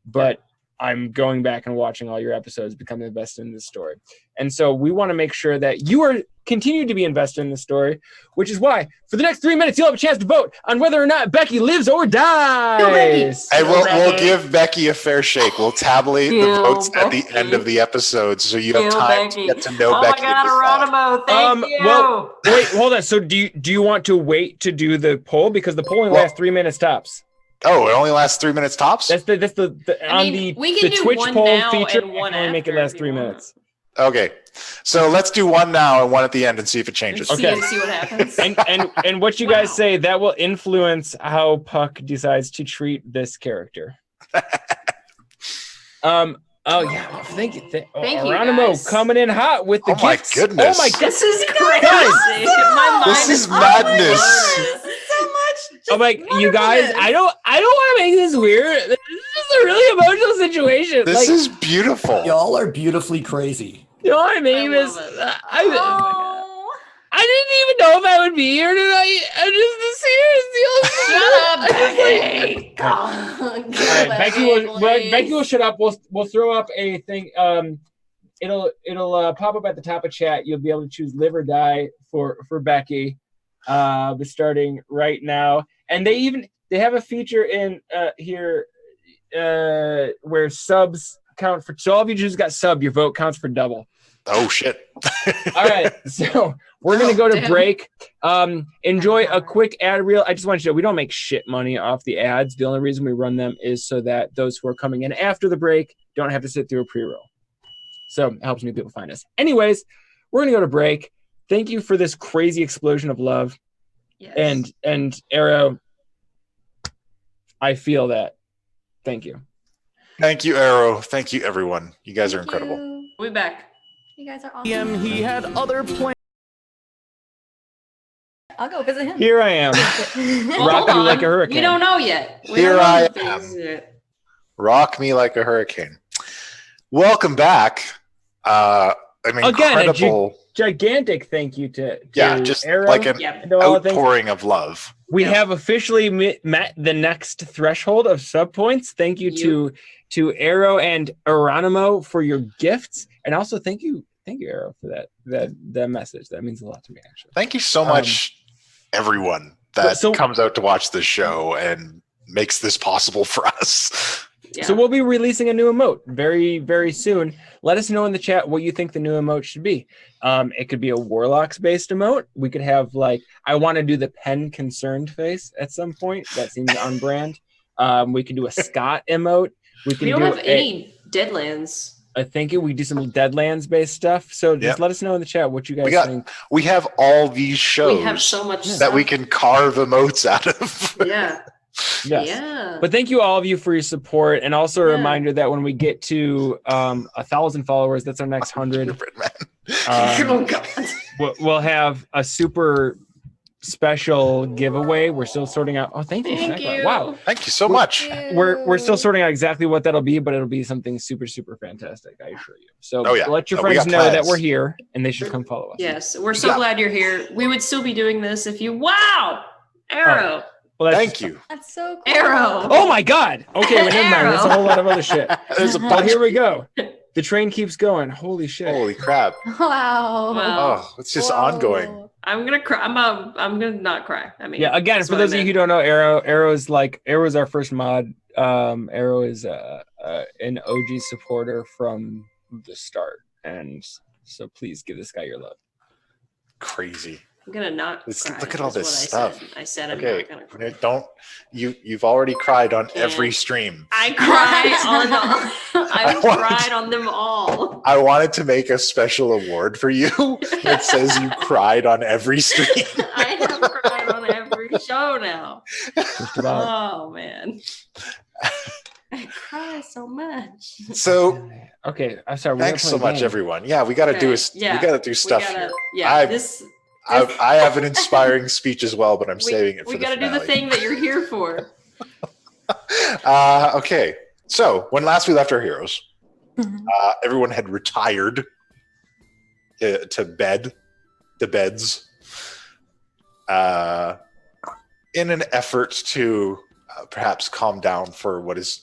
but I'm going back and watching all your episodes, becoming invested in this story. And so we want to make sure that you are continue to be invested in the story, which is why for the next 3 minutes, you'll have a chance to vote on whether or not Becky lives or dies. And we'll give Becky a fair shake. We'll tabulate the Kill votes at the Becky. end of the episode, so you have Kill time Becky. to get to know Oh Becky. my God, Geronimo, thank you. Well, wait, hold on. So do you want to wait to do the poll, because the poll only lasts 3 minutes tops? Oh, it only lasts 3 minutes tops? That's the I mean, we can the do Twitch one poll now feature. and one I can only make it after last if 3 you want. minutes. Okay. So let's do one now and one at the end and see if it changes. Okay. See what happens. And what you guys say, that will influence how Puck decides to treat this character. Oh yeah, thank you. Thank you, Geronimo guys. coming in hot with the Oh my gifts. goodness. Oh my god. This is crazy. Guys, My mind This is madness. So much. I'm like, you guys, I don't want to make this weird. This is a really emotional situation. This like, is beautiful. Y'all are beautifully crazy. you know what I mean? I love it. I didn't even know if I would be here tonight. I'm just Shut up, Becky. All right, Becky will shut up. We'll throw up a thing. It'll pop up at the top of chat. You'll be able to choose live or die for Becky. But starting right now, and they have a feature in here where subs count for. So all of you who's got sub, your vote counts for double. Oh shit. All right, so we're gonna go to damn. break. Enjoy a quick ad reel. I just want you to know we don't make shit money off the ads. The only reason we run them is so that those who are coming in after the break don't have to sit through a pre-roll. So it helps new people find us. Anyways, we're gonna go to break. Thank you for this crazy explosion of love. Yes. And Arrow, I feel that. Thank you. Thank you, Arrow. Thank you, everyone. You guys are incredible. We'll be back. You guys are awesome. He had other plans. I'll go visit him. Here I am. Well, Rock hold you on. like a hurricane. We don't know yet. We Here don't know I things yet. Rock me like a hurricane. Welcome back. An incredible, Gigantic thank you to just Arrow. like an Yep. and all the things. outpouring of love. We Yeah. have officially met the next threshold of sub points. Thank you to Arrow and Geronimo for your gifts, and also thank you Arrow for that message. That means a lot to me, actually. Thank you so much, everyone that comes out to watch this show and makes this possible for us. Yeah. So we'll be releasing a new emote very, very soon. Let us know in the chat what you think the new emote should be. It could be a Warlocks based emote. We could have I want to do the pen concerned face at some point. That seems on brand. We could do a Scott emote. We don't have any Deadlands. I think we could do some Deadlands based stuff. So just let us know in the chat what you guys think. We have all these shows We have so much that stuff. we can carve emotes out of. Yeah. Yes. Yeah. But thank you all of you for your support, and also a Yeah. reminder that when we get to 1,000 followers, that's our next 100. Gingerbread man. Oh God. We'll have a super special giveaway. We're still sorting out. Oh, thank you. Thank Shakra. you. Wow. Thank you so much. We're still sorting out exactly what that'll be, but it'll be something super, super fantastic, I assure you. So let your Oh, we friends got know that plans. we're here and they should come follow us. Yes, we're so glad you're here. We would still be doing this if you. Wow, Arrow. Well, Thank you. That's so cool. Arrow. Oh my God. Okay, well, never mind. That's a whole lot of other shit. There's a Oh, bunch. here we go. The train keeps going. Holy shit. Holy crap. Wow. Wow. Oh, it's just Whoa. ongoing. I'm gonna cry. I'm gonna not cry. I mean, Yeah, again, that's for what I those of you meant. who don't know, Arrow's our first mod. Arrow is an OG supporter from the start, and so please give this guy your love. Crazy. I'm gonna not cry. Look at all is this what stuff. I said I'm Okay, not gonna cry. don't you've already cried on Can't. every stream. I cry on I've want- cried on them all. I wanted to make a special award for you that says you cried on every stream. I have cried on every show now. Just about. Oh man. I cry so much. So Okay, I'm sorry. we're thanks gonna so play a much, game. everyone. Yeah, we gotta do Okay, yeah, we gotta do stuff we gotta, here. Yeah, I have an inspiring speech as well, but I'm saving it for we the gotta do finale. the thing that you're here for. Okay, so when last we left our heroes, Mhm. everyone had retired to beds, in an effort to perhaps calm down for what is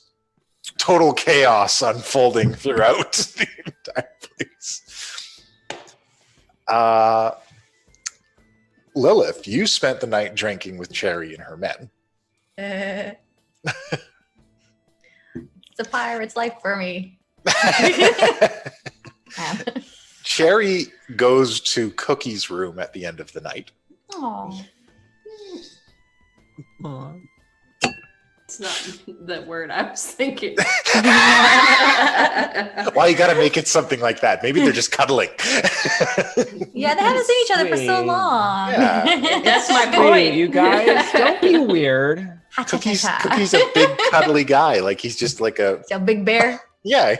total chaos unfolding throughout the entire place. Lilith, you spent the night drinking with Cherry and her men. It's a pirate's life for me. Cherry goes to Cookie's room at the end of the night. Oh, It's not the word I was thinking. Why you gotta make it something like that? Maybe they're just cuddling. yeah, they haven't seen each other for so Sweet. long. Yeah. That's my Wait, point. you guys, don't be weird. Cookie's a big cuddly guy. Like he's just like a So big bear, yeah.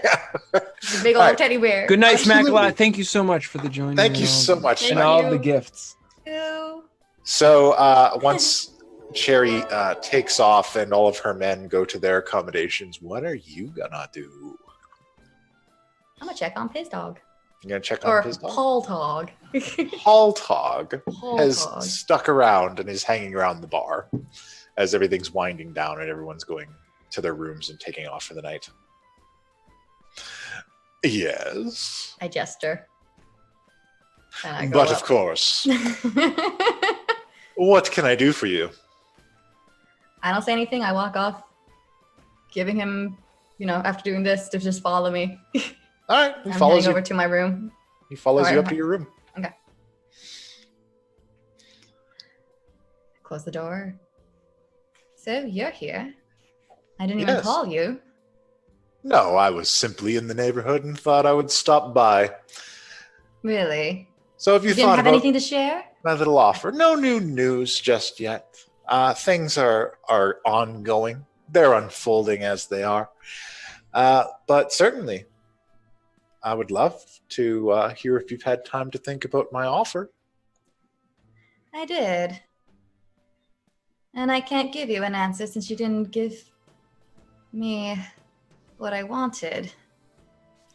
he's a big old All right. teddy bear. Good night, Absolutely. Smackalot. Thank you so much for the joining. Thank you and all so the- much. Thank And you. all the gifts. Ew. So once Cherry takes off and all of her men go to their accommodations, what are you gonna do? I'm gonna check on Piz Dog You gonna check or on his dog? Paul Dog. Haltog Paul has Dog. stuck around and is hanging around the bar as everything's winding down and everyone's going to their rooms and taking off for the night. Yes, I gesture. And I go but up. of course, what can I do for you? I don't say anything. I walk off, giving him, after doing this, to just follow me. All right, he I'm follows heading you. over to my room. He follows you Alright. up to your room. Close the door. So you're here. I didn't even Yes. call you. No, I was simply in the neighborhood and thought I would stop by. Really? So if you You didn't thought have about anything to share? my little offer, no new news just yet. Things are ongoing. They're unfolding as they are. But certainly, I would love to hear if you've had time to think about my offer. I did. And I can't give you an answer since you didn't give me what I wanted,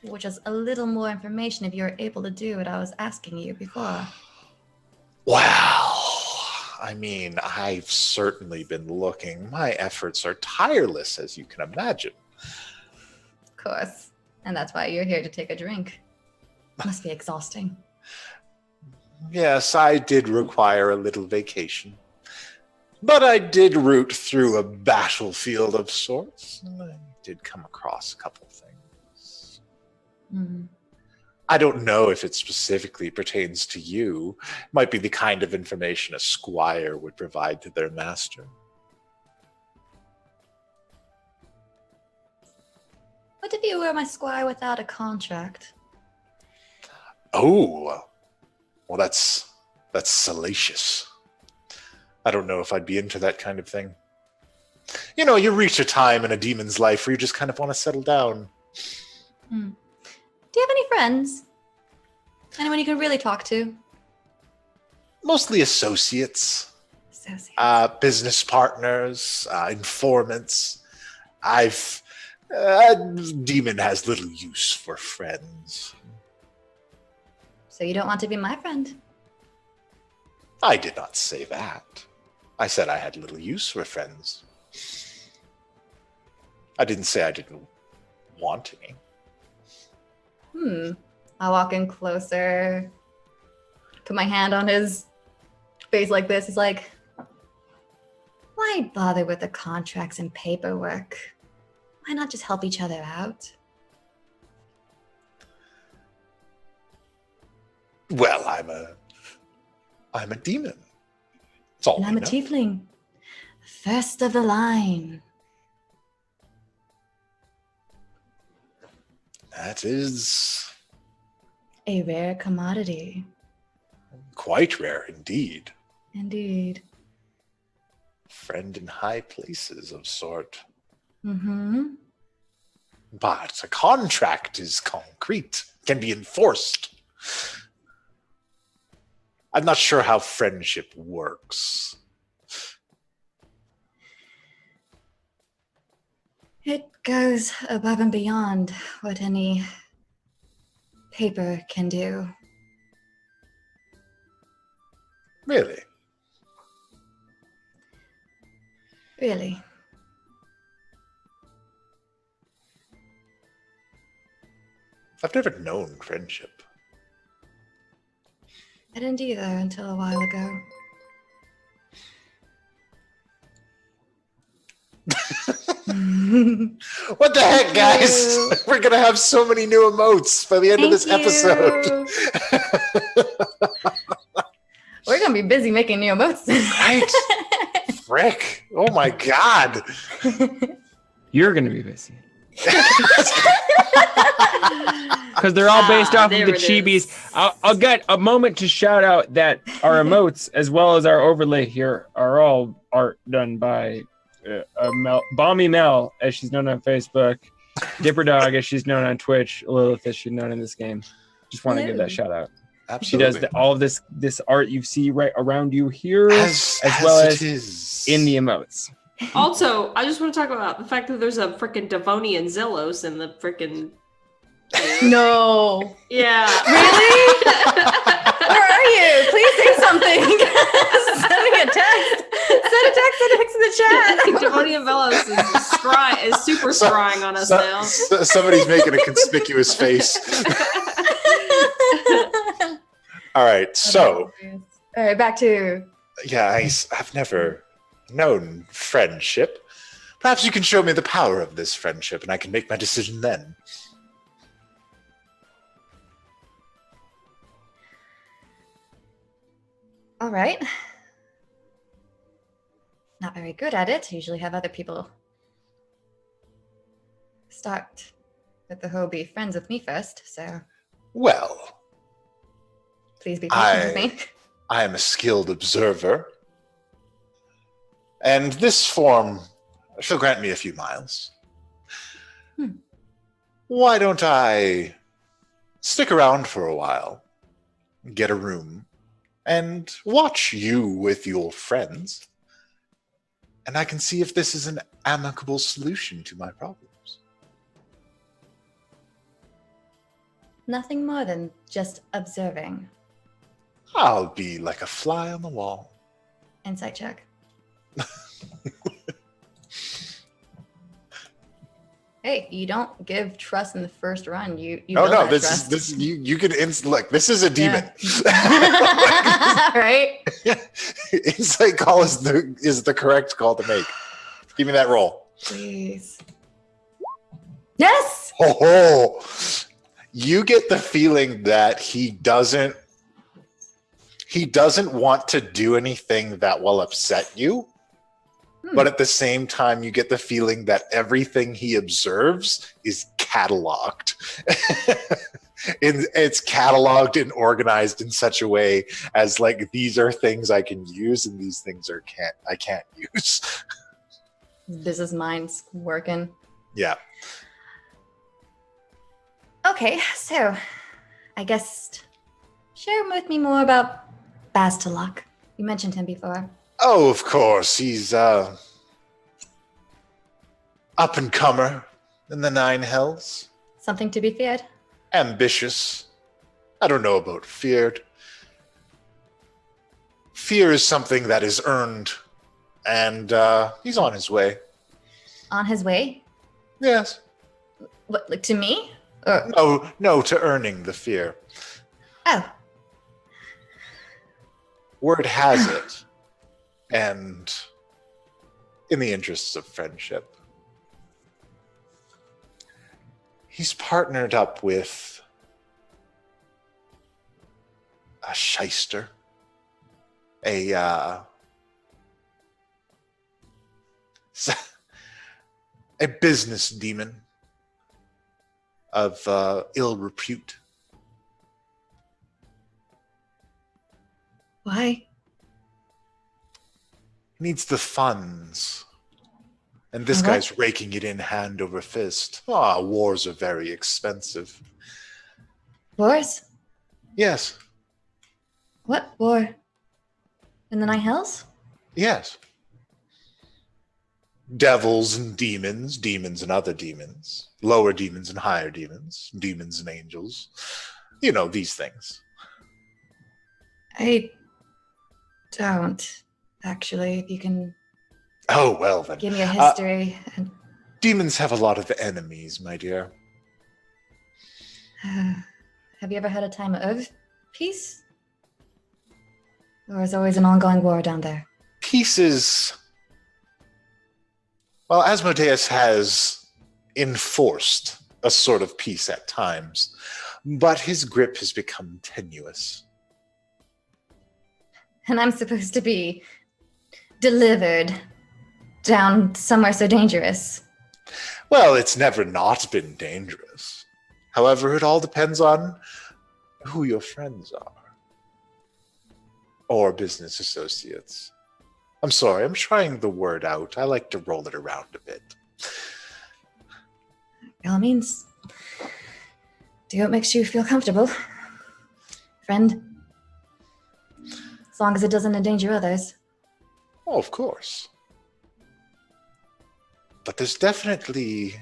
which was a little more information if you were able to do what I was asking you before. Well, I mean, I've certainly been looking. My efforts are tireless, as you can imagine. Of course. And that's why you're here to take a drink. Must be exhausting. Yes, I did require a little vacation. But I did root through a battlefield of sorts, and I did come across a couple things. Mm. I don't know if it specifically pertains to you. It might be the kind of information a squire would provide to their master. What if you were my squire without a contract? Oh, well, that's salacious. I don't know if I'd be into that kind of thing. You know, you reach a time in a demon's life where you just kind of want to settle down. Do you have any friends? Anyone you can really talk to? Mostly associates, Associates. business partners, informants. Demon has little use for friends. So you don't want to be my friend? I did not say that. I said I had little use for friends. I didn't say I didn't want any. I walk in closer, put my hand on his face like this. He's like, why bother with the contracts and paperwork? Why not just help each other out? Well, I'm a demon. That's all And we I'm a know. tiefling. First of the line. That is A rare commodity. quite rare indeed. Indeed. Friend in high places of sort. Mm-hmm. But a contract is concrete, can be enforced. I'm not sure how friendship works. It goes above and beyond what any paper can do. Really? Really. never known friendship. I didn't either until a while ago. What the heck, guys? We're gonna have so many new emotes by the end of this episode. We're gonna be busy making new emotes. Right? Frick. Oh my god. You're going to be busy. Because they're all based off of there the it chibis. is. I'll get a moment to shout out that our emotes, as well as our overlay here, are all art done by Balmy Mel, as she's known on Facebook, Dipper Dog, as she's known on Twitch, Lilith, as she's known in this game. Just want to give that shout out. Absolutely. She does all of this art you see right around you here, as well as in the emotes. Also, I just want to talk about the fact that there's a freaking Devonian Zillos in the freaking. No. Yeah. Really? Where are you? Please say something. Send me a text. Send a text in the chat. Devonian Velos is super scrying on us now. Somebody's making a conspicuous face. All right, so. All right, back to. Yeah, I've never known friendship. Perhaps you can show me the power of this friendship and I can make my decision then. All right. Not very good at it. Usually have other people start with the whole be friends with me first, so Well, please be patient with me. I am a skilled observer. And this form shall grant me a few miles. Why don't I stick around for a while, get a room, and watch you with your friends? And I can see if this is an amicable solution to my problems. Nothing more than just observing. I'll be like a fly on the wall. Insight check. Hey, you don't give trust in the first run. You Oh build no, that trust. this you can look. This is a demon. Right? Insight call is the correct call to make. Give me that roll. Please. Yes. Oh, you get the feeling that he doesn't want to do anything that will upset you. But at the same time, you get the feeling that everything he observes is cataloged. It's cataloged and organized in such a way as like, these are things I can use and these things I can't use. Business mind's working. Yeah. Okay, so I guess share with me more about Bastalok. You mentioned him before. Oh, of course. He's up and comer in the Nine Hells. Something to be feared? Ambitious. I don't know about feared. Fear is something that is earned, and he's on his way. On his way? Yes. What, like to me? Or, No, to earning the fear. oh, Word has it, and in the interests of friendship, he's partnered up with a shyster, a business demon of ill repute. why? He needs the funds. And this Okay. guy's raking it in hand over fist. Wars are very expensive. Wars? Yes, What war? In the Nine Hells? yes. Devils and demons, demons and other demons, lower demons and higher demons, demons and angels. You know, these things. I don't, actually. If you can Oh, well then. give me a history. Demons have a lot of enemies, my dear. Have you ever had a time of peace? Or is always an ongoing war down there? Peace is... Well, Asmodeus has enforced a sort of peace at times, but his grip has become tenuous. And I'm supposed to be delivered down somewhere so dangerous. Well, it's never not been dangerous. However, it all depends on who your friends are. Or business associates. I'm sorry, I'm trying the word out. I like to roll it around a bit. By all means, do what makes you feel comfortable, friend. As long as it doesn't endanger others. Oh, of course. But there's definitely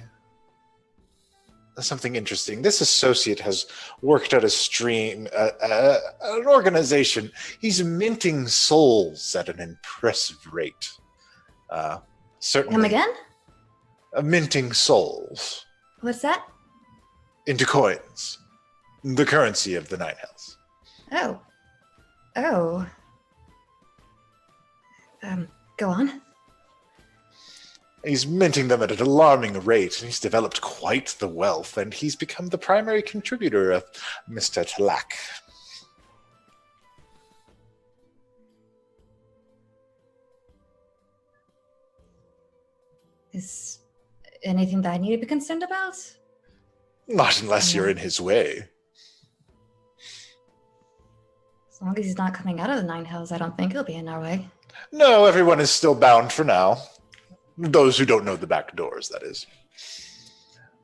something interesting. This associate has worked out an organization. He's minting souls at an impressive rate. Certainly. Come again? Minting souls What's that? into coins. The currency of the Night Hells. Oh. Oh. Go on. He's minting them at an alarming rate, and he's developed quite the wealth, and he's become the primary contributor of Mr. Talak. Is anything that I need to be concerned about? Not unless you're in his way. As long as he's not coming out of the Nine Hells, I don't think he'll be in our way. No, everyone is still bound for now. Those who don't know the back doors, that is.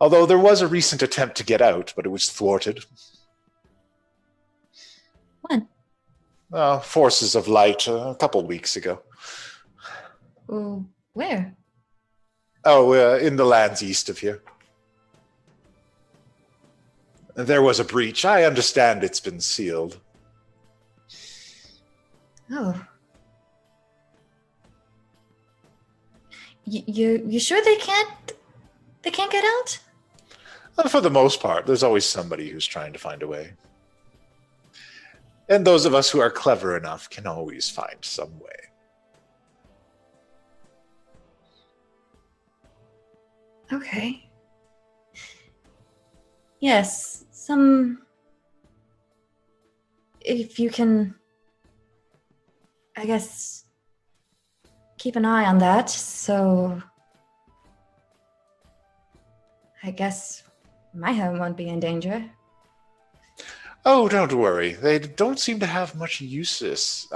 Although there was a recent attempt to get out, but it was thwarted. When? Forces of light a couple weeks ago. Where? Oh, in the lands east of here. There was a breach. I understand it's been sealed. Oh. You sure they can't get out? For the most part, there's always somebody who's trying to find a way. And those of us who are clever enough can always find some way. Okay. Yes, if you can, I guess, keep an eye on that, so I guess my home won't be in danger. Oh, don't worry. They don't seem to have much uses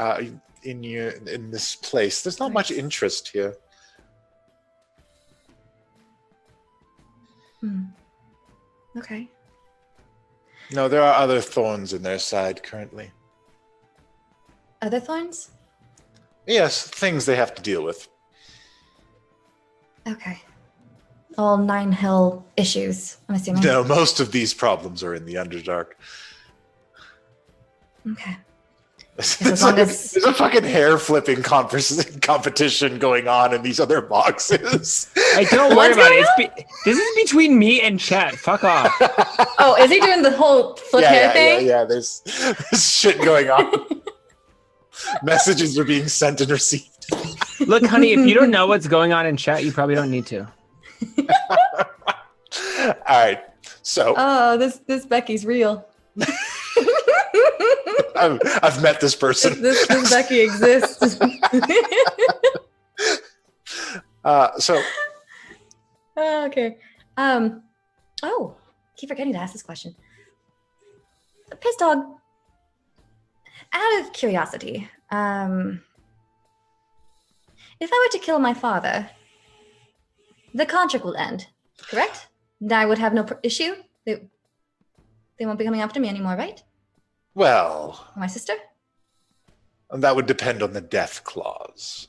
in this place. There's not much interest here. Okay. No, there are other thorns in their side currently. Other thorns? Yes, things they have to deal with. Okay. All Nine Hill issues, I'm assuming. No, most of these problems are in the Underdark. Okay. There's a fucking hair flipping competition going on in these other boxes. Hey, don't worry about it. This is between me and chat. Fuck off. Oh, is he doing the whole flip hair thing? Yeah, there's shit going on. Messages are being sent and received. Look, honey, if you don't know what's going on in chat, you probably don't need to. All right, so. Oh, this Becky's real. I've met this person. This Becky exists. Okay. Oh, keep forgetting to ask this question. Piss dog. Out of curiosity, if I were to kill my father, the contract will end, correct? I would have no issue. They won't be coming after me anymore, right? Well, Or my sister? that would depend on the death clause.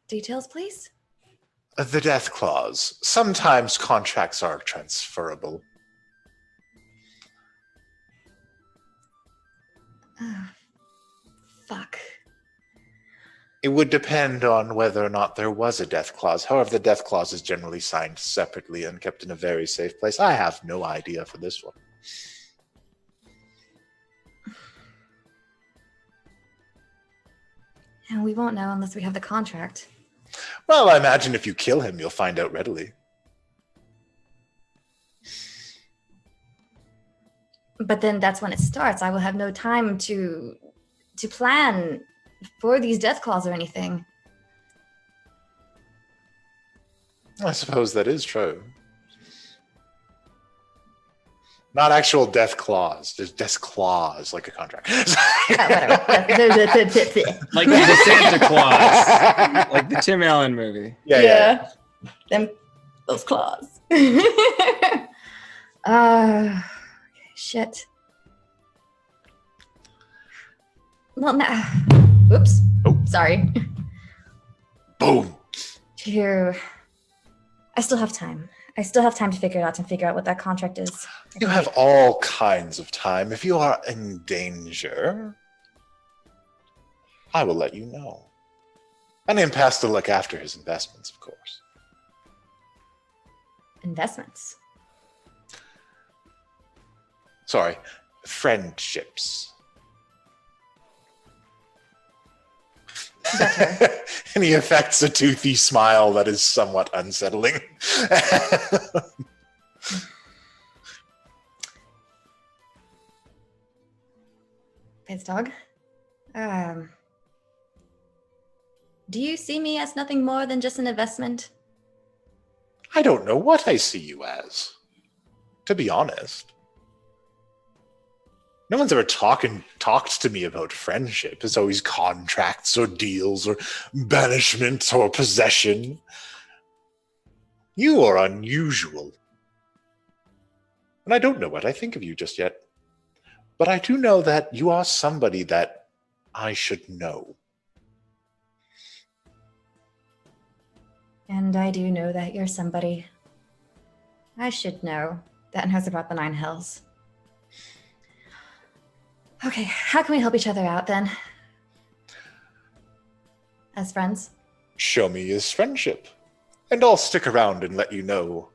Details, please. The death clause. Sometimes contracts are transferable. Oh, fuck. It would depend on whether or not there was a death clause. However, the death clause is generally signed separately and kept in a very safe place. I have no idea for this one. And we won't know unless we have the contract. Well, I imagine if you kill him, you'll find out readily. But then that's when it starts. I will have no time to plan for these death claws or anything. I suppose that is true. Not actual death clause. There's death clause, like a contract. Whatever. Like the Santa Claus, like the Tim Allen movie. Yeah. Them, those claws. Shit. Well, now. Oops. Oh. Sorry. Boom. Phew. I still have time. I still have time to figure out what that contract is. You have all kinds of time. If you are in danger, I will let you know. And Imp has to look after his investments, of course. Investments. Sorry, friendships. Better. And he affects a toothy smile that is somewhat unsettling. Piz dog. Do you see me as nothing more than just an investment? I don't know what I see you as, to be honest. No one's ever talked to me about friendship. It's always contracts or deals or banishment or possession. You are unusual. And I don't know what I think of you just yet. But I do know that you are somebody that I should know. And I do know that you're somebody I should know that knows about the Nine Hells. Okay, how can we help each other out then? As friends? Show me his friendship. And I'll stick around and let you know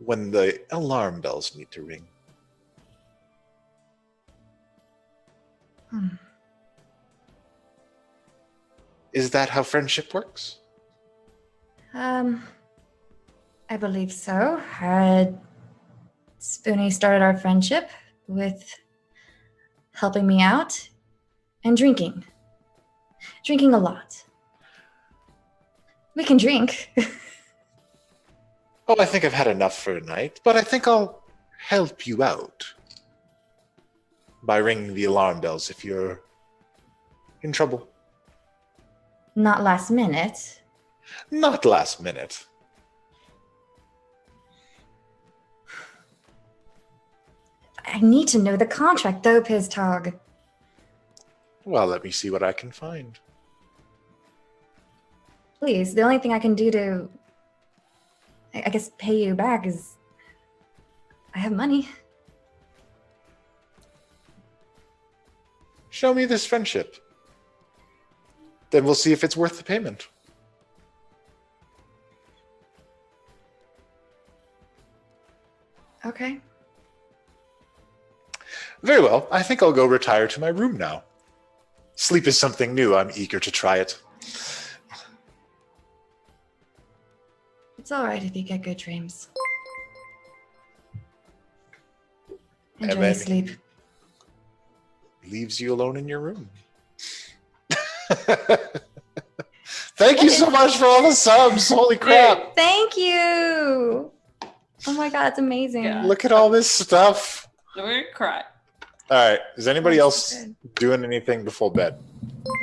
when the alarm bells need to ring. Is that how friendship works? I believe so. Spoonie started our friendship with helping me out and drinking. Drinking a lot. We can drink. Oh, I think I've had enough for a night, but I think I'll help you out by ringing the alarm bells if you're in trouble. Not last minute. Not last minute. I need to know the contract though, Piztog. Well, let me see what I can find. Please, the only thing I can do to, I guess, pay you back is I have money. Show me this friendship. Then we'll see if it's worth the payment. Okay. Very well. I think I'll go retire to my room now. Sleep is something new. I'm eager to try it. It's all right if you get good dreams. And Enjoy then- your sleep. Leaves you alone in your room. Thank you so much for all the subs. Holy crap. Thank you. Oh my god, it's amazing. Yeah. Look at all this stuff. We're gonna cry. All right. Is anybody That's else good. doing anything before bed?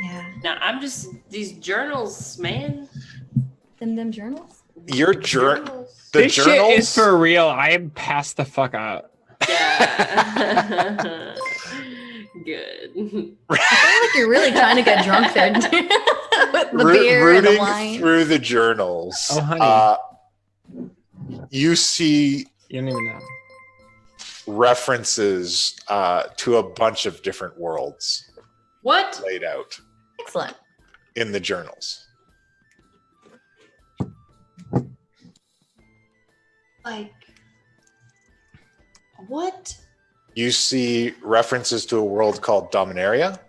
Yeah. Now I'm just these journals, man. Them journals? Your Journals. the This journals? shit is for real. I am passed the fuck out. Yeah. Good. I feel like you're really trying to get drunk there. With the Ru- beer and the rooting wine. through the journals. Oh, honey. You see You don't even know. references to a bunch of different worlds What? laid out. Excellent. in the journals. Like, what? You see references to a world called Dominaria.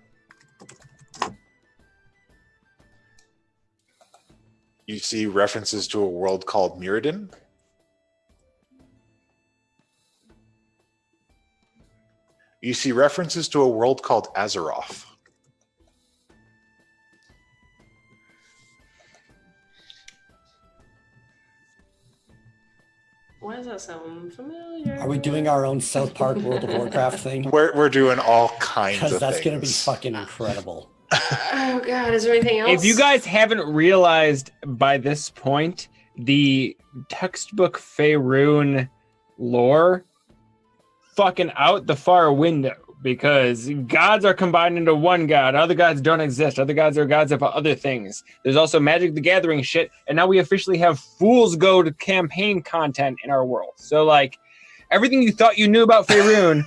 You see references to a world called Mirrodin. You see references to a world called Azeroth. Why does that sound familiar? Are we doing our own South Park World of Warcraft thing? We're doing all kinds Because of that's things. going to be fucking incredible. Oh god, is there anything else? If you guys haven't realized by this point, the textbook Faerun lore fucking out the far window, because gods are combined into one god. Other gods don't exist. Other gods are gods of other things. There's also Magic the Gathering shit, and now we officially have Fool's Gold campaign content in our world. So, like, everything you thought you knew about Faerun,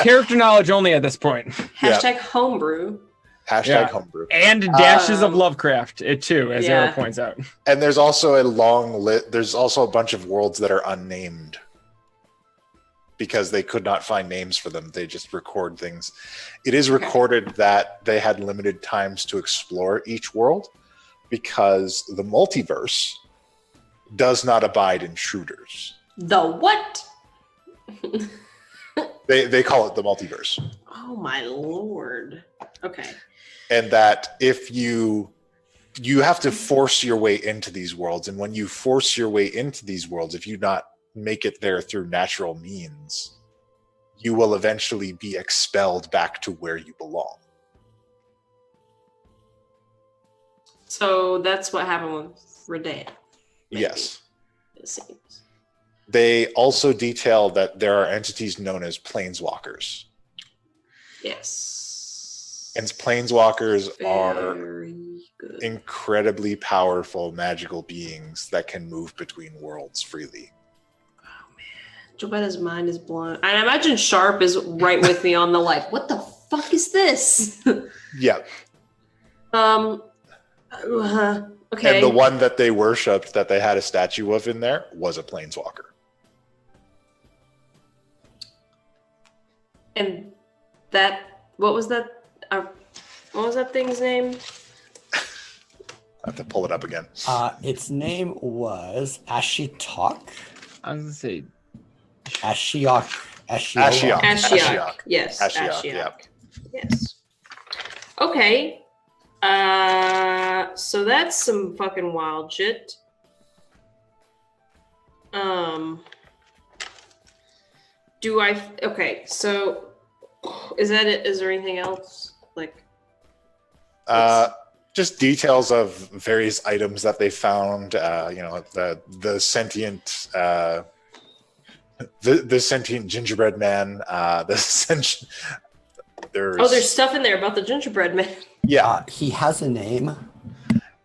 character knowledge only at this point. Hashtag homebrew. Hashtag homebrew. And dashes of Lovecraft, too, as Yeah. Era points out. And there's also a long list. There's also a bunch of worlds that are unnamed because they could not find names for them. They just record things. It is recorded that they had limited times to explore each world because the multiverse does not abide intruders. The what? They call it the multiverse. Oh my lord. Okay. And that if you have to force your way into these worlds, and when you force your way into these worlds, if you not make it there through natural means, you will eventually be expelled back to where you belong. So that's what happened with Redan. maybe, Yes. It seems. They also detail that there are entities known as planeswalkers. Yes. And planeswalkers are Very good. incredibly powerful magical beings that can move between worlds freely. Jobetta's mind is blown. And I imagine Sharp is right with me on the like, what the fuck is this? Yeah. Okay. And the one that they worshipped, that they had a statue of in there, was a planeswalker. And that, what was that thing's name? I have to pull it up again. Its name was Ashitok. I was going to say, Ashiok. Ashiok. Ashiok. Yes. Ashiok, Ashiok. yeah. Yes. Okay. So that's some fucking wild shit. Okay, so is that it? Is there anything else? Like, Just details of various items that they found. The sentient, the sentient gingerbread man. There's stuff in there about the gingerbread man. Yeah. He has a name.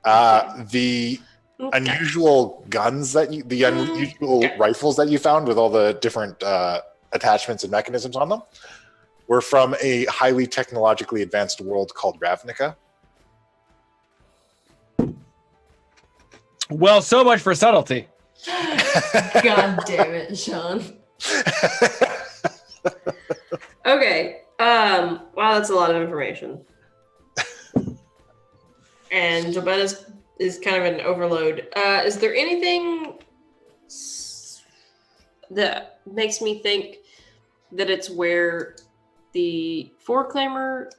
The unusual guns the unusual rifles that you found with all the different attachments and mechanisms on them were from a highly technologically advanced world called Ravnica. well, so much for subtlety. God damn it, Sean. Okay. Wow, that's a lot of information. And Jobetta is kind of an overload. Is there anything that makes me think that it's where the Foreclaimer,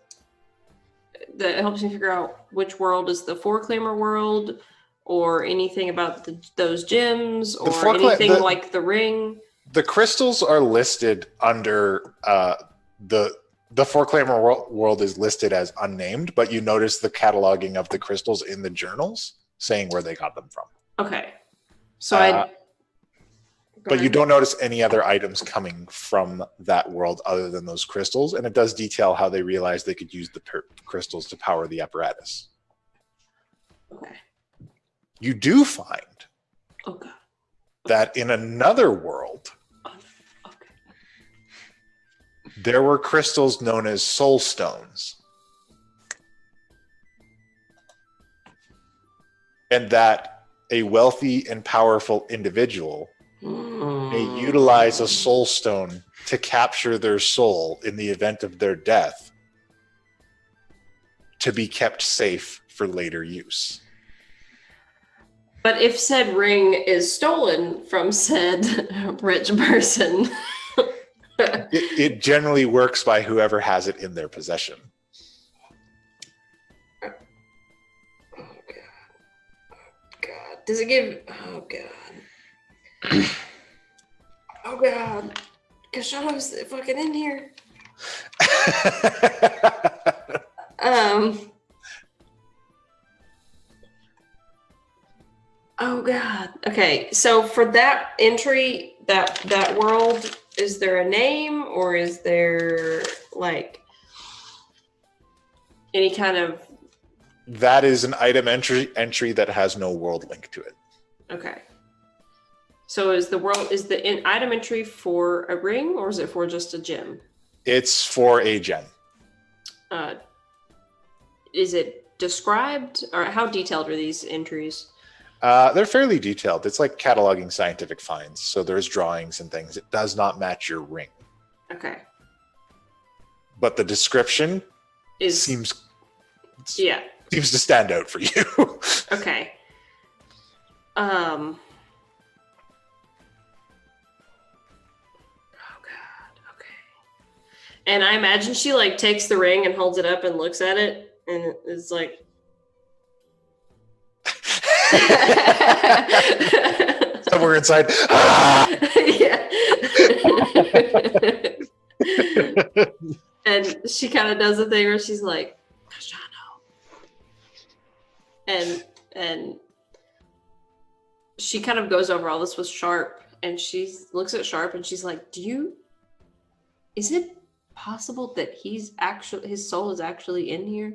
that helps me figure out which world is the Foreclaimer world, or anything about those gems, or anything like the ring? The crystals are listed under the Foreclaimer world is listed as unnamed, but you notice the cataloging of the crystals in the journals saying where they got them from. Okay. So but you don't notice any other items coming from that world other than those crystals, and it does detail how they realized they could use the crystals to power the apparatus. Okay. You do find Okay. that in another world, Okay. there were crystals known as soul stones. and that a wealthy and powerful individual may Hmm. utilize a soul stone to capture their soul in the event of their death to be kept safe for later use. But if said ring is stolen from said rich person, It generally works by whoever has it in their possession. God, does it give? Oh God, oh God, Koshandra's fucking in here. Oh God. Okay, so for that entry, that world, is there a name or is there like any kind of? That is an item entry that has no world link to it. Okay. So is the item entry for a ring or is it for just a gem? It's for a gem. Is it described or how detailed are these entries? They're fairly detailed. It's like cataloging scientific finds. So there's drawings and things. It does not match your ring. Okay. But the description seems to stand out for you. Okay. Oh God. Okay. And I imagine she like takes the ring and holds it up and looks at it and is like. Somewhere inside. Yeah. And she kind of does the thing where she's like, and she kind of goes over all this with Sharp, and she looks at Sharp and she's like, is it possible that his soul is actually in here?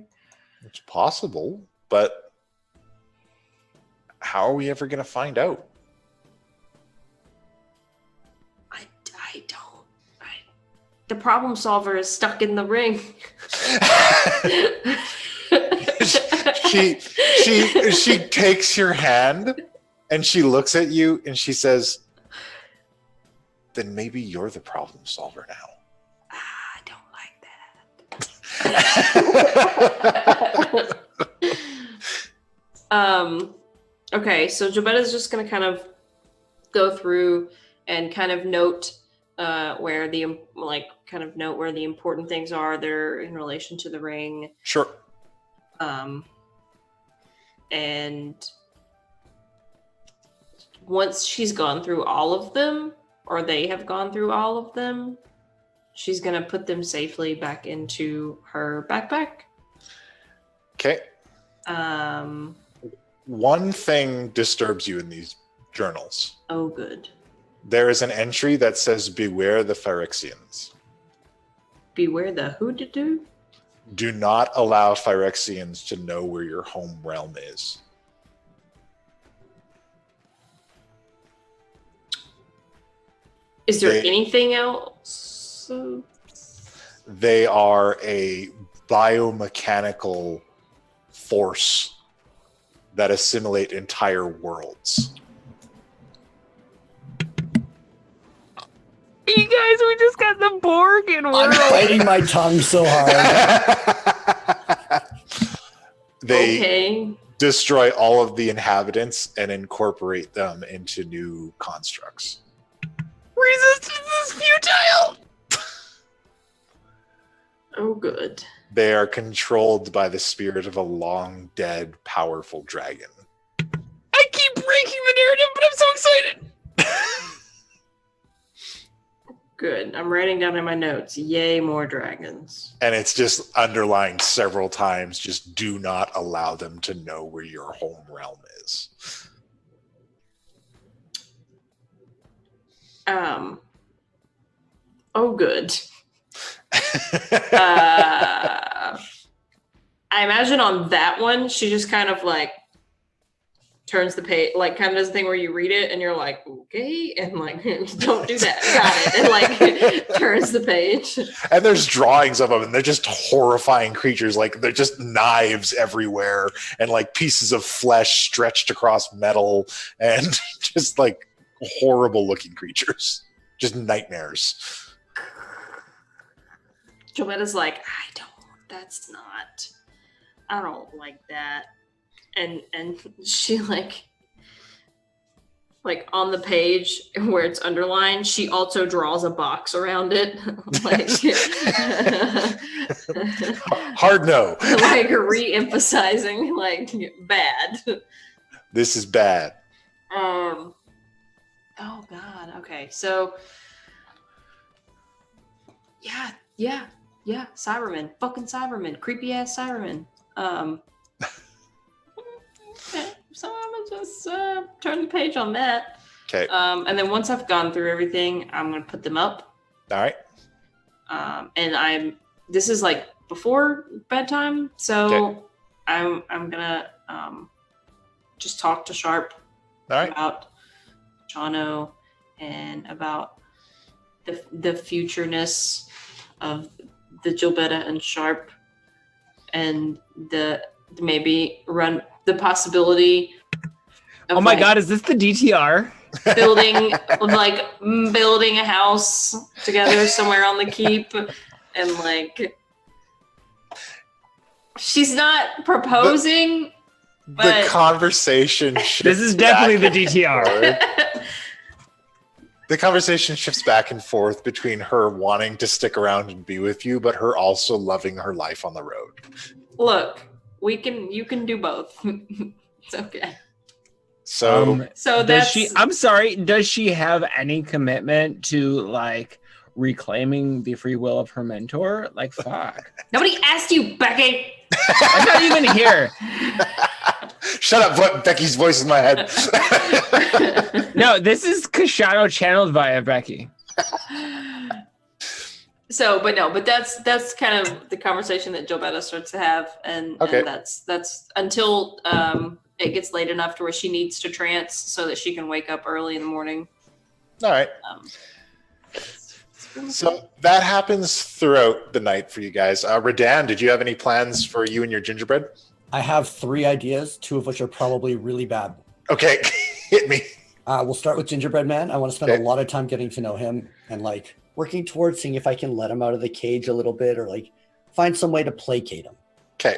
It's possible, but how are we ever going to find out? I don't. The problem solver is stuck in the ring. she takes your hand and she looks at you and she says, then maybe you're the problem solver now. I don't like that. Okay, so Jobetta's just going to kind of go through and kind of note where the important things are that are in relation to the ring. Sure. And once she's gone through all of them, or they have gone through all of them, she's going to put them safely back into her backpack. Okay. One thing disturbs you in these journals. Oh, good. There is an entry that says, beware the Phyrexians. Beware the who-to-do? Do not allow Phyrexians to know where your home realm is. Is there anything else? They are a biomechanical force that assimilate entire worlds. You guys, we just got the Borg in I'm biting my tongue so hard. They destroy all of the inhabitants and incorporate them into new constructs. Resistance is futile! Oh, good. They are controlled by the spirit of a long dead, powerful dragon. I keep breaking the narrative, but I'm so excited! Good. I'm writing down in my notes. Yay, more dragons. And it's just underlined several times. Just do not allow them to know where your home realm is. Oh, good. I imagine on that one, she just kind of like turns the page, like kind of does the thing where you read it and you're like, okay, and like, don't do that. Got it. And like turns the page. And there's drawings of them, and they're just horrifying creatures. Like they're just knives everywhere, and like pieces of flesh stretched across metal, and just like horrible looking creatures, just nightmares. Joetta's like, I don't like that. And she like on the page where it's underlined, she also draws a box around it. Like Hard no. Like re-emphasizing like bad. This is bad. Oh God. Okay. So yeah. Cybermen. Fucking Cybermen. Creepy ass Cybermen. Okay. So I'm gonna just turn the page on that. Okay. And then once I've gone through everything, I'm gonna put them up. All right. And this is like before bedtime, so Okay. I'm gonna just talk to Sharp about Chano and about the futureness of the Gilbetta and Sharp, and maybe run the possibility of Oh my God, is this the DTR? building a house together somewhere on the keep, and like she's not proposing, The but conversation shifts This is definitely back the and DTR. forth. The conversation shifts back and forth between her wanting to stick around and be with you, but her also loving her life on the road. look, you can do both. It's okay. So So Does that's she? I'm sorry. Does she have any commitment to like reclaiming the free will of her mentor? Like, fuck. nobody asked you, Becky. I'm not even here. shut up, Becky's voice in my head. No, this is Koshandra channeled via Becky. So, but that's kind of the conversation that Gilbetta starts to have, and that's until it gets late enough to where she needs to trance so that she can wake up early in the morning. All right. So that happens throughout the night for you guys. Redan, did you have any plans for you and your gingerbread? I have 3 ideas, 2 of which are probably really bad. Okay, hit me. We'll start with Gingerbread Man. I want to spend a lot of time getting to know him and like working towards seeing if I can let him out of the cage a little bit, or like find some way to placate him. Okay.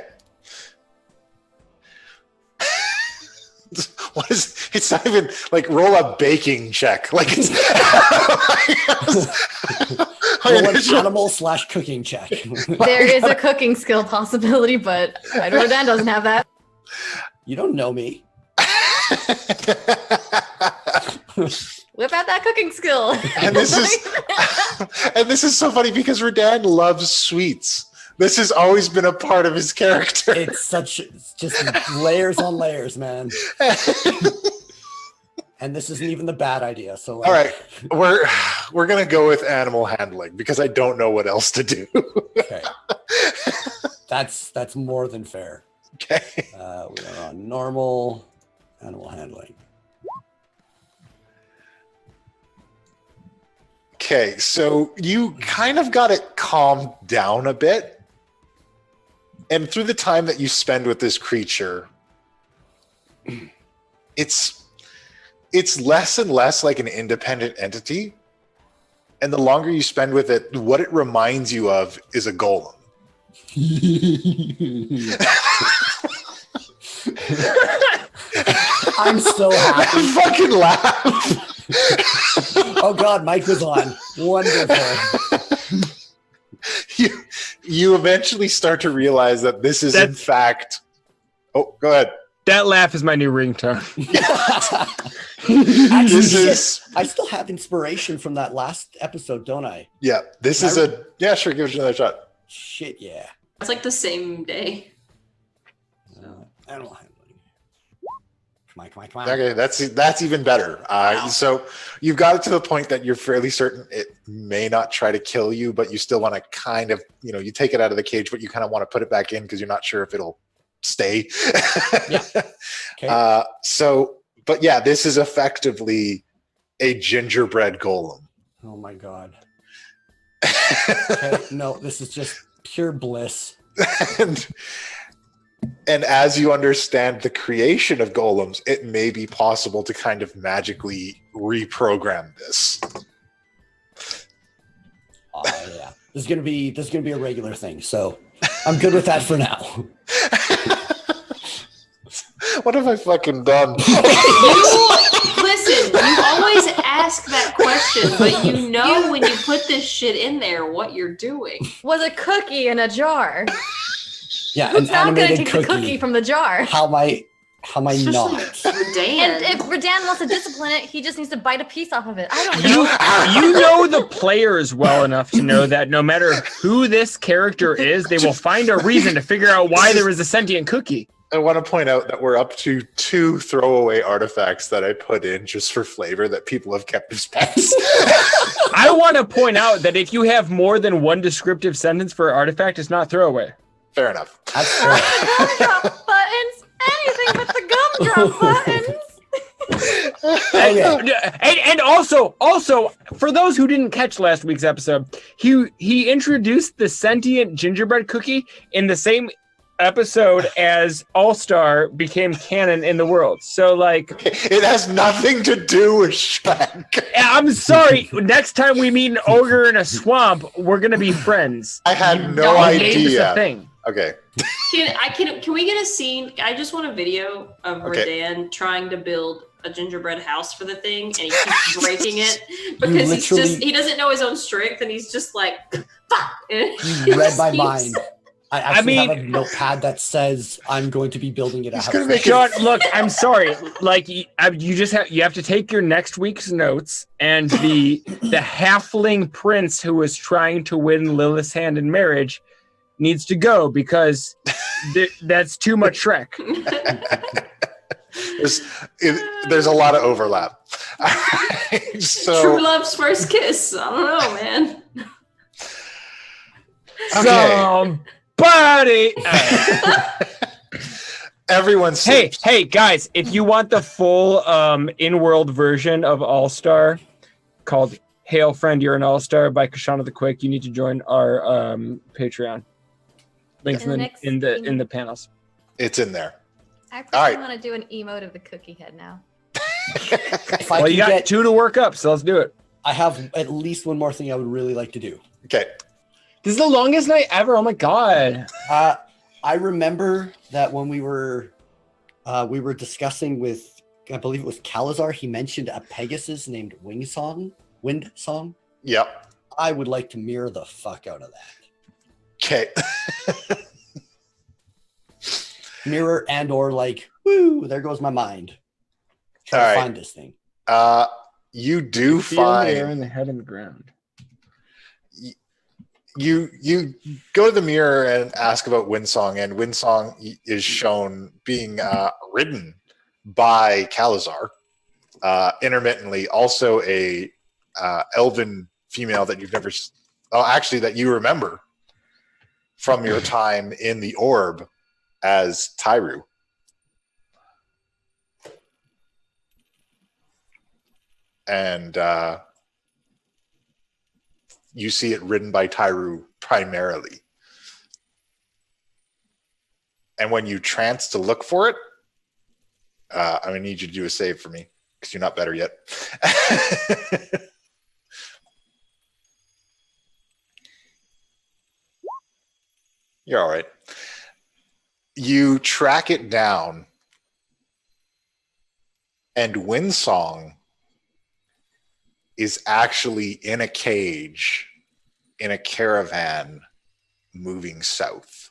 What is? It's not even like roll a baking check. Like it's Roll an animal/cooking check. There is a cooking skill possibility, but I know Dan doesn't have that. You don't know me. Whip out that cooking skill. and this is so funny because Redan loves sweets. This has always been a part of his character. It's just layers on layers, man. And this isn't even the bad idea. So like, all right, we're gonna go with animal handling because I don't know what else to do. Okay. That's more than fair. Okay. We are on normal animal handling. Okay, so you kind of got it calmed down a bit. And through the time that you spend with this creature, it's less and less like an independent entity. And the longer you spend with it, what it reminds you of is a golem. I'm so happy. Fucking laugh. Oh God, Mike was on. Wonderful. You eventually start to realize that this is in fact. Oh, go ahead. That laugh is my new ringtone. Actually, I still have inspiration from that last episode, don't I? Yeah, this is yeah, sure, give it another shot. Shit, yeah. It's like the same day. Animal handling. Come on. Okay, that's even better. So you've got it to the point that you're fairly certain it may not try to kill you, but you still want to kind of, you take it out of the cage, but you kind of want to put it back in because you're not sure if it'll stay. Yeah. Okay. But yeah, this is effectively a gingerbread golem. Oh my god. Okay. No, this is just pure bliss. and as you understand the creation of golems, it may be possible to kind of magically reprogram this. Yeah. This is gonna be a regular thing. So I'm good with that for now. What have I fucking done? Listen, you always ask that question, but you know when you put this shit in there what you're doing. Was a cookie in a jar. Yeah, Who's an not going to animated take the cookie from the jar? How am I not? Redan. And if Redan wants to discipline it, he just needs to bite a piece off of it. I don't know. You know the players well enough to know that no matter who this character is, they will find a reason to figure out why there is a sentient cookie. I want to point out that we're up to 2 throwaway artifacts that I put in just for flavor that people have kept as pets. I want to point out that if you have more than one descriptive sentence for an artifact, it's not throwaway. Fair enough. That's fair. Gumdrop buttons. Anything but the gumdrop buttons. Okay. And also, for those who didn't catch last week's episode, he introduced the sentient gingerbread cookie in the same episode as All-Star became canon in the world. So, like... It has nothing to do with Shrek. I'm sorry. Next time we meet an ogre in a swamp, we're going to be friends. I had no Don't make this a idea. thing. Okay. Can we get a scene? I just want a video of Okay. Redan trying to build a gingerbread house for the thing, and he keeps breaking it because he doesn't know his own strength, and he's just like, fuck. You read my mind. I actually have a notepad that says I'm going to be building it. Sean, look, I'm sorry. Like you have to take your next week's notes, and the halfling prince who was trying to win Lilith's hand in marriage needs to go because that's too much Shrek. There's a lot of overlap. So, True love's first kiss. I don't know, man. okay. Somebody. Everyone's Hey, guys! If you want the full in-world version of All-Star, called "Hail Friend, You're an All-Star" by Koshandra the Quick, you need to join our Patreon. Links in the panels. It's in there. I All right. want to do an emote of the cookie head now. Well, you got 2 to work up, so let's do it. I have at least one more thing I would really like to do. Okay. This is the longest night ever. Oh my god. I remember that when we were discussing with, I believe it was Calazar, he mentioned a Pegasus named Wind Song. Yep. I would like to mirror the fuck out of that. Okay. Mirror and or like, woo, there goes my mind. Try All to right. find this thing. You do Feel the air find in the head and the ground. you go to the mirror and ask about Windsong, and Windsong is shown being ridden by Calazar, intermittently. Also a elven female that you've never, that you remember from your time in the orb as Tyru. And you see it ridden by Tyru primarily. And when you trance to look for it, I'm going to need you to do a save for me because you're not better yet. You're all right. You track it down, and Windsong is actually in a cage in a caravan moving south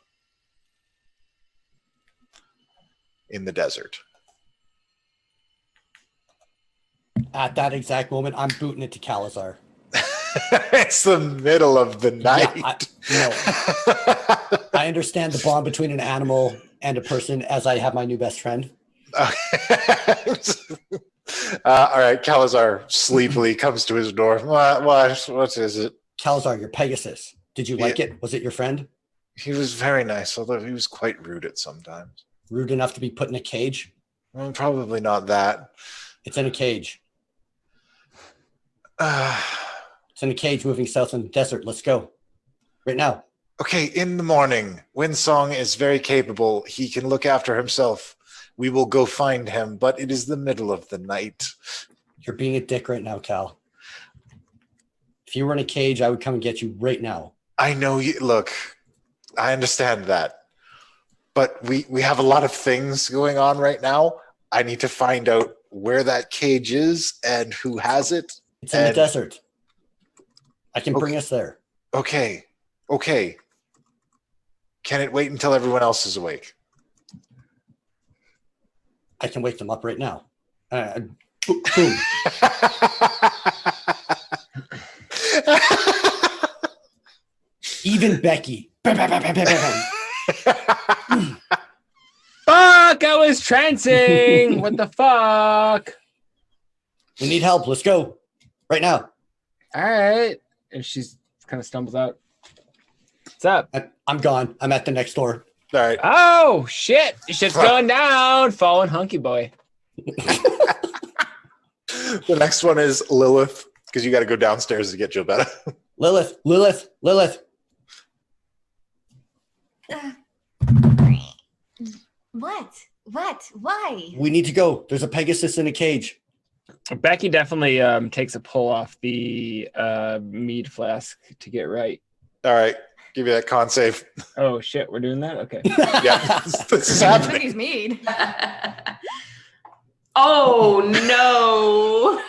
in the desert. At that exact moment, I'm booting it to Calazar. It's the middle of the night. Yeah, I understand the bond between an animal and a person as I have my new best friend. All right, Calazar sleepily comes to his door. What is it? Calazar, your Pegasus. Did you like it? Was it your friend? He was very nice, although he was quite rude at sometimes. Rude enough to be put in a cage? Well, probably not that. It's in a cage. It's in a cage moving south in the desert. Let's go. Right now. Okay, in the morning. Windsong is very capable. He can look after himself. We will go find him, but it is the middle of the night. You're being a dick right now, Cal. If you were in a cage, I would come and get you right now. I know you. Look, I understand that. But we have a lot of things going on right now. I need to find out where that cage is and who has it. It's in the desert. I can bring us there. Okay. Can it wait until everyone else is awake? I can wake them up right now. Boom. Even Becky. Fuck! I was trancing. What the fuck? We need help. Let's go. Right now. All right. And she's kind of stumbles out. What's up? I'm gone. I'm at the next door. All right. Oh, shit. Shit's going down. Fallen hunky boy. The next one is Lilith, because you got to go downstairs to get Gilbetta. Lilith. What? Why? We need to go. There's a Pegasus in a cage. Becky definitely takes a pull off the mead flask to get right. All right. Give you that con save. Oh, shit. We're doing that? Okay. Yeah. This is happening. Becky's mead. Oh, no.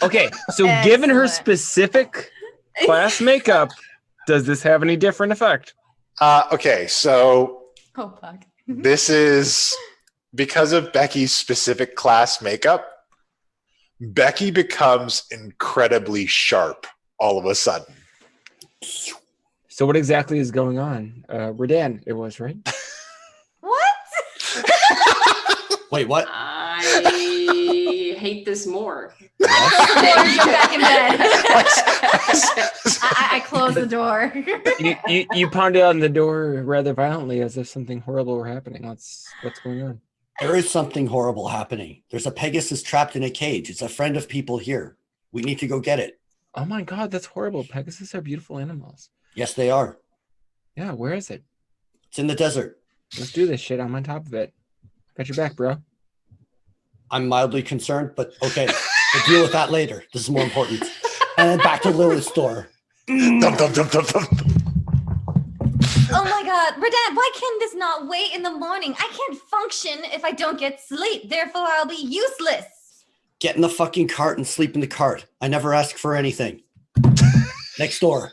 Okay. So given her Excellent. specific class makeup, does this have any different effect? Okay. So Oh, fuck. this is because of Becky's specific class makeup. Becky becomes incredibly sharp all of a sudden. So what exactly is going on? Redan, it was, right? What? Wait, what? I hate this more. Jump back in bed. I close the door. You pounded on the door rather violently as if something horrible were happening. What's going on? There is something horrible happening. There's a Pegasus trapped in a cage. It's a friend of people here. We need to go get it. Oh my god, that's horrible. Pegasus are beautiful animals. Yes, they are. Yeah, where is it? It's in the desert. Let's do this shit. I'm on top of it. Got your back, bro. I'm mildly concerned, but okay. We'll deal with that later. This is more important. And then back to Lilith's door. Dum, dum, dum, dum, dum. Oh my god, Redan, why can this not wait in the morning? I can't function if I don't get sleep. Therefore, I'll be useless. Get in the fucking cart and sleep in the cart. I never ask for anything. Next door.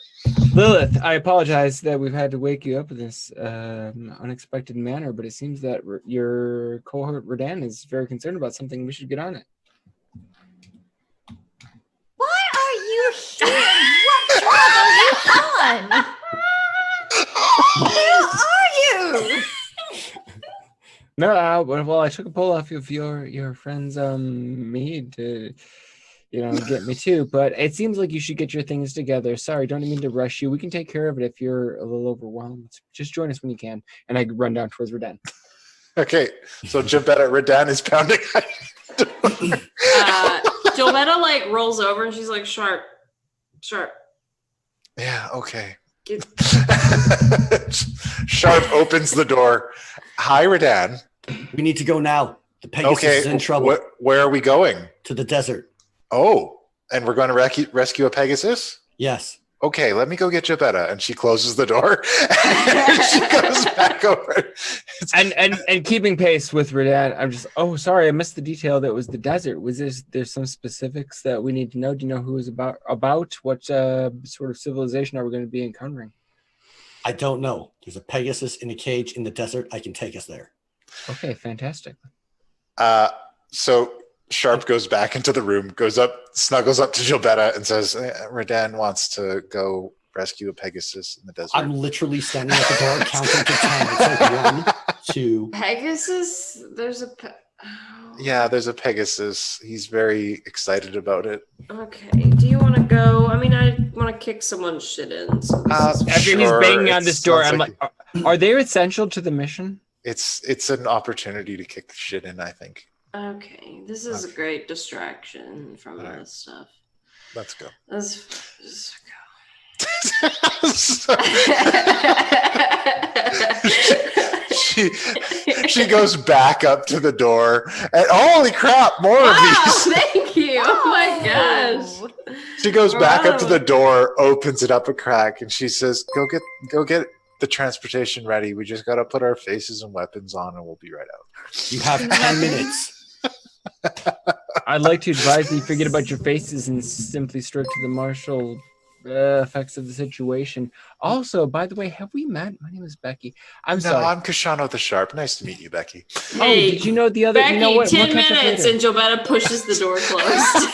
Lilith, I apologize that we've had to wake you up in this unexpected manner, but it seems that your cohort Redan is very concerned about something. We should get on it. Why are you here? What drug are you on? Where are you? No, well, I took a pull off of your friend's mead to, get me too. But it seems like you should get your things together. Sorry, don't mean to rush you. We can take care of it if you're a little overwhelmed. Just join us when you can. And I run down towards Redan. Okay. So Gilbetta, Redan is pounding. Gilbetta rolls over and she's like, sharp. Yeah. Okay. Sharp opens the door. Hi, Redan. We need to go now. The Pegasus is in trouble. Where are we going? To the desert. Oh, and we're going to rescue a Pegasus? Yes. Okay, let me go get Gilbetta. And she closes the door. And she goes back over. And keeping pace with Redan, I'm just, sorry, I missed the detail that was the desert. Was there's some specifics that we need to know? Do you know who is about? What sort of civilization are we going to be encountering? I don't know. There's a Pegasus in a cage in the desert. I can take us there. Okay, fantastic. So Sharp goes back into the room, snuggles up to Gilbetta and says, Redan wants to go rescue a Pegasus in the desert. I'm literally standing at the door counting to 10. It's like 1, 2. Pegasus? There's Yeah, there's a Pegasus. He's very excited about it. Okay. Do you want to go? I mean, I want to kick someone's shit in. So After he's banging on this door, I'm like, are they essential to the mission? It's an opportunity to kick shit in, I think. okay, this is a great distraction from this stuff. Let's go. Let's go. she goes back up to the door and holy crap, more of these. Thank you. Oh my gosh. She goes back up to the door, opens it up a crack, and she says, Go get the transportation ready. We just gotta put our faces and weapons on and we'll be right out. You have 10 minutes. I'd like to advise that you forget about your faces and simply stroke to the martial effects of the situation. Also, by the way, have we met? My name is Becky. I'm sorry. I'm Koshandra the Sharp. Nice to meet you, Becky. Hey, did you know the other? Becky, you know what? 10 minutes and Jobetta pushes the door closed.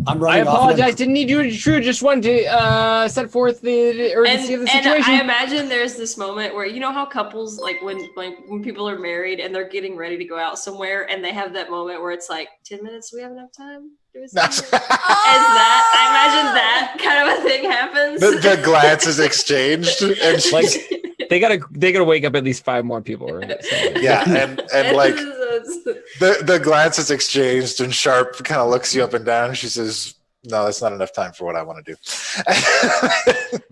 I'm I running off. apologize. Didn't need you to intrude. Just wanted to set forth the urgency of the situation. And I imagine there's this moment where you know how couples like when people are married and they're getting ready to go out somewhere and they have that moment where it's like 10 minutes. Do we have enough time? As that, I imagine that kind of a thing happens. The glance is exchanged, and she's like they gotta wake up at least 5 more people, right? So, yeah, and like the glance is exchanged, and Sharp kind of looks you up and down. And she says, "No, that's not enough time for what I want to do."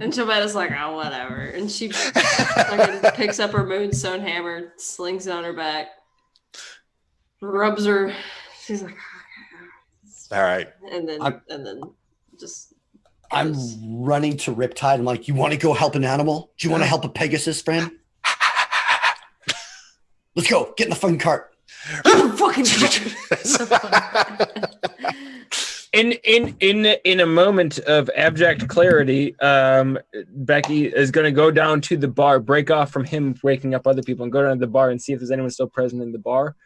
And Jobetta's like, "Oh, whatever," and she fucking picks up her moonstone hammer, slings it on her back, rubs her. She's like, all right. And then just I'm running to Riptide. I'm like, you want to go help an animal? Do you want to help a Pegasus friend? Let's go. Get in the fucking cart. Fucking in a moment of abject clarity, Becky is going to go down to the bar, break off from him waking up other people, and go down to the bar and see if there's anyone still present in the bar.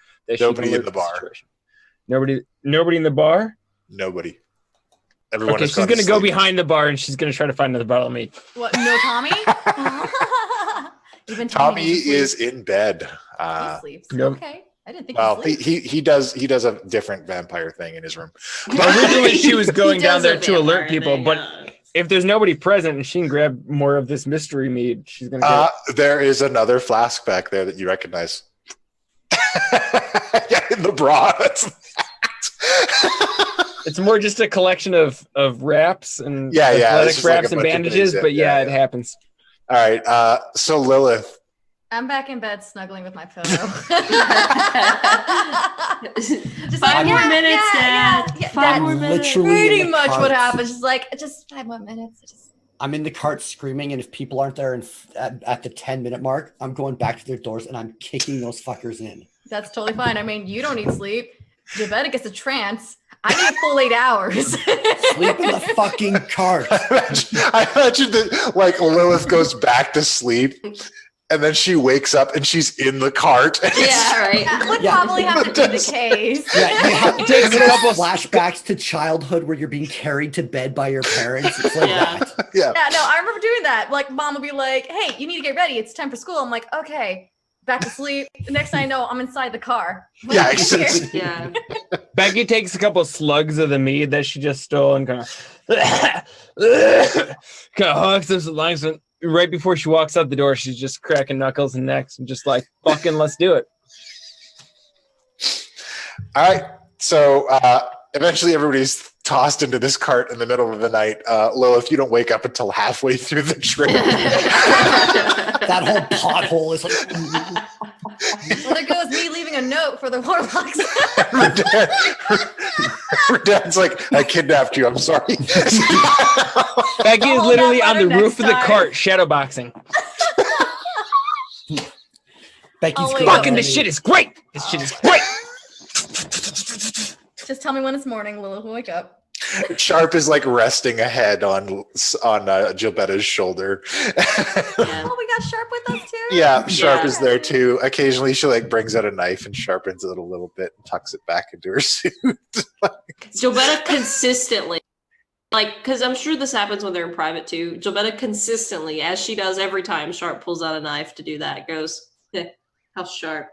Nobody in the bar. Situation. Nobody in the bar? Nobody. Everyone okay, she's going to go behind the bar and she's going to try to find another bottle of meat. What? No Tommy? Even Tommy is in bed. He sleeps. Nope. Okay. I didn't think Well, he sleeps. he does a different vampire thing in his room. Originally, she was going down there to alert vampire people, thing, but if there's nobody present and she can grab more of this mystery meat, she's going to get There is another flask back there that you recognize. Yeah, in the bra. It's more just a collection of wraps and Yeah, athletic it's just like wraps a and bunch of bandages, things, but yeah, it happens. All right. So Lilith. I'm back in bed snuggling with my pillow. Just 5 more minutes, Dad. 5 more minutes. Literally pretty in the much what cart. happens. Just like, just 5 more minutes. I'm in the cart screaming, and if people aren't there at the 10-minute mark, I'm going back to their doors and I'm kicking those fuckers in. That's totally fine. I mean, you don't need sleep. Jabetta gets a trance. I need a full 8 hours. Sleep in the fucking cart. I imagine that like Lilith goes back to sleep and then she wakes up and she's in the cart. Yeah, right. That would Yeah. probably have to be the case. Yeah, you have It takes a couple flashbacks to childhood where you're being carried to bed by your parents. It's like Yeah. that. Yeah. Yeah, no, I remember doing that. Like, mom would be like, hey, you need to get ready. It's time for school. I'm like, okay, back to sleep. The next thing I know, I'm inside the car. Yeah, it's- Yeah. Becky takes a couple slugs of the meat that she just stole and kind of hawks those lungs. And right before she walks out the door, she's just cracking knuckles and necks and just like, fucking, let's do it. All right. So eventually everybody's tossed into this cart in the middle of the night. Lilith, you don't wake up until halfway through the trip. That whole pothole is like. Well, there goes me leaving a note for the warlocks. Her dad's like, I kidnapped you. I'm sorry. Becky is Hold literally that on the letter roof of next the time. cart, shadowboxing. Becky's Oh, wait, good Fucking, at this it. shit is great. This shit is great. Just tell me when it's morning. Lilith will wake up. Sharp is like resting a head on Gilbetta's shoulder. Oh, we got Sharp with us too? Yeah, Sharp Yeah. is there too. Occasionally she like brings out a knife and sharpens it a little bit and tucks it back into her suit. Jobetta consistently, like, because I'm sure this happens when they're in private too. Jobetta consistently, as she does every time Sharp pulls out a knife to do that, goes, "Heh, how sharp."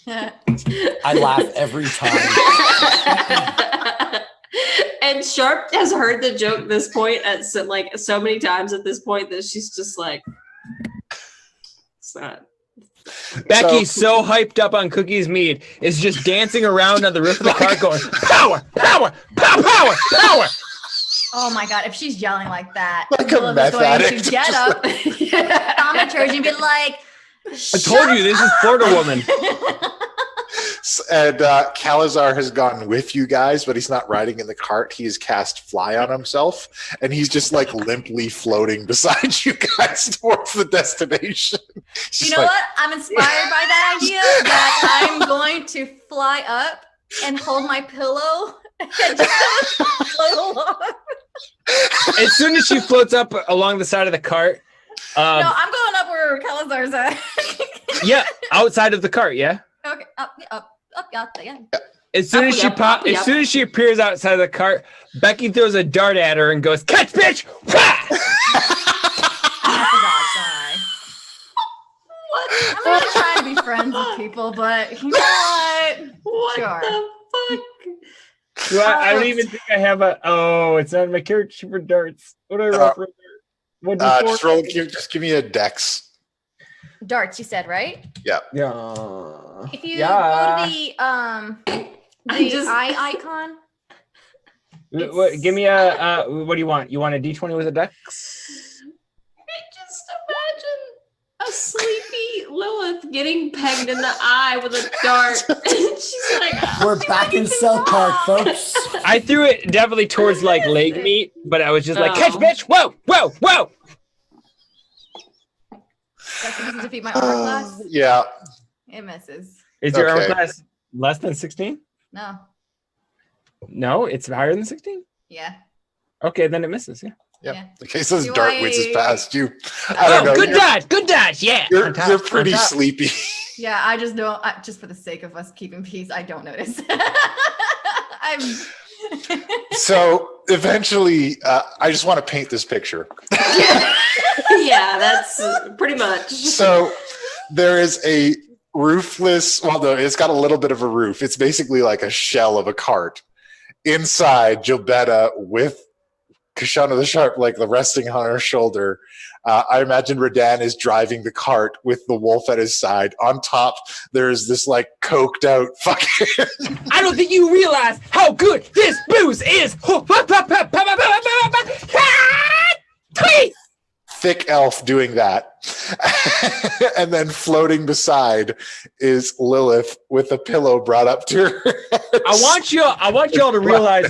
I laugh every time. And Sharp has heard the joke at this point at so many times at this point that she's just like, it's not. Becky, so hyped up on Cookie's mead, is just dancing around on the roof of the cart going, power, power, power, power, power. Oh my god, if she's yelling like that, Like a Lilith is meth going addict. to get up, thaumaturgy, and be like, I told you, this is Florida woman. And Calazar has gone with you guys, but he's not riding in the cart. He has cast fly on himself, and he's just like limply floating beside you guys towards the destination. You know what? I'm inspired by that idea that I'm going to fly up and hold my pillow and just float along. As soon as she floats up along the side of the cart, No, I'm going up where Calazar's at. yeah, outside of the cart, yeah. Okay, up, yeah. As soon as Up, soon as she appears outside of the cart, Becky throws a dart at her and goes, "Catch, bitch!" Wah! What? I'm not trying to be friends with people, but you know what? What Sure. the fuck? I don't even think I have a. Oh, it's not my character sheet for darts. What do I roll for? What just give me a dex. Darts, you said, right? Yeah. If you Yeah. go to the eye icon. What, give me a. What do you want? You want a D20 with a dex? Just imagine a sleepy Lilith getting pegged in the eye with a dart. And she's like, We're back in South Park, folks. I threw it definitely towards like leg meat, but I was just like, Oh. "Catch, bitch! Whoa, whoa, whoa!" That's to defeat my armor class. Yeah. It misses. Is your armor Okay. class less than 16? No. No, it's higher than 16. Yeah. Okay, then it misses. Yeah. Yep. Yeah. Okay, so this Do dart whizzes I- past you. I don't know. Good You're, dodge, good dodge. Yeah. you're, On top, you're on pretty top. sleepy. Yeah, I just don't. Just for the sake of us keeping peace, I don't notice. I'm. So eventually, I just want to paint this picture. yeah, that's pretty much. So there is a roofless, well, no, it's got a little bit of a roof. It's basically like a shell of a cart. Inside, Gilbetta with Koshandra the Sharp, like the resting on her shoulder. I imagine Radan is driving the cart with the wolf at his side. On top, there's this like coked out fucking. I don't think you realize how good this booze is. Tweet! Thick elf doing that. And then floating beside is Lilith with a pillow brought up to her. I want y'all to realize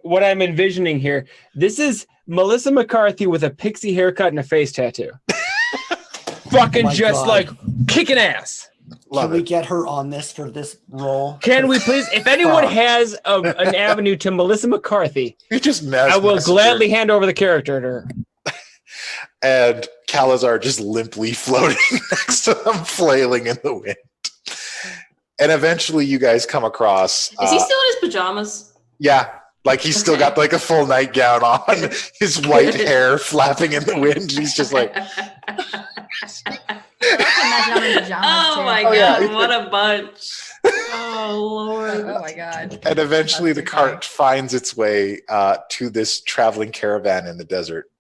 what I'm envisioning here. This is Melissa McCarthy with a pixie haircut and a face tattoo. Fucking My just God. like kicking ass. Love Can we it. get her on this for this role? Can we please, if anyone has an avenue to Melissa McCarthy, You just I will gladly hand over the character to her. And Calazar just limply floating next to them, flailing in the wind. And eventually you guys come across. Is he still in his pajamas? Yeah, like he's still got like a full nightgown on, his white hair flapping in the wind. He's just like, I can imagine I'm in pajamas Oh too. my Oh, god, yeah. what a bunch. Oh lord. Oh my god. and eventually the That's too cart finds its way to this traveling caravan in the desert.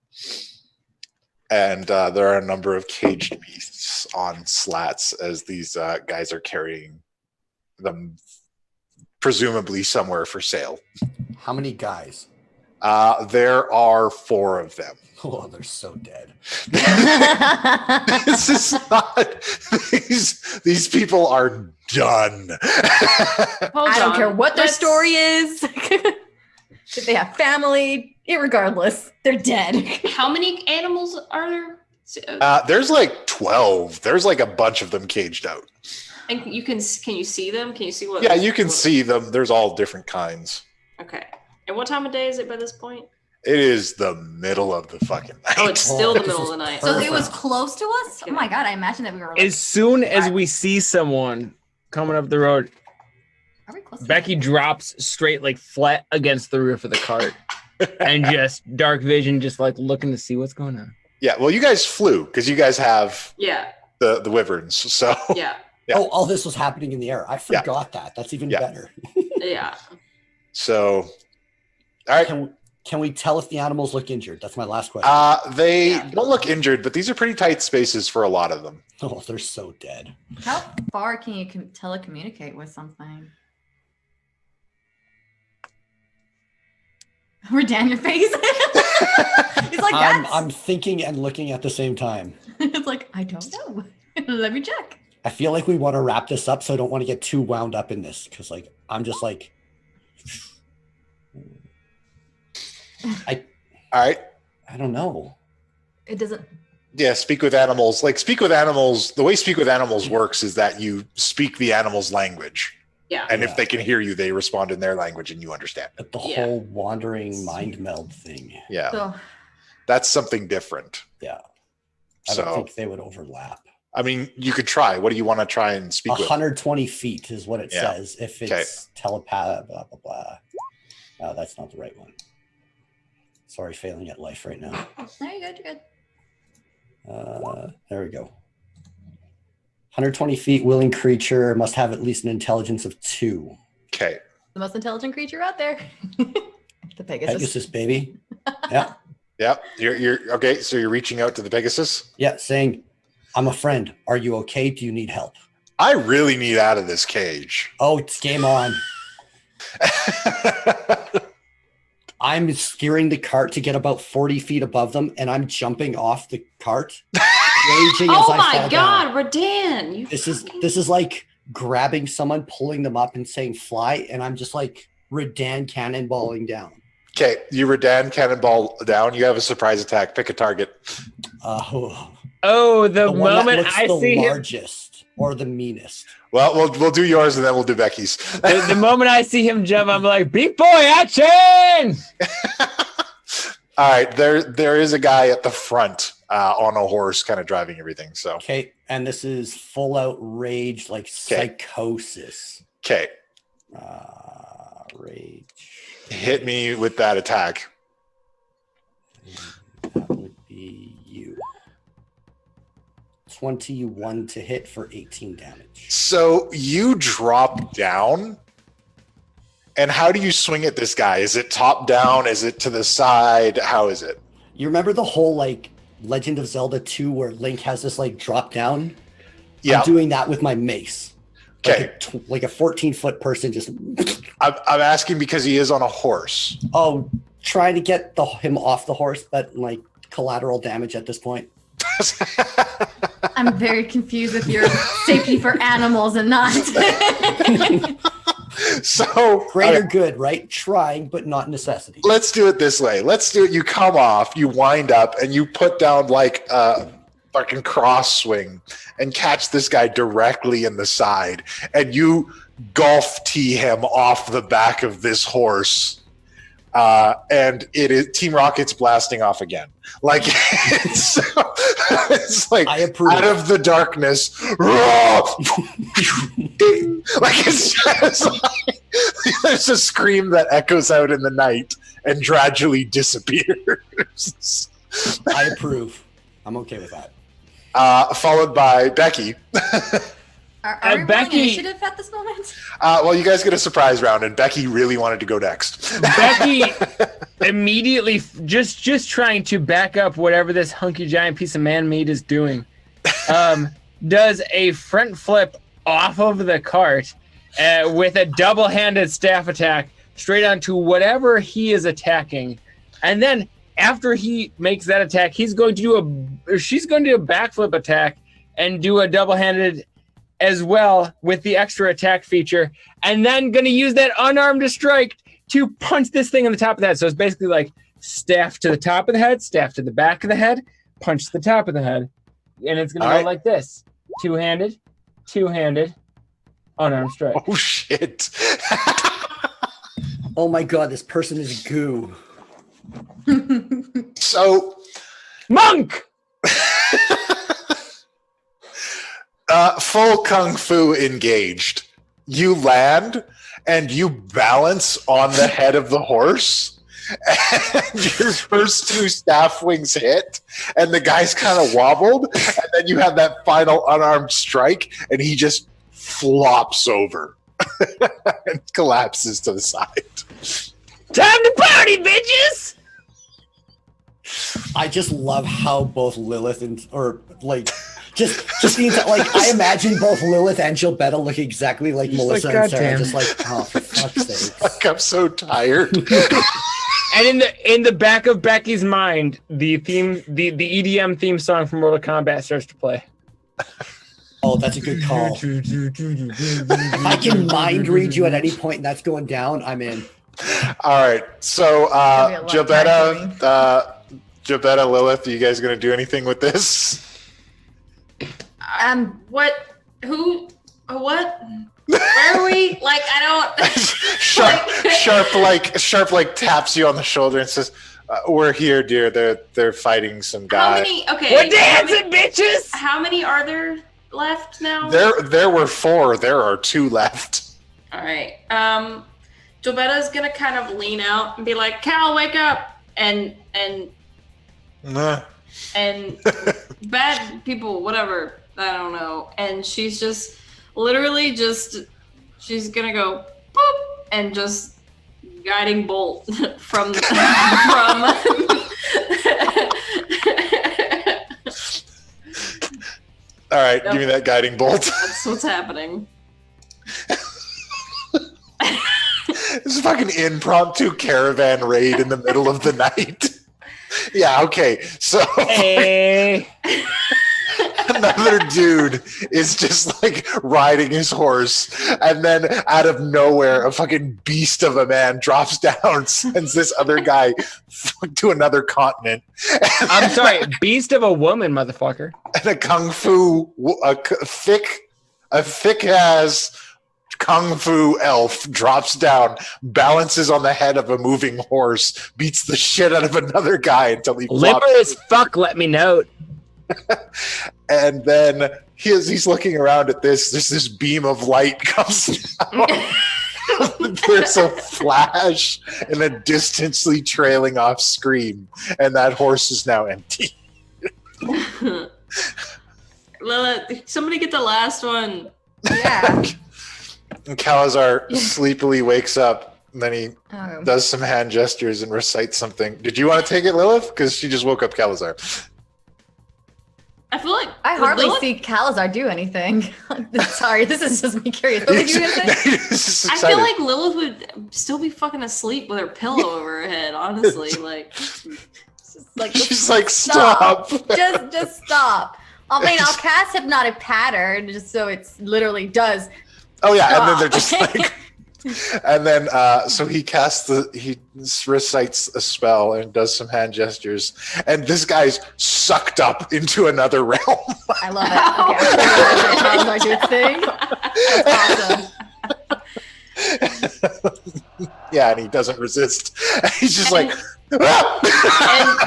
And there are a number of caged beasts on slats as these guys are carrying them, presumably somewhere for sale. How many guys? There are 4 of them. Oh, they're so dead. This is not. These people are done. Hold I don't on. care what their Let's- story is. If they have family, irregardless, they're dead. How many animals are there? There's like 12. There's like a bunch of them caged out. And can you see them? Can you see what? Yeah, you can see them. There's all different kinds. Okay. And what time of day is it by this point? It is the middle of the fucking night. Oh, it's still the this middle is of the night. So it was close to us? Oh my god, I imagine that we were like, As soon as we see someone coming up the road, are we close to Becky drops straight like flat against the roof of the cart and just dark vision, just like looking to see what's going on. Yeah, well, you guys flew because you guys have Yeah. the wyverns. So Yeah. Yeah. Oh, all this was happening in the air. I forgot that. That's even better. Yeah. So, all right. Can we tell if the animals look injured? That's my last question. They don't look injured, but these are pretty tight spaces for a lot of them. Oh, they're so dead. How far can you telecommunicate with something? Redan, your face. He's like, I'm thinking and looking at the same time. It's like, I don't know. Let me check. I feel like we want to wrap this up, so I don't want to get too wound up in this because, like, I'm just like, all right. I don't know. It doesn't. Yeah, speak with animals. Like, speak with animals. The way speak with animals works is that you speak the animal's language. Yeah. And if they can hear you, they respond in their language and you understand. But the whole wandering mind meld thing. Yeah. So, That's something different. Yeah. I don't think they would overlap. I mean, you could try. What do you want to try and speak with? 120 feet is what it says. If it's Okay. telepath, blah, blah, blah. Oh, that's not the right one. Sorry, failing at life right now. no, you're good. You're good. There we go. 120 feet, willing creature, must have at least an intelligence of 2. Okay. The most intelligent creature out there. The Pegasus. Pegasus, baby. Yeah. Yeah. You're okay. So you're reaching out to the Pegasus? Yeah, saying, I'm a friend. Are you okay? Do you need help? I really need out of this cage. Oh, it's game on. I'm steering the cart to get about 40 feet above them, and I'm jumping off the cart, raging as Oh I my fall God, down. Redan! You This is like grabbing someone, pulling them up, and saying fly, and I'm just like Redan cannonballing down. Okay. You Redan cannonball down. You have a surprise attack. Pick a target. Oh, the one that moment looks I the see him, largest or the meanest. Well, we'll do yours and then we'll do Becky's. the moment I see him jump, I'm like, "Beat boy action!" All right. There is a guy at the front on a horse, kind of driving everything. So Okay, and this is full out rage, like psychosis. okay. Rage. Hit me with that attack. That would be you. 21 to hit for 18 damage. So you drop down. And how do you swing at this guy? Is it top down? Is it to the side? How is it? You remember the whole like Legend of Zelda 2 where Link has this like drop down? Yeah. I'm doing that with my mace. Okay. Like a 14-foot person just I'm asking because he is on a horse. trying to get him off the horse, but like collateral damage at this point. I'm very confused with your safety for animals and not. So Greater good, right? Trying, but not necessity. let's do it this way. Let's do it. You come off, you wind up, and you put down like a fucking cross swing and catch this guy directly in the side, and you golf tee him off the back of this horse. And it is Team Rocket's blasting off again. Like it's like I approve. out of the darkness. Like it's just like, there's a scream that echoes out in the night and gradually disappears. I approve. I'm okay with that. Followed by Becky. Are we rolling Becky- initiative at this moment? Well, you guys get a surprise round, and Becky really wanted to go next. Becky immediately just trying to back up whatever this hunky giant piece of man-made is doing. Does a front flip off of the cart with a double-handed staff attack straight onto whatever he is attacking, and then after he makes that attack, she's going to do a backflip attack and do a double-handed as well with the extra attack feature, and then going to use that unarmed to strike to punch this thing on the top of the head. So it's basically like staff to the top of the head, staff to the back of the head, punch to the top of the head, and it's going to go like this: two-handed, unarmed strike. Oh shit! Oh my god, this person is goo. So, Monk. full kung fu engaged. You land and you balance on the head of the horse, and your first two staff wings hit, and the guy's kind of wobbled, and then you have that final unarmed strike, and he just flops over and collapses to the side. Time to party, bitches! I just love how both Lilith and just means that, like, I imagine both Lilith and Gilbetta look exactly like Melissa and Sarah, goddamn. just like, oh, for fuck's sake. Like, I'm so tired. And in the back of Becky's mind, the EDM theme song from Mortal Kombat starts to play. Oh, that's a good call. If I can mind read you at any point and that's going down, I'm in. All right. So, Gonna be a lot of Gilbetta, Lilith, are you guys going to do anything with this? What? Who? What? Where are we? Like, I don't. Sharp taps you on the shoulder and says, "We're here, dear. They're fighting some guy." How many? Okay. We're dancing, bitches! How many are there left now? There were 4. There are 2 left. All right. Jobetta's gonna kind of lean out and be like, "Cal, wake up!" And Nah. bad people, whatever. I don't know. And she's just literally she's gonna go boop and just guiding bolt from. All right, Yep. give me that guiding bolt. That's what's happening. This is a fucking impromptu caravan raid in the middle of the night. Yeah, okay. So Hey. another dude is just like riding his horse, and then out of nowhere, a fucking beast of a man drops down, sends this other guy to another continent. I'm sorry, beast of a woman, motherfucker. And a kung fu, a thick ass kung fu elf drops down, balances on the head of a moving horse, beats the shit out of another guy until he Limber flops. as fuck, let me know. And then he's looking around at this. There's this beam of light comes down. There's a flash and a distantly trailing off scream, and that horse is now empty. Lilith, somebody get the last one. Yeah. And Calazar sleepily wakes up, and then he Oh. does some hand gestures and recites something. Did you want to take it, Lilith? Because she just woke up Calazar. I feel like I hardly Lilith- see Calazar do anything. Sorry, this is just me curious. What were you gonna say? I feel like Lilith would still be fucking asleep with her pillow over her head. Honestly, like She's like, stop. just stop. I mean, I'll cast Hypnotic Pattern just so it's literally does. Oh yeah, and then stop. they're just like, and then so he recites a spell and does some hand gestures, and this guy's sucked up into another realm. I love it. Okay, Calazar do its thing. That's awesome. Yeah, and he doesn't resist. He's just like, and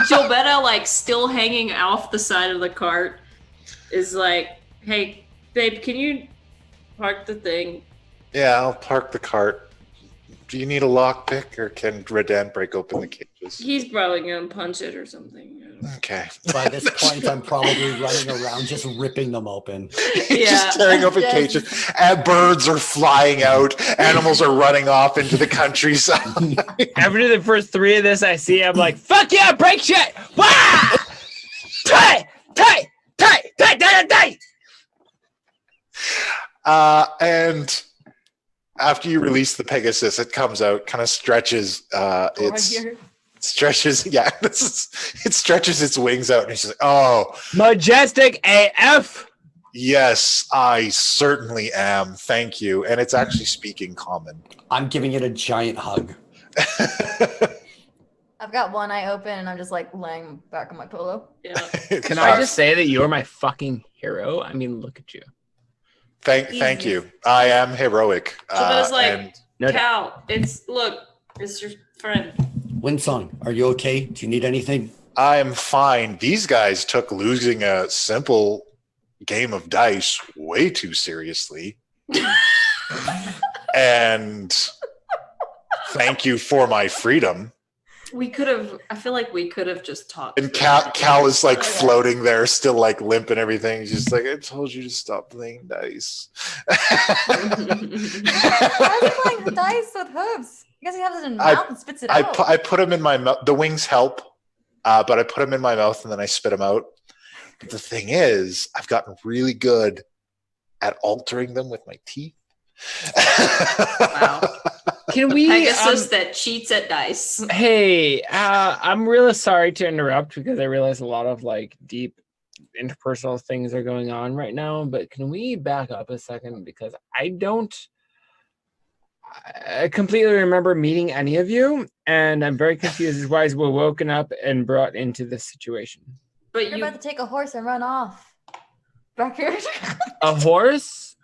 Gilbetta, like still hanging off the side of the cart, is like, "Hey, babe, can you park the thing?" yeah, I'll park the cart. Do you need a lockpick, or can Redan break open the cages? He's probably gonna punch it or something. Okay. By this point, I'm probably running around just ripping them open. Yeah. Just tearing open Yes. cages. And birds are flying out. Animals are running off into the countryside. After the first 3 of this I see, I'm like, fuck yeah, break shit! Wah! Tight! And after you release the Pegasus, it comes out, kind of stretches. Stretches. Yeah, it stretches its wings out, and it's just like, oh, Majestic AF! yes, I certainly am. Thank you. And it's actually speaking common. I'm giving it a giant hug. I've got one eye open and I'm just like laying back on my pillow. Yeah. Can I just say that you're my fucking hero? I mean, look at you. Thank you. I am heroic. Gilbetta's like, and No, Cal, it's your friend. Windsong, are you okay? Do you need anything? I am fine. These guys took losing a simple game of dice way too seriously. And thank you for my freedom. We could have. I feel like we could have just talked. And Cal is like floating there, still like limp and everything. He's just like, I told you to stop playing dice. Why is he playing dice with hooves? I guess he has it in his mouth and spits it out. I put them in my mouth. The wings help, but I put them in my mouth and then I spit them out. But the thing is, I've gotten really good at altering them with my teeth. Wow. Can we? Pegasus that cheats at dice. Hey, I'm really sorry to interrupt because I realize a lot of like deep interpersonal things are going on right now. But can we back up a second because I completely remember meeting any of you, and I'm very confused as why we're woken up and brought into this situation. But You're about to take a horse and run off. Record. A horse?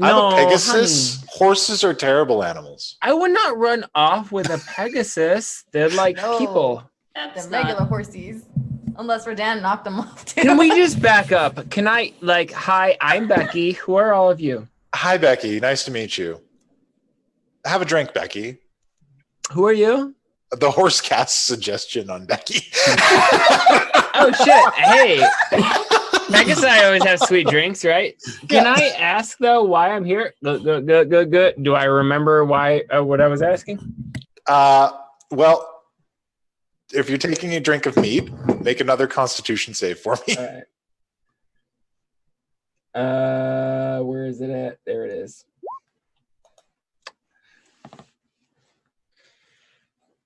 I'm No, a Pegasus. honey. Horses are terrible animals. I would not run off with a Pegasus. They're like No. people. that's The not- regular horsies. Unless Rodan knocked them off too. Can we just back up? Can I, like, hi, I'm Becky. Who are all of you? Hi, Becky. Nice to meet you. Have a drink, Becky. Who are you? The horse casts suggestion on Becky. Oh, shit. Hey. I guess I always have sweet drinks, right? Can I ask, though, why I'm here? Good. Do I remember why what I was asking? Well, if you're taking a drink of mead, make another Constitution save for me. All right. Where is it at? There it is.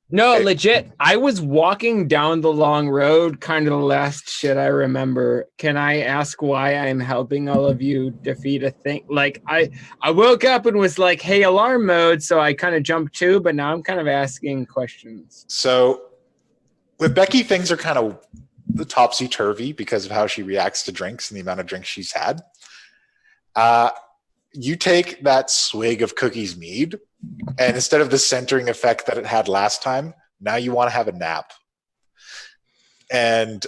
No, Okay. legit. I was walking down the long road, kind of the last shit I remember. Can I ask why I'm helping all of you defeat a thing? Like, I woke up and was like, hey, alarm mode, so I kind of jumped too, but now I'm kind of asking questions. So with Becky, things are kind of topsy-turvy because of how she reacts to drinks and the amount of drinks she's had. You take that swig of Cookie's mead, and instead of the centering effect that it had last time, now you want to have a nap. And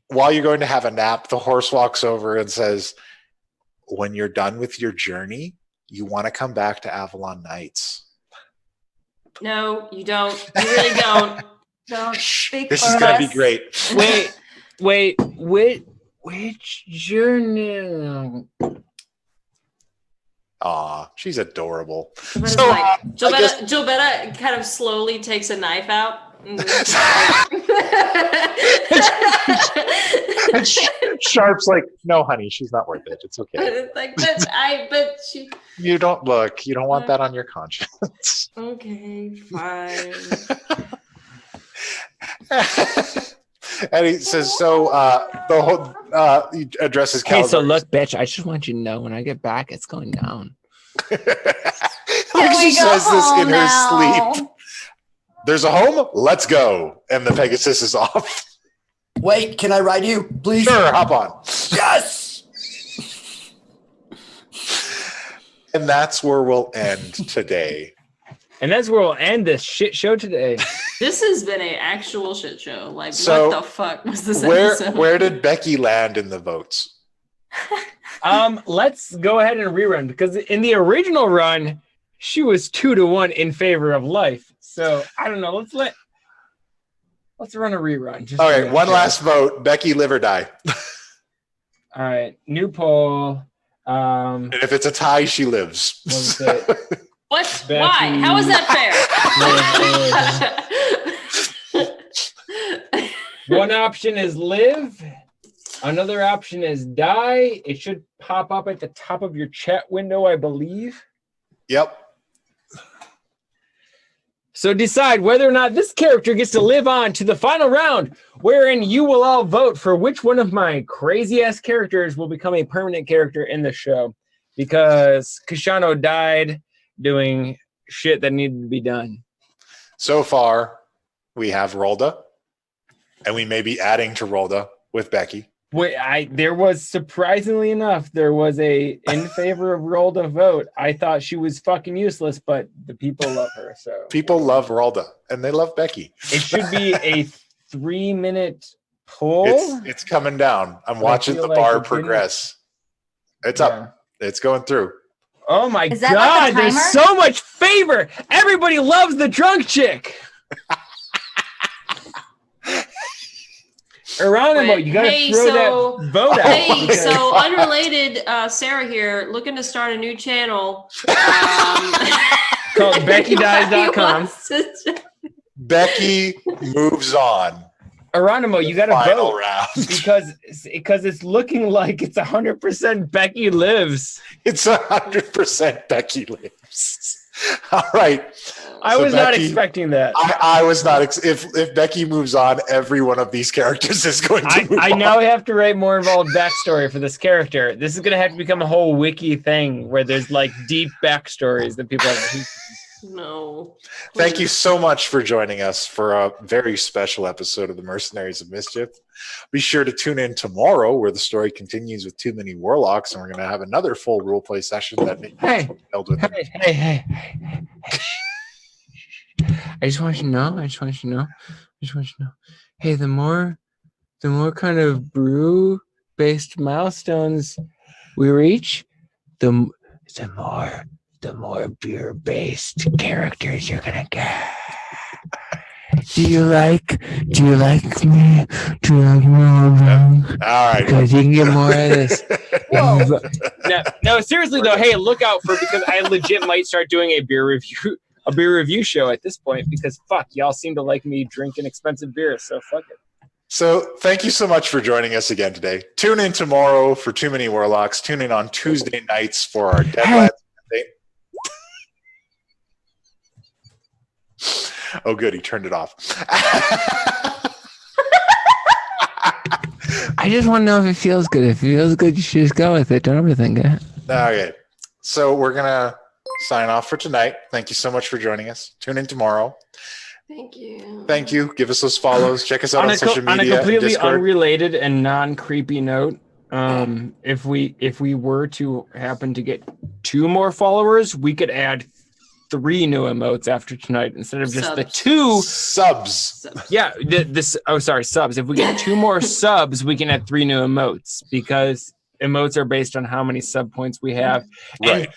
while you're going to have a nap, the horse walks over and says, when you're done with your journey, you want to come back to Avalon Knights. No, you don't. You really don't. Don't speak This for is going to us. be great. Wait, which journey? Aw, she's adorable. But So, it's like, I guess- Gilbetta kind of slowly takes a knife out. Sharp's like, no, honey, she's not worth it. It's okay. like, but she. You don't want that on your conscience. Okay, fine. And he says, so the whole he addresses Okay, so Caliburn. look, bitch, I just want you to know when I get back, it's going down. Like Can she we go says this in home her now? sleep. There's a home, let's go. And the Pegasus is off. Wait, can I ride you, please? Sure, hop on. Yes! And that's where we'll end today. And that's where we'll end this shit show today. This has been an actual shit show. Like, So, what the fuck was this Where episode? did Becky land in the votes? Let's go ahead and rerun because in the original run, she was 2-1 in favor of life. So I don't know. Let's run a rerun. Just All to right, make one sure. last vote. Becky, live or die. All right, new poll. And if it's a tie, she lives. What was it? What? Becky. Why? How is that fair? One option is live. Another option is die. It should pop up at the top of your chat window, I believe. Yep. So decide whether or not this character gets to live on to the final round, wherein you will all vote for which one of my crazy-ass characters will become a permanent character in the show. Because Koshandra died doing shit that needed to be done. So far, we have Rolda, and we may be adding to Rolda with Becky. There was, surprisingly enough, there was a in favor of Rolda vote. I thought she was fucking useless, but the people love her. So People love Rolda, and they love Becky. it should be a 3-minute poll. It's coming down. I'm I watching feel the like bar it didn't- progress. It's Yeah. up. It's going through. Oh my Is that god, like the there's timer? so much favor. Everybody loves the drunk chick. Geronimo, Wait, you gotta hey, throw so- that vote out. Hey, because- so unrelated, Sarah here, looking to start a new channel. Called BeckyDies.com. Anybody wants to- Becky moves on. Geronimo, you gotta Final vote round. because it's looking like it's 100% Becky lives. It's 100% Becky lives. All right. I So was not Becky- expecting that. I was not. If Becky moves on, every one of these characters is going to move I on. now have to write more involved backstory for this character. This is gonna have to become a whole wiki thing where there's like deep backstories that people have. No. Thank you so much for joining us for a very special episode of the Mercenaries of Mischief. Be sure to tune in tomorrow where the story continues with Too Many Warlocks, and we're going to have another full roleplay session that Hey, held with them. hey. I just want you to know. Hey, the more kind of brew-based milestones we reach, the more beer-based characters you're gonna get. Do you like me? All right. Because you can get more of this. Whoa. No, seriously though, hey, look out for because I legit might start doing a beer review show at this point because fuck, y'all seem to like me drinking expensive beer, so fuck it. So thank you so much for joining us again today. Tune in tomorrow for Too Many Warlocks. Tune in on Tuesday nights for our Deadlands update. Oh, good. He turned it off. I just want to know if it feels good. If it feels good, you should just go with it. Don't overthink it. Okay. So we're going to sign off for tonight. Thank you so much for joining us. Tune in tomorrow. Thank you. Thank you. Give us those follows. Check us out on social On a media. completely Discord. unrelated and non-creepy note, if we were to happen to get 2 more followers, we could add 3 new emotes after tonight instead of just the Subs. 2 Subs. Yeah, subs. If we get 2 more subs, we can add 3 new emotes because emotes are based on how many sub points we have. Right.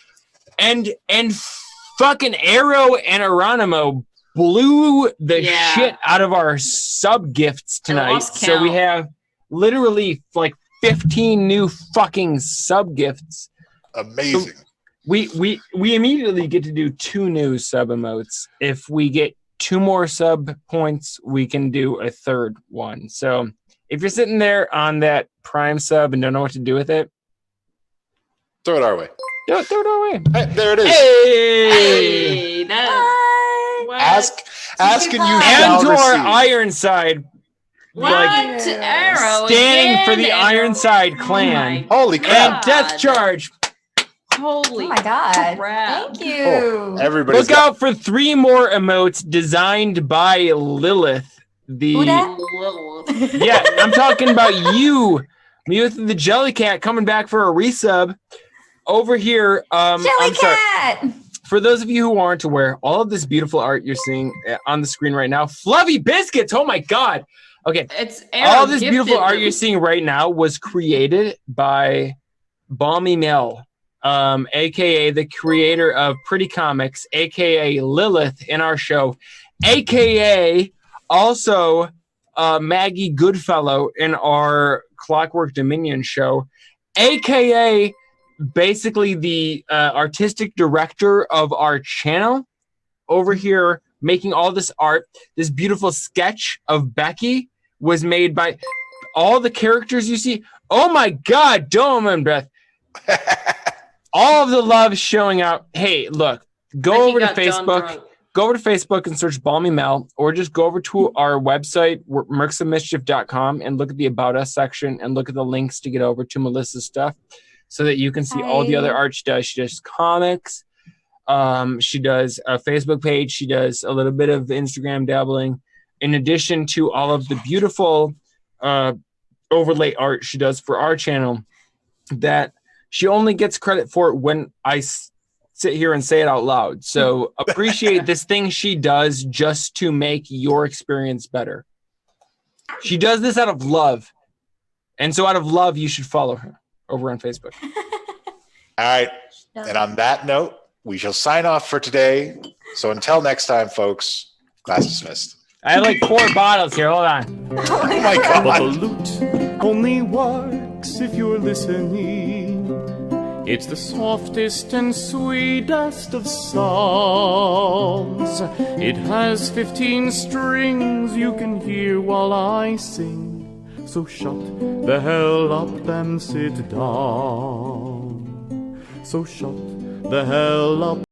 And fucking Arrow and Geronimo blew the shit out of our sub gifts tonight. lost So we count. have literally like 15 new fucking sub gifts. Amazing. We immediately get to do 2 new sub emotes. If we get 2 more sub points, we can do a 3rd one. So if you're sitting there on that Prime sub and don't know what to do with it, Throw it our way. throw it our way. Hey, there it is. Hey! Hey, that. Bye. What? Ask and you And shall And to our receive. Ironside, What? like, Arrow standing again? for the And- Ironside clan. Holy And crap. Death Charge. Holy Oh my god. crap. Thank you. Oh, everybody's Look got out for 3 more emotes designed by Lilith. Who dat? Yeah, I'm talking about you, Muth the Jellycat, coming back for a resub. Over here, I'm sorry. Jellycat. For those of you who aren't aware, all of this beautiful art you're seeing on the screen right now, Fluffy Biscuits. Oh my god. Okay, It's Arrow all this gifted beautiful art them. you're seeing right now was created by Balmy Mel, aka the creator of Pretty Comics, aka Lilith in our show, aka also Maggie Goodfellow in our Clockwork Dominion show, aka basically the artistic director of our channel over here making all this art. This beautiful sketch of Becky was made by all the characters you see. Oh my god, Dome and Beth. All of the love showing up. Hey, look, go Becky over to got John Facebook. drunk. Go over to Facebook and search Balmy Mel, or just go over to our website, mercsofmischief.com, and look at the About Us section and look at the links to get over to Melissa's stuff so that you can see all the other art she does. She does comics. She does a Facebook page. She does a little bit of Instagram dabbling, in addition to all of the beautiful overlay art she does for our channel that she only gets credit for when I sit here and say it out loud. So appreciate this thing she does just to make your experience better. She does this out of love. And so out of love, you should follow her over on Facebook. All right. And on that note, we shall sign off for today. So until next time, folks, class dismissed. I have like 4 bottles here. Hold on. Oh my god. But the lute only works if you're listening. It's the softest and sweetest of songs. It has 15 strings you can hear while I sing. So shut the hell up and sit down. So shut the hell up.